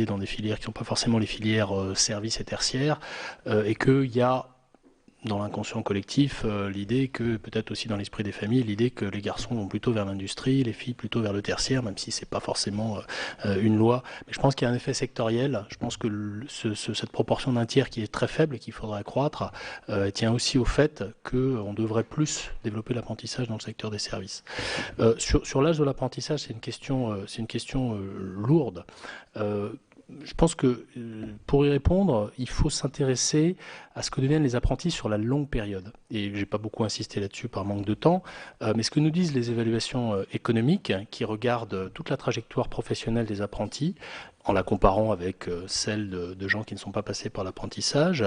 dans des filières qui ne sont pas forcément les filières services et tertiaires, et qu'il y a dans l'inconscient collectif l'idée que, peut-être aussi dans l'esprit des familles, l'idée que les garçons vont plutôt vers l'industrie, les filles plutôt vers le tertiaire, même si c'est pas forcément une loi. Mais je pense qu'il y a un effet sectoriel. Je pense que cette proportion d'un tiers qui est très faible et qu'il faudrait accroître tient aussi au fait qu'on devrait plus développer l'apprentissage dans le secteur des services. Sur l'âge de l'apprentissage, c'est une question lourde. Je pense que pour y répondre, il faut s'intéresser à ce que deviennent les apprentis sur la longue période. Et je n'ai pas beaucoup insisté là-dessus par manque de temps, mais ce que nous disent les évaluations économiques qui regardent toute la trajectoire professionnelle des apprentis, en la comparant avec celle de gens qui ne sont pas passés par l'apprentissage,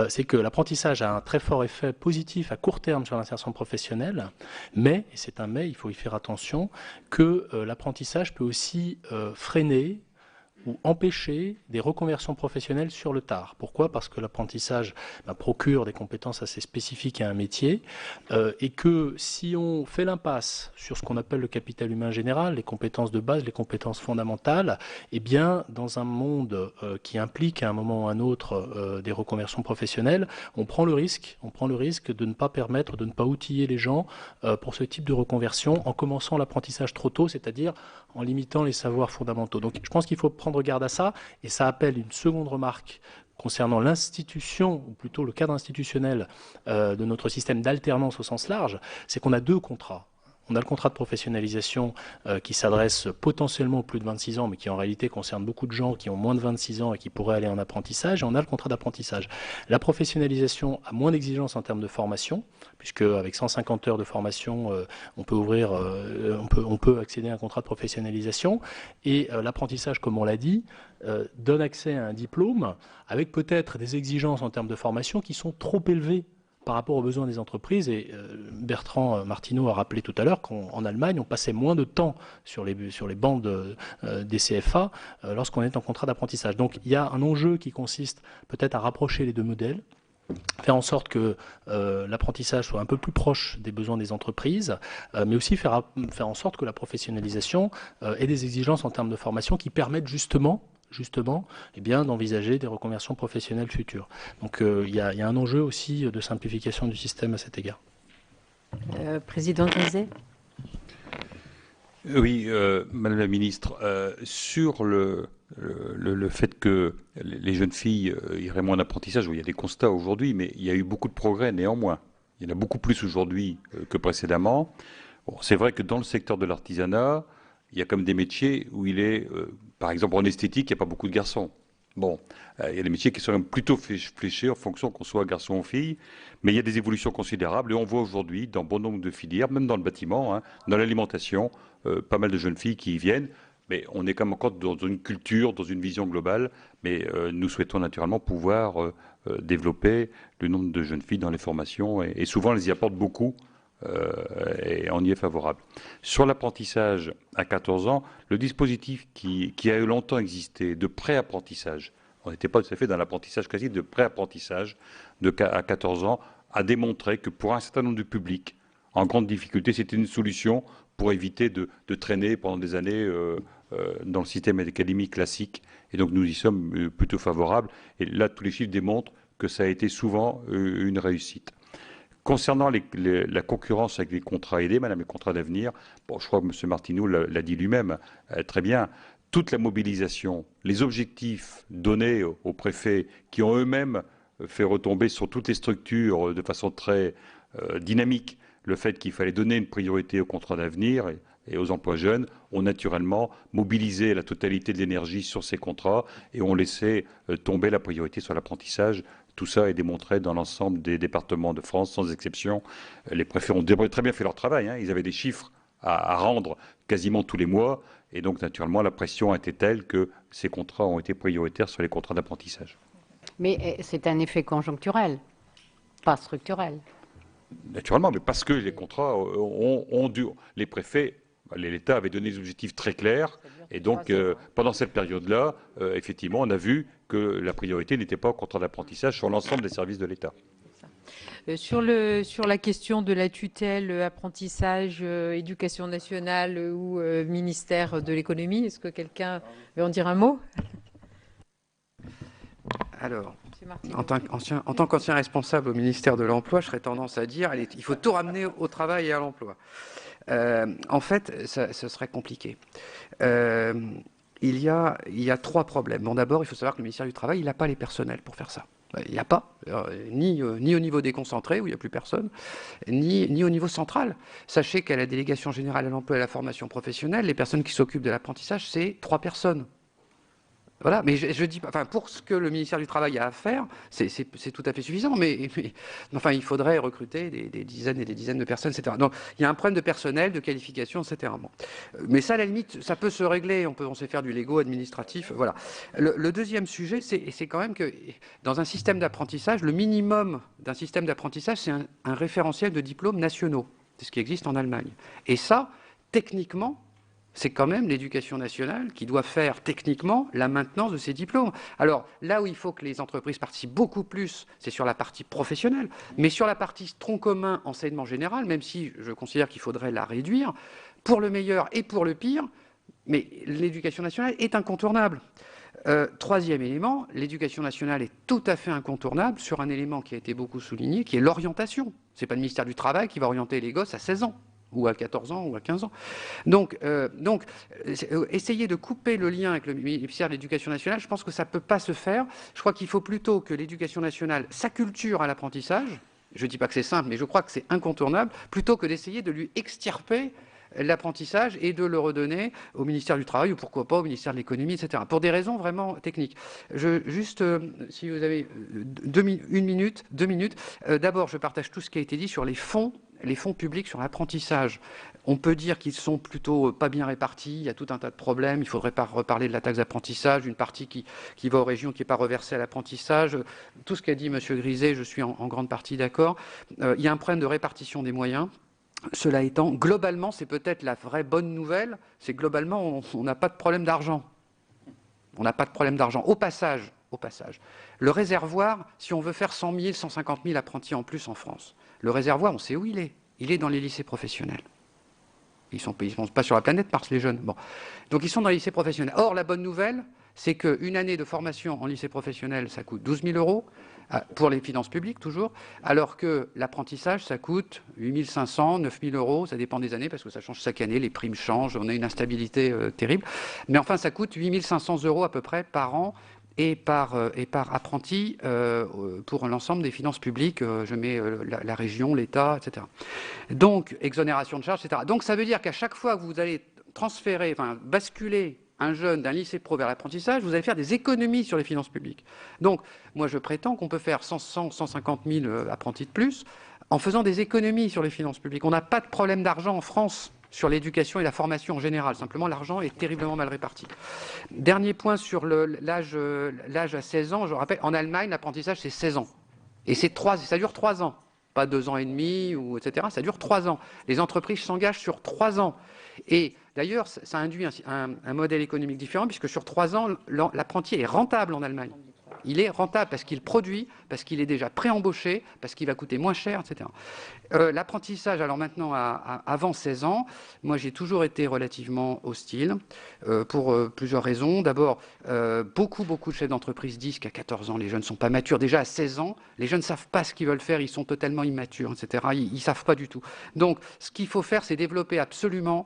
c'est que l'apprentissage a un très fort effet positif à court terme sur l'insertion professionnelle, mais, et c'est un mais, il faut y faire attention, que l'apprentissage peut aussi freiner ou empêcher des reconversions professionnelles sur le tard. Pourquoi? Parce que l'apprentissage procure des compétences assez spécifiques à un métier et que si on fait l'impasse sur ce qu'on appelle le capital humain général, les compétences de base, les compétences fondamentales, eh bien, dans un monde qui implique à un moment ou à un autre des reconversions professionnelles, on prend le risque de ne pas permettre, de ne pas outiller les gens pour ce type de reconversion en commençant l'apprentissage trop tôt, c'est-à-dire en limitant les savoirs fondamentaux. Donc je pense qu'il faut prendre garde à ça, et ça appelle une seconde remarque concernant l'institution, ou plutôt le cadre institutionnel de notre système d'alternance au sens large, c'est qu'on a deux contrats. On a le contrat de professionnalisation qui s'adresse potentiellement aux plus de 26 ans, mais qui en réalité concerne beaucoup de gens qui ont moins de 26 ans et qui pourraient aller en apprentissage. Et on a le contrat d'apprentissage. La professionnalisation a moins d'exigences en termes de formation, puisque avec 150 heures de formation, on peut accéder à un contrat de professionnalisation. Et l'apprentissage, comme on l'a dit, donne accès à un diplôme avec peut-être des exigences en termes de formation qui sont trop élevées par rapport aux besoins des entreprises. Et Bertrand Martineau a rappelé tout à l'heure qu'en Allemagne, on passait moins de temps sur les bancs des CFA lorsqu'on est en contrat d'apprentissage. Donc il y a un enjeu qui consiste peut-être à rapprocher les deux modèles, faire en sorte que l'apprentissage soit un peu plus proche des besoins des entreprises, mais aussi faire en sorte que la professionnalisation ait des exigences en termes de formation qui permettent justement eh bien, d'envisager des reconversions professionnelles futures. Donc il y a un enjeu aussi de simplification du système à cet égard. Président Griset. Oui, Madame la Ministre, sur le fait que les jeunes filles iraient moins en apprentissage, il y a des constats aujourd'hui, mais il y a eu beaucoup de progrès néanmoins. Il y en a beaucoup plus aujourd'hui que précédemment. Bon, c'est vrai que dans le secteur de l'artisanat, il y a comme des métiers où il est, par exemple en esthétique, il n'y a pas beaucoup de garçons. Bon, il y a des métiers qui sont plutôt fléchés en fonction qu'on soit garçon ou fille, mais il y a des évolutions considérables et on voit aujourd'hui dans bon nombre de filières, même dans le bâtiment, hein, dans l'alimentation, pas mal de jeunes filles qui y viennent, mais on est quand même encore dans une culture, dans une vision globale, mais nous souhaitons naturellement pouvoir développer le nombre de jeunes filles dans les formations et souvent elles y apportent beaucoup. Et on y est favorable. Sur l'apprentissage à 14 ans, le dispositif qui a eu longtemps existé de pré-apprentissage, on n'était pas tout à fait dans l'apprentissage quasi de pré-apprentissage à 14 ans, a démontré que pour un certain nombre de publics en grande difficulté, c'était une solution pour éviter de traîner pendant des années dans le système académique classique. Et donc nous y sommes plutôt favorables. Et là, tous les chiffres démontrent que ça a été souvent une réussite. Concernant la concurrence avec les contrats aidés, madame, les contrats d'avenir, bon, je crois que M. Martineau l'a dit lui-même très bien, toute la mobilisation, les objectifs donnés aux préfets qui ont eux-mêmes fait retomber sur toutes les structures de façon très dynamique le fait qu'il fallait donner une priorité aux contrats d'avenir et aux emplois jeunes, ont naturellement mobilisé la totalité de l'énergie sur ces contrats et ont laissé tomber la priorité sur l'apprentissage. Tout ça est démontré dans l'ensemble des départements de France, sans exception. Les préfets ont très bien fait leur travail, hein. Ils avaient des chiffres à rendre quasiment tous les mois. Et donc, naturellement, la pression a été telle que ces contrats ont été prioritaires sur les contrats d'apprentissage. Mais c'est un effet conjoncturel, pas structurel. Naturellement, mais parce que les contrats ont dû... Les préfets, l'État avait donné des objectifs très clairs. Et donc, pendant cette période-là, effectivement, on a vu que la priorité n'était pas au contrat d'apprentissage sur l'ensemble des services de l'État. Sur la question de la tutelle, apprentissage, éducation nationale ou ministère de l'économie, est-ce que quelqu'un veut en dire un mot? Alors, En tant qu'ancien responsable au ministère de l'Emploi, je serais tendance à dire il faut tout ramener au travail et à l'emploi. En fait, ce serait compliqué. Il y a 3 problèmes. Bon, d'abord, il faut savoir que le ministère du Travail, il n'a pas les personnels pour faire ça. Il n'y a pas, ni au niveau déconcentré, où il n'y a plus personne, ni au niveau central. Sachez qu'à la Délégation générale à l'emploi et à la formation professionnelle, les personnes qui s'occupent de l'apprentissage, c'est 3 personnes. Voilà, mais je dis, enfin, pour ce que le ministère du Travail a à faire, c'est tout à fait suffisant, mais enfin, il faudrait recruter des dizaines et des dizaines de personnes, etc. Donc, il y a un problème de personnel, de qualification, etc. Bon. Mais ça, à la limite, ça peut se régler, on sait faire du Lego administratif, voilà. Le deuxième sujet, c'est quand même que dans un système d'apprentissage, le minimum d'un système d'apprentissage, c'est un référentiel de diplômes nationaux. C'est ce qui existe en Allemagne. Et ça, techniquement, c'est quand même l'éducation nationale qui doit faire techniquement la maintenance de ces diplômes. Alors là où il faut que les entreprises participent beaucoup plus, c'est sur la partie professionnelle, mais sur la partie tronc commun enseignement général, même si je considère qu'il faudrait la réduire, pour le meilleur et pour le pire, mais l'éducation nationale est incontournable. Troisième élément, l'éducation nationale est tout à fait incontournable sur un élément qui a été beaucoup souligné, qui est l'orientation. Ce n'est pas le ministère du Travail qui va orienter les gosses à 16 ans. Ou à 14 ans, ou à 15 ans. Donc essayer de couper le lien avec le ministère de l'Éducation nationale, je pense que ça ne peut pas se faire. Je crois qu'il faut plutôt que l'Éducation nationale s'acculture à l'apprentissage. Je ne dis pas que c'est simple, mais je crois que c'est incontournable, plutôt que d'essayer de lui extirper l'apprentissage et de le redonner au ministère du Travail, ou pourquoi pas au ministère de l'Économie, etc. Pour des raisons vraiment techniques. Juste, si vous avez 2 minutes, d'abord, je partage tout ce qui a été dit sur les fonds publics sur l'apprentissage. On peut dire qu'ils sont plutôt pas bien répartis, il y a tout un tas de problèmes, il ne faudrait pas reparler de la taxe d'apprentissage, une partie qui va aux régions qui n'est pas reversée à l'apprentissage. Tout ce qu'a dit M. Griset, je suis en grande partie d'accord. Il y a un problème de répartition des moyens. Cela étant, globalement, c'est peut-être la vraie bonne nouvelle, c'est globalement, on n'a pas de problème d'argent. On n'a pas de problème d'argent. Au passage, le réservoir, si on veut faire 100 000, 150 000 apprentis en plus en France, le réservoir, on sait où il est. Il est dans les lycées professionnels. Ils ne sont pas sur la planète Mars, les jeunes. Bon. Donc, ils sont dans les lycées professionnels. Or, la bonne nouvelle, c'est qu'une année de formation en lycée professionnel, ça coûte 12 000 € pour les finances publiques, toujours, alors que l'apprentissage, ça coûte 8 500, 9 000 €, ça dépend des années, parce que ça change chaque année, les primes changent, on a une instabilité terrible. Mais enfin, ça coûte 8 500 € à peu près par an et par apprenti pour l'ensemble des finances publiques, je mets la région, l'État, etc. Donc, exonération de charges, etc. Donc, ça veut dire qu'à chaque fois que vous allez transférer, enfin, basculer un jeune d'un lycée pro vers l'apprentissage, vous allez faire des économies sur les finances publiques. Donc, moi, je prétends qu'on peut faire 150 000 apprentis de plus en faisant des économies sur les finances publiques. On n'a pas de problème d'argent en France sur l'éducation et la formation en général. Simplement, l'argent est terriblement mal réparti. Dernier point sur l'âge à 16 ans. Je rappelle, en Allemagne, l'apprentissage, c'est 16 ans. Et ça dure 3 ans. Pas 2 ans et demi, etc. Ça dure 3 ans. Les entreprises s'engagent sur 3 ans. Et d'ailleurs, ça induit un modèle économique différent, puisque sur 3 ans, l'apprenti est rentable en Allemagne. Il est rentable parce qu'il produit, parce qu'il est déjà pré-embauché, parce qu'il va coûter moins cher, etc. L'apprentissage, alors maintenant, avant 16 ans, moi j'ai toujours été relativement hostile pour plusieurs raisons. D'abord, beaucoup de chefs d'entreprise disent qu'à 14 ans, les jeunes ne sont pas matures. Déjà à 16 ans, les jeunes ne savent pas ce qu'ils veulent faire, ils sont totalement immatures, etc. Ils ne savent pas du tout. Donc, ce qu'il faut faire, c'est développer absolument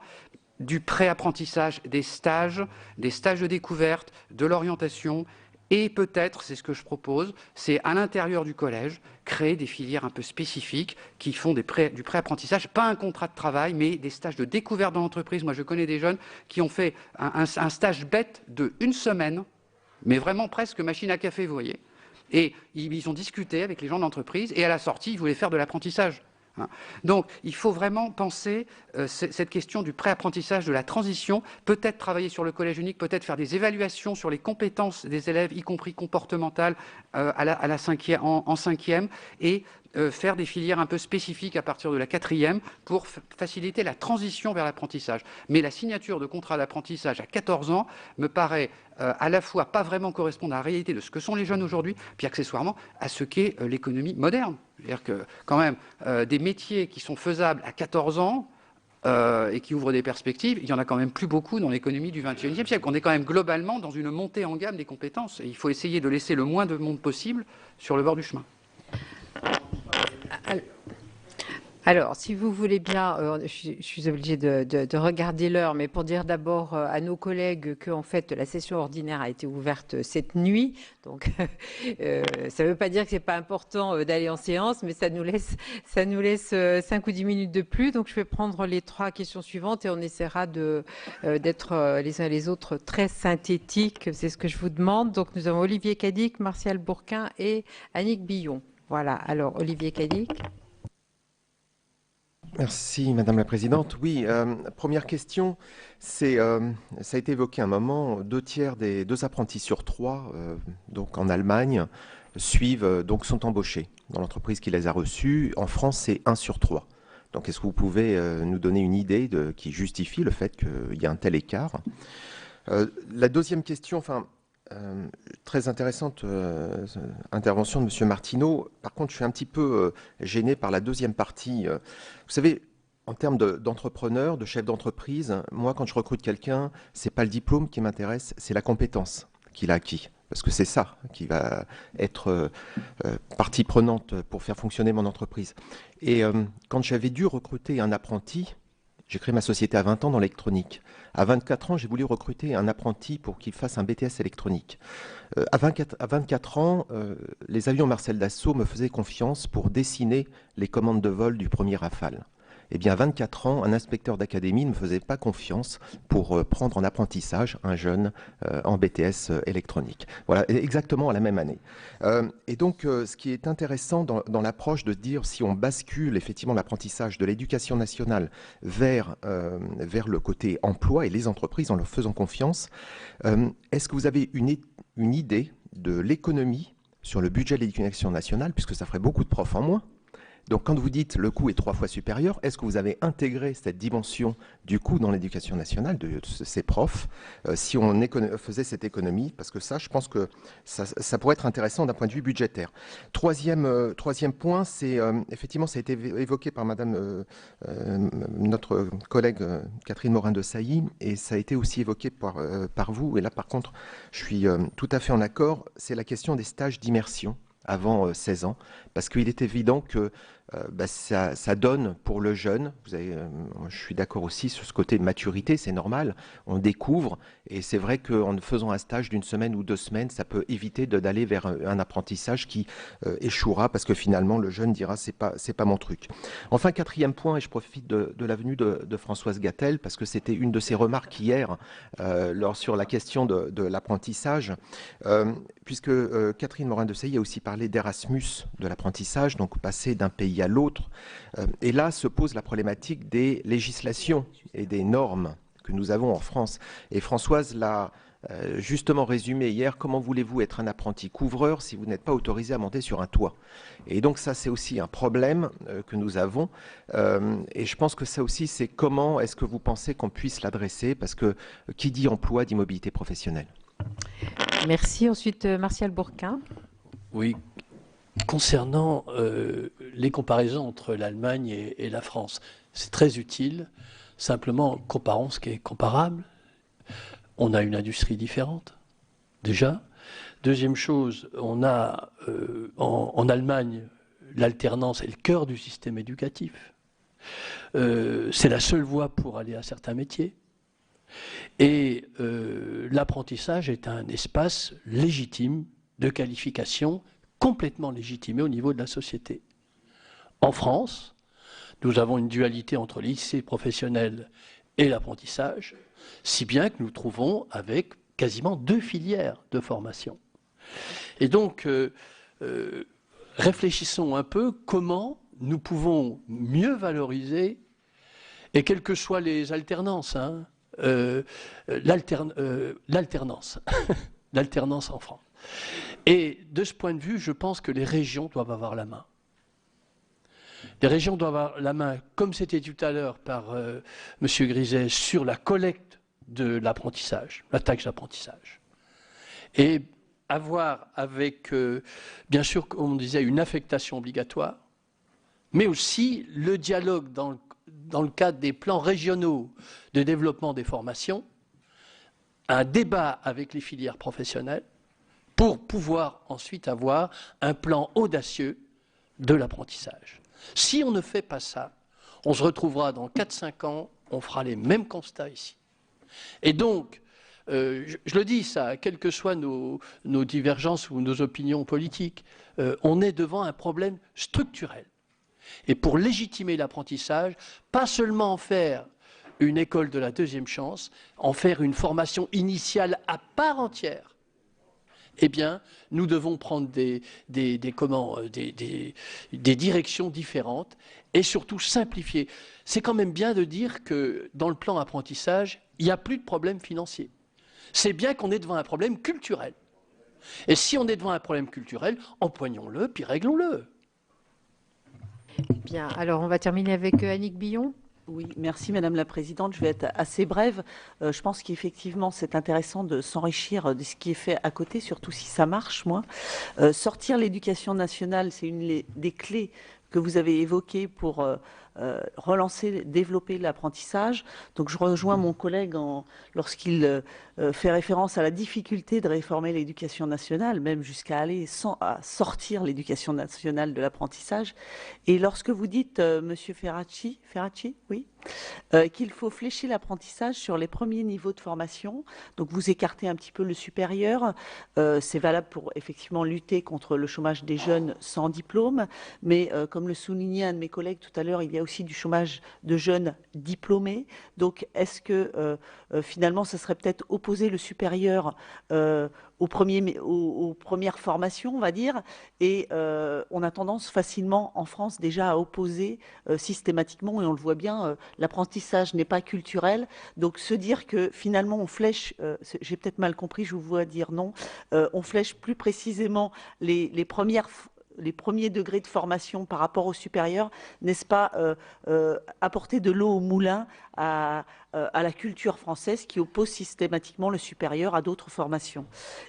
du pré-apprentissage, des stages de découverte, de l'orientation. Et peut-être, c'est ce que je propose, c'est à l'intérieur du collège, créer des filières un peu spécifiques qui font du pré-apprentissage, pas un contrat de travail, mais des stages de découverte dans l'entreprise. Moi, je connais des jeunes qui ont fait un stage bête de 1 semaine, mais vraiment presque machine à café, vous voyez. Et ils ont discuté avec les gens de l'entreprise, et à la sortie, ils voulaient faire de l'apprentissage. Donc, il faut vraiment penser cette question du pré-apprentissage, de la transition, peut-être travailler sur le collège unique, peut-être faire des évaluations sur les compétences des élèves, y compris comportementales, en 5e, et faire des filières un peu spécifiques à partir de la 4e pour faciliter la transition vers l'apprentissage. Mais la signature de contrat d'apprentissage à 14 ans me paraît à la fois pas vraiment correspondre à la réalité de ce que sont les jeunes aujourd'hui, puis accessoirement à ce qu'est l'économie moderne. C'est-à-dire que quand même des métiers qui sont faisables à 14 ans, et qui ouvre des perspectives, il n'y en a quand même plus beaucoup dans l'économie du XXIe siècle. On est quand même globalement dans une montée en gamme des compétences et il faut essayer de laisser le moins de monde possible sur le bord du chemin. Alors, si vous voulez bien, je suis obligée de regarder l'heure, mais pour dire d'abord à nos collègues que en fait la session ordinaire a été ouverte cette nuit, donc ça ne veut pas dire que c'est pas important d'aller en séance, mais ça nous laisse 5 ou 10 minutes de plus. Donc, je vais prendre les 3 questions suivantes et on essaiera d'être les uns et les autres très synthétiques. C'est ce que je vous demande. Donc, nous avons Olivier Cadic, Martial Bourquin et Annick Billon. Voilà. Alors, Olivier Cadic. Merci Madame la Présidente. Oui, première question, ça a été évoqué un moment, 2 apprentis sur 3, donc en Allemagne, sont embauchés dans l'entreprise qui les a reçus. En France, c'est 1 sur 3. Donc est-ce que vous pouvez nous donner une idée qui justifie le fait qu'il y a un tel écart? La deuxième question, très intéressante intervention de M. Martineau. Par contre, je suis un petit peu gêné par la deuxième partie. Vous savez, en termes d'entrepreneur, de chef d'entreprise, moi, quand je recrute quelqu'un, c'est pas le diplôme qui m'intéresse, c'est la compétence qu'il a acquis. Parce que c'est ça qui va être partie prenante pour faire fonctionner mon entreprise. Et quand j'avais dû recruter un apprenti, j'ai créé ma société à 20 ans dans l'électronique. À 24 ans, j'ai voulu recruter un apprenti pour qu'il fasse un BTS électronique. À 24 ans, les avions Marcel Dassault me faisaient confiance pour dessiner les commandes de vol du premier Rafale. Eh bien, à 24 ans, un inspecteur d'académie ne me faisait pas confiance pour prendre en apprentissage un jeune en BTS électronique. Voilà, exactement à la même année. Et donc, ce qui est intéressant dans l'approche de dire si on bascule effectivement l'apprentissage de l'éducation nationale vers le côté emploi et les entreprises en leur faisant confiance, est-ce que vous avez une idée de l'économie sur le budget de l'éducation nationale, puisque ça ferait beaucoup de profs en moins? Donc, quand vous dites le coût est 3 fois supérieur, est-ce que vous avez intégré cette dimension du coût dans l'éducation nationale de ces profs, si on faisait cette économie? Parce que ça, je pense que ça pourrait être intéressant d'un point de vue budgétaire. Troisième point, c'est effectivement, ça a été évoqué par Madame, notre collègue Catherine Morin-Desailly, et ça a été aussi évoqué par vous. Et là, par contre, je suis tout à fait en accord. C'est la question des stages d'immersion avant 16 ans, parce qu'il est évident que ça donne pour le jeune, je suis d'accord aussi sur ce côté maturité, c'est normal, on découvre, et c'est vrai qu'en faisant un stage d'une semaine ou 2 semaines, ça peut éviter d'aller vers un apprentissage qui échouera, parce que finalement le jeune dira c'est pas mon truc. Enfin, 4e point, et je profite de la venue de Françoise Gatel, parce que c'était une de ses remarques hier sur la question de l'apprentissage, puisque Catherine Morin-Desailly a aussi parlé d'Erasmus, de l'apprentissage, donc passer d'un pays à l'autre. Et là se pose la problématique des législations et des normes que nous avons en France. Et Françoise l'a justement résumé hier. Comment voulez-vous être un apprenti couvreur si vous n'êtes pas autorisé à monter sur un toit? Et donc ça, c'est aussi un problème que nous avons. Et je pense que ça aussi, c'est comment est-ce que vous pensez qu'on puisse l'adresser? Parce que qui dit emploi dit mobilité professionnelle. Merci. Ensuite, Martial Bourquin. Oui. Concernant les comparaisons entre l'Allemagne et la France, c'est très utile. Simplement, comparons ce qui est comparable. On a une industrie différente, déjà. Deuxième chose, on a en Allemagne, l'alternance est le cœur du système éducatif. C'est la seule voie pour aller à certains métiers. Et l'apprentissage est un espace légitime de qualification, complètement légitimé au niveau de la société. En France, nous avons une dualité entre le lycée professionnel et l'apprentissage, si bien que nous trouvons avec quasiment 2 filières de formation. Et donc, réfléchissons un peu comment nous pouvons mieux valoriser, et quelles que soient les alternances, l'alternance en France. Et de ce point de vue, je pense que les régions doivent avoir la main. Les régions doivent avoir la main, comme c'était dit tout à l'heure par M. Griset, sur la collecte de l'apprentissage, la taxe d'apprentissage. Et avoir avec, bien sûr, comme on disait, une affectation obligatoire, mais aussi le dialogue dans le cadre des plans régionaux de développement des formations, un débat avec les filières professionnelles pour pouvoir ensuite avoir un plan audacieux de l'apprentissage. Si on ne fait pas ça, on se retrouvera dans 4-5 ans, on fera les mêmes constats ici. Et donc, je le dis ça, quelles que soient nos divergences ou nos opinions politiques, on est devant un problème structurel. Et pour légitimer l'apprentissage, pas seulement en faire une école de la deuxième chance, en faire une formation initiale à part entière, eh bien, nous devons prendre des directions différentes et surtout simplifier. C'est quand même bien de dire que dans le plan apprentissage, il n'y a plus de problème financier. C'est bien qu'on est devant un problème culturel. Et si on est devant un problème culturel, empoignons-le, puis réglons-le. Bien, alors on va terminer avec Annick Billon. Oui, merci Madame la Présidente. Je vais être assez brève. Je pense qu'effectivement, c'est intéressant de s'enrichir de ce qui est fait à côté, surtout si ça marche, moi. Sortir l'éducation nationale, c'est une des clés que vous avez évoquées pour relancer, développer l'apprentissage. Donc je rejoins mon collègue lorsqu'il fait référence à la difficulté de réformer l'éducation nationale, même jusqu'à aller à sortir l'éducation nationale de l'apprentissage. Et lorsque vous dites, Monsieur Ferracci, oui, qu'il faut flécher l'apprentissage sur les premiers niveaux de formation, donc vous écartez un petit peu le supérieur, c'est valable pour effectivement lutter contre le chômage des jeunes sans diplôme, mais comme le soulignait un de mes collègues tout à l'heure, il y a aussi du chômage de jeunes diplômés. Donc est-ce que finalement ça serait peut-être opposer le supérieur aux premières formations, on va dire, et on a tendance facilement en France déjà à opposer systématiquement, et on le voit bien, l'apprentissage n'est pas culturel, donc se dire que finalement on flèche, j'ai peut-être mal compris, je vous vois dire non, on flèche plus précisément les premiers degrés de formation par rapport au supérieur, n'est-ce pas apporter de l'eau au moulin à la culture française qui oppose systématiquement le supérieur à d'autres formations.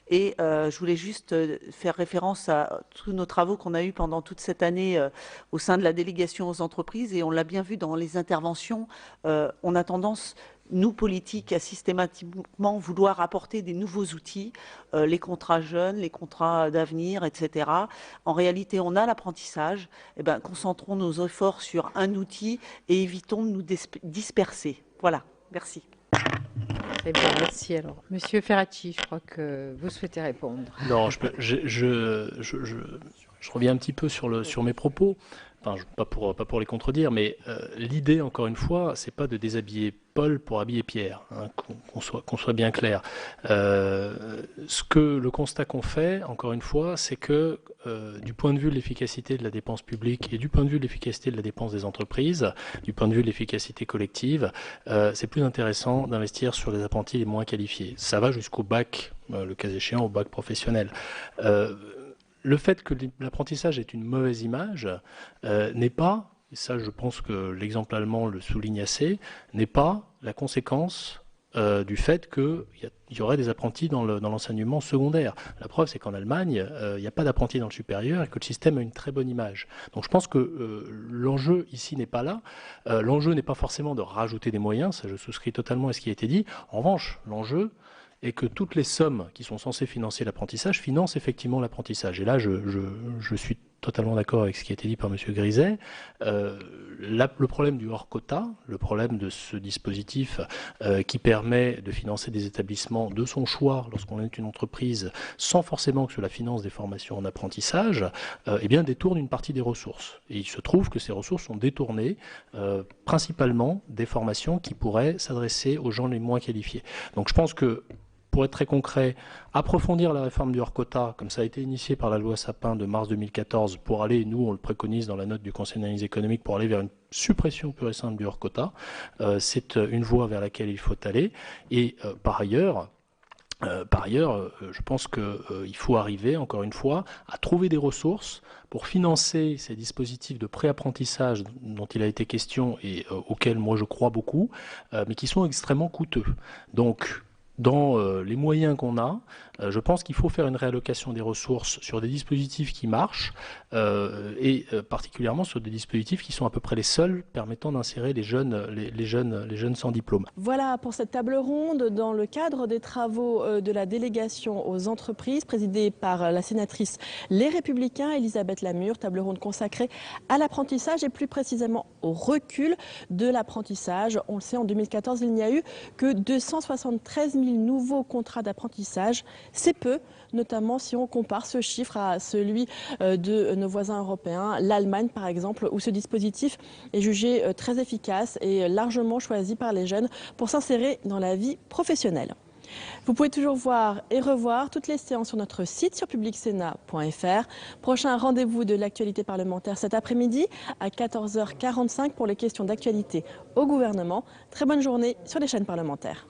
Et je voulais juste faire référence à tous nos travaux qu'on a eus pendant toute cette année au sein de la délégation aux entreprises, et on l'a bien vu dans les interventions, on a tendance, nous, politiques, à systématiquement vouloir apporter des nouveaux outils, les contrats jeunes, les contrats d'avenir, etc. En réalité, on a l'apprentissage, eh ben, concentrons nos efforts sur un outil et évitons de nous disperser. Voilà, merci. Très bien, merci. Alors, Monsieur Ferracci, je crois que vous souhaitez répondre. Non, je reviens un petit peu sur mes propos. Enfin, pas pour les contredire, mais l'idée, encore une fois, c'est pas de déshabiller Paul pour habiller Pierre, hein, qu'on soit bien clair. Le constat qu'on fait, encore une fois, c'est que du point de vue de l'efficacité de la dépense publique et du point de vue de l'efficacité de la dépense des entreprises, du point de vue de l'efficacité collective, c'est plus intéressant d'investir sur les apprentis les moins qualifiés. Ça va jusqu'au bac, le cas échéant, au bac professionnel. Le fait que l'apprentissage ait une mauvaise image n'est pas, et ça je pense que l'exemple allemand le souligne assez, n'est pas la conséquence du fait qu'il y aurait des apprentis dans l'enseignement secondaire. La preuve, c'est qu'en Allemagne, il n'y a pas d'apprentis dans le supérieur et que le système a une très bonne image. Donc je pense que l'enjeu ici n'est pas là. L'enjeu n'est pas forcément de rajouter des moyens, ça je souscris totalement à ce qui a été dit. En revanche, l'enjeu, et que toutes les sommes qui sont censées financer l'apprentissage financent effectivement l'apprentissage. Et là, je suis totalement d'accord avec ce qui a été dit par M. Griset. Le problème du hors-quota, le problème de ce dispositif qui permet de financer des établissements de son choix lorsqu'on est une entreprise, sans forcément que cela finance des formations en apprentissage, eh bien détourne une partie des ressources. Et il se trouve que ces ressources sont détournées principalement des formations qui pourraient s'adresser aux gens les moins qualifiés. Donc je pense que, pour être très concret, approfondir la réforme du hors-quota, comme ça a été initié par la loi Sapin de mars 2014, pour aller, nous on le préconise dans la note du Conseil d'analyse économique, pour aller vers une suppression pure et simple du hors-quota, c'est une voie vers laquelle il faut aller. Et par ailleurs, je pense qu'il faut arriver, encore une fois, à trouver des ressources pour financer ces dispositifs de pré-apprentissage dont il a été question et auxquels moi je crois beaucoup, mais qui sont extrêmement coûteux. Donc, dans les moyens qu'on a, je pense qu'il faut faire une réallocation des ressources sur des dispositifs qui marchent et particulièrement sur des dispositifs qui sont à peu près les seuls permettant d'insérer les jeunes sans diplôme. Voilà pour cette table ronde dans le cadre des travaux de la délégation aux entreprises présidée par la sénatrice Les Républicains Elisabeth Lamure, table ronde consacrée à l'apprentissage et plus précisément au recul de l'apprentissage. On le sait, en 2014, il n'y a eu que 273 000 nouveaux contrats d'apprentissage. C'est peu, notamment si on compare ce chiffre à celui de nos voisins européens, l'Allemagne par exemple, où ce dispositif est jugé très efficace et largement choisi par les jeunes pour s'insérer dans la vie professionnelle. Vous pouvez toujours voir et revoir toutes les séances sur notre site sur publicsénat.fr. Prochain rendez-vous de l'actualité parlementaire cet après-midi à 14h45 pour les questions d'actualité au gouvernement. Très bonne journée sur les chaînes parlementaires.